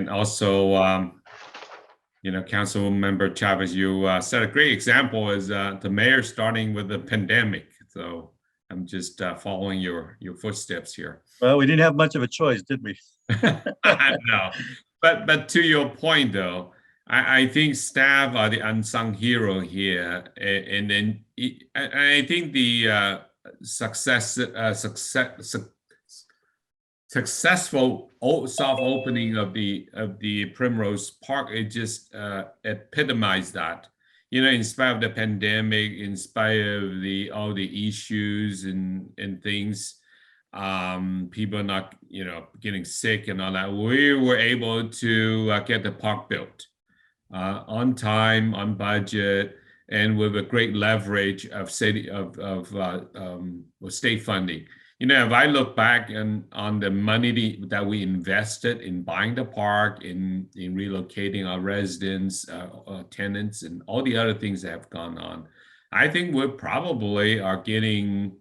also you know, Councilmember Chavez, you set a great example as the mayor starting with the pandemic. So I'm just following your footsteps here. Well, we didn't have much of a choice, did we? No, but to your point though, I think staff are the unsung hero here, and then I think the successful soft opening of the Primrose Park, it just epitomized that. You know, in spite of the pandemic, in spite of all the issues and things, people not, you know, getting sick and all that, we were able to get the park built on time, on budget, and with a great leverage of state funding. You know, if I look back on the money that we invested in buying the park, in relocating our residents, tenants, and all the other things that have gone on, I think we probably are paying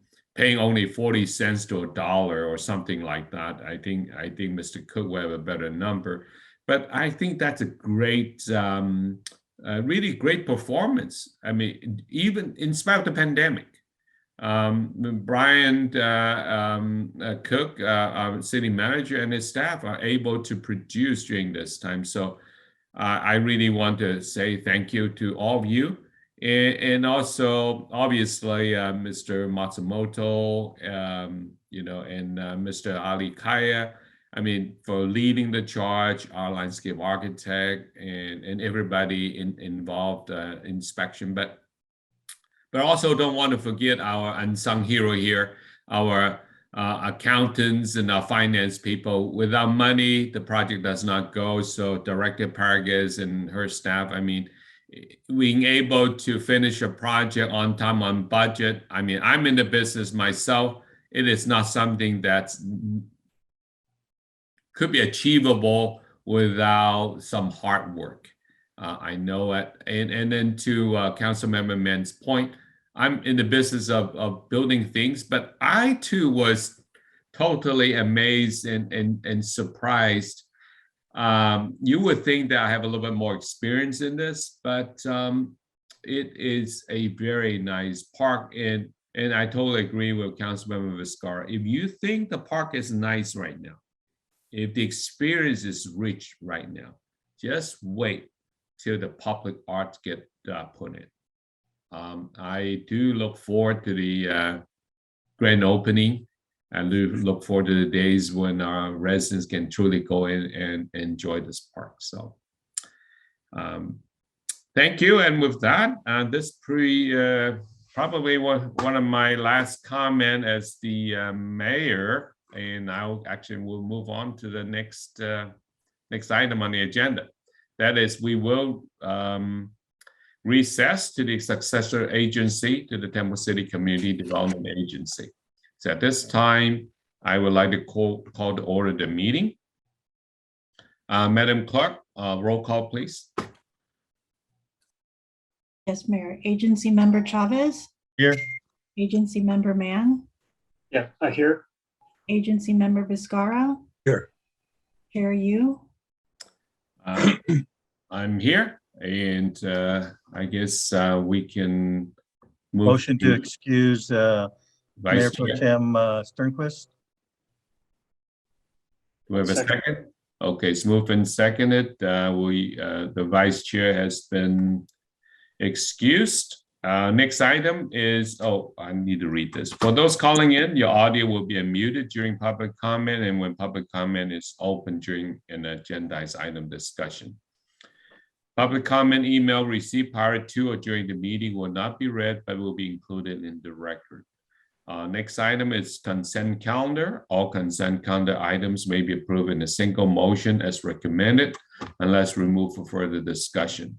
only 40 cents to $1 or something like that. I think Mr. Cook will have a better number, but I think that's a great, really great performance. I mean, even in spite of the pandemic. Brian Cook, our city manager, and his staff are able to produce during this time. So I really want to say thank you to all of you. And also, obviously, Mr. Matsumoto, you know, and Mr. Ali Kaya, I mean, for leading the charge, our landscape architect, and everybody involved inspection. But also don't want to forget our unsung hero here, our accountants and our finance people. Without money, the project does not go. So Director Paragas and her staff, I mean, being able to finish a project on time, on budget. I mean, I'm in the business myself. It is not something that could be achievable without some hard work. I know it. And then to Councilmember Men's point, I'm in the business of building things, but I too was totally amazed and surprised. You would think that I have a little bit more experience in this, but it is a very nice park, and I totally agree with Councilmember Vizcarra. If you think the park is nice right now, if the experience is rich right now, just wait till the public arts get put in. I do look forward to the grand opening. I do look forward to the days when our residents can truly go in and enjoy this park. So thank you. And with that, this probably one of my last comment as the mayor, and I'll actually will move on to the next item on the agenda. That is, we will recess to the successor agency to the Temple City Community Development Agency. So at this time, I would like to call to order the meeting. Madam Clerk, roll call, please. Yes, Mayor. Agency Member Chavez. Here. Agency Member Mann. Yeah, I hear. Agency Member Vizcarra. Here. Chair Yu. I'm here, and I guess we can move. Motion to excuse Mayor Vice Pro Chair. Tem Sternquist. Do we have a second? Okay, it's moved and seconded. The Vice Chair has been excused. Next item is, I need to read this. For those calling in, your audio will be unmuted during public comment, and when public comment is open during an agendized item discussion. Public comment email received prior to or during the meeting will not be read, but will be included in the record. Next item is consent calendar. All consent calendar items may be approved in a single motion as recommended, unless removed for further discussion.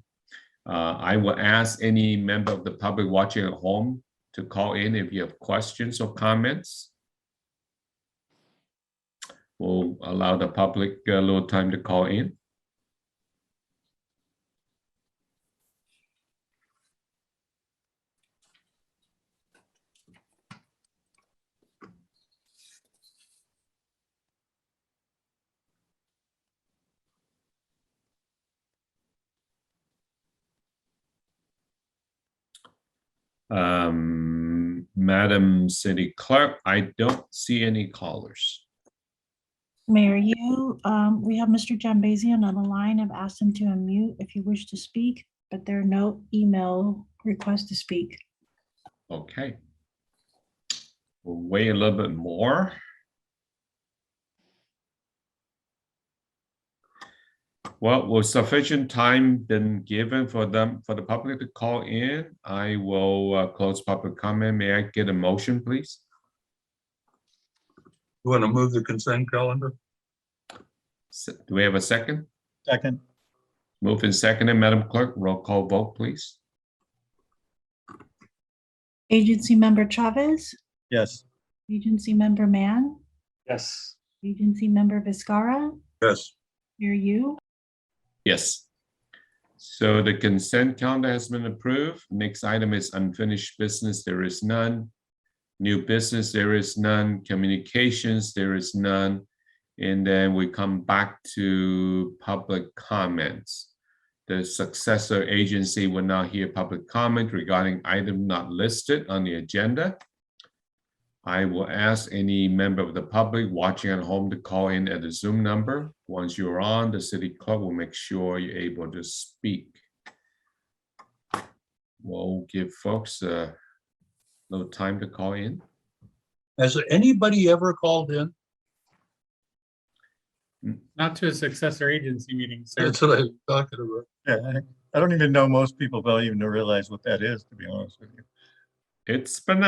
I will ask any member of the public watching at home to call in if you have questions or comments. We'll allow the public a little time to call in. Madam City Clerk, I don't see any callers. Mayor Yu, we have Mr. Jambazian on the line. I've asked him to unmute if you wish to speak, but there are no email requests to speak. Okay. We'll wait a little bit more. Well, with sufficient time been given for the public to call in, I will close public comment. May I get a motion, please? You want to move the consent calendar? Do we have a second? Second. Moved and seconded, Madam Clerk, roll call vote, please. Agency Member Chavez. Yes. Agency Member Mann. Yes. Agency Member Vizcarra. Yes. Chair Yu. Yes. So the consent calendar has been approved. Next item is unfinished business. There is none. New business, there is none. Communications, there is none. And then we come back to public comments. The successor agency will now hear public comment regarding item not listed on the agenda. I will ask any member of the public watching at home to call in at the Zoom number. Once you're on, the city clerk will make sure you're able to speak. We'll give folks a little time to call in. Has anybody ever called in? Not to a successor agency meeting, sir. That's what I'm talking about. Yeah, I don't even know most people don't even realize what that is, to be honest with you. It's been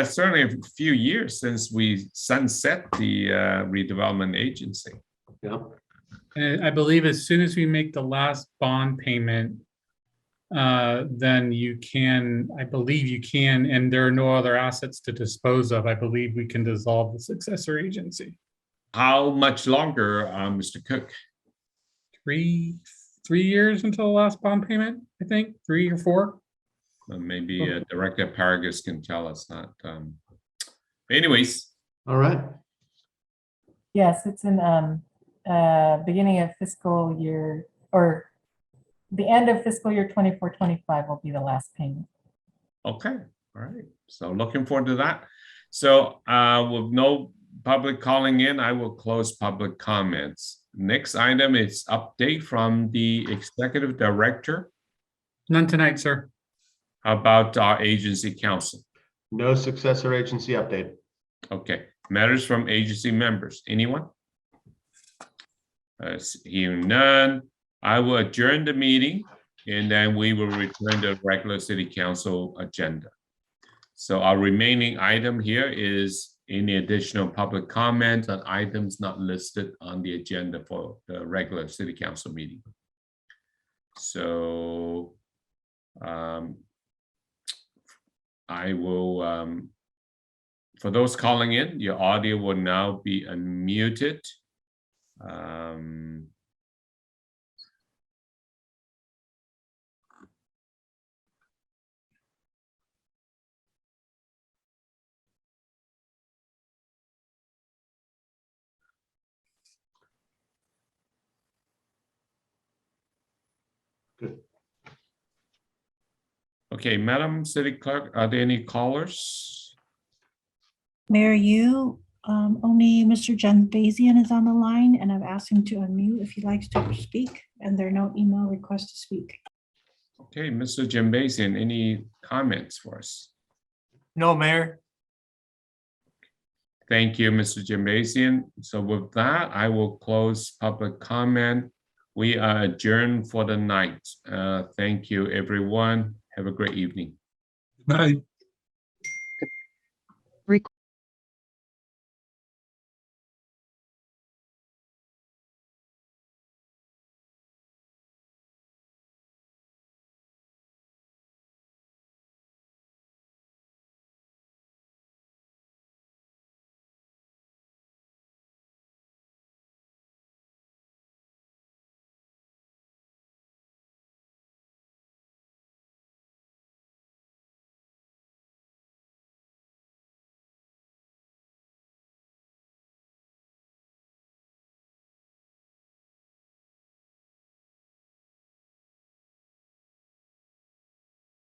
certainly a few years since we sunset the redevelopment agency. Yeah. And I believe as soon as we make the last bond payment, then you can, I believe you can, and there are no other assets to dispose of. I believe we can dissolve the successor agency. How much longer, Mr. Cook? 3 years until the last bond payment, I think, 3 or 4. Maybe Director Paragus can tell us that. Anyways, All right. Yes, it's in beginning of fiscal year, or the end of fiscal year 24-25 will be the last payment. okay, all right. So looking forward to that. So with no public calling in, I will close public comments. Next item is update from the Executive Director. None tonight, sir. How about our agency council? No successor agency update. Okay, matters from agency members. Anyone? Hearing none, I will adjourn the meeting and then we will return to the regular city council agenda. So our remaining item here is any additional public comment on items not listed on the agenda for the regular city council meeting. So I will, for those calling in, your audio will now be unmuted. Good. Okay, Madam City Clerk, are there any callers? Mayor Yu, only Mr. Janbazian is on the line, and I've asked him to unmute if he likes to speak, and there are no email requests to speak. Okay, Mr. Janbazian, any comments for us? No, Mayor. Thank you, Mr. Janbazian. So with that, I will close public comment. We are adjourned for the night. Thank you, everyone. Have a great evening. Good night.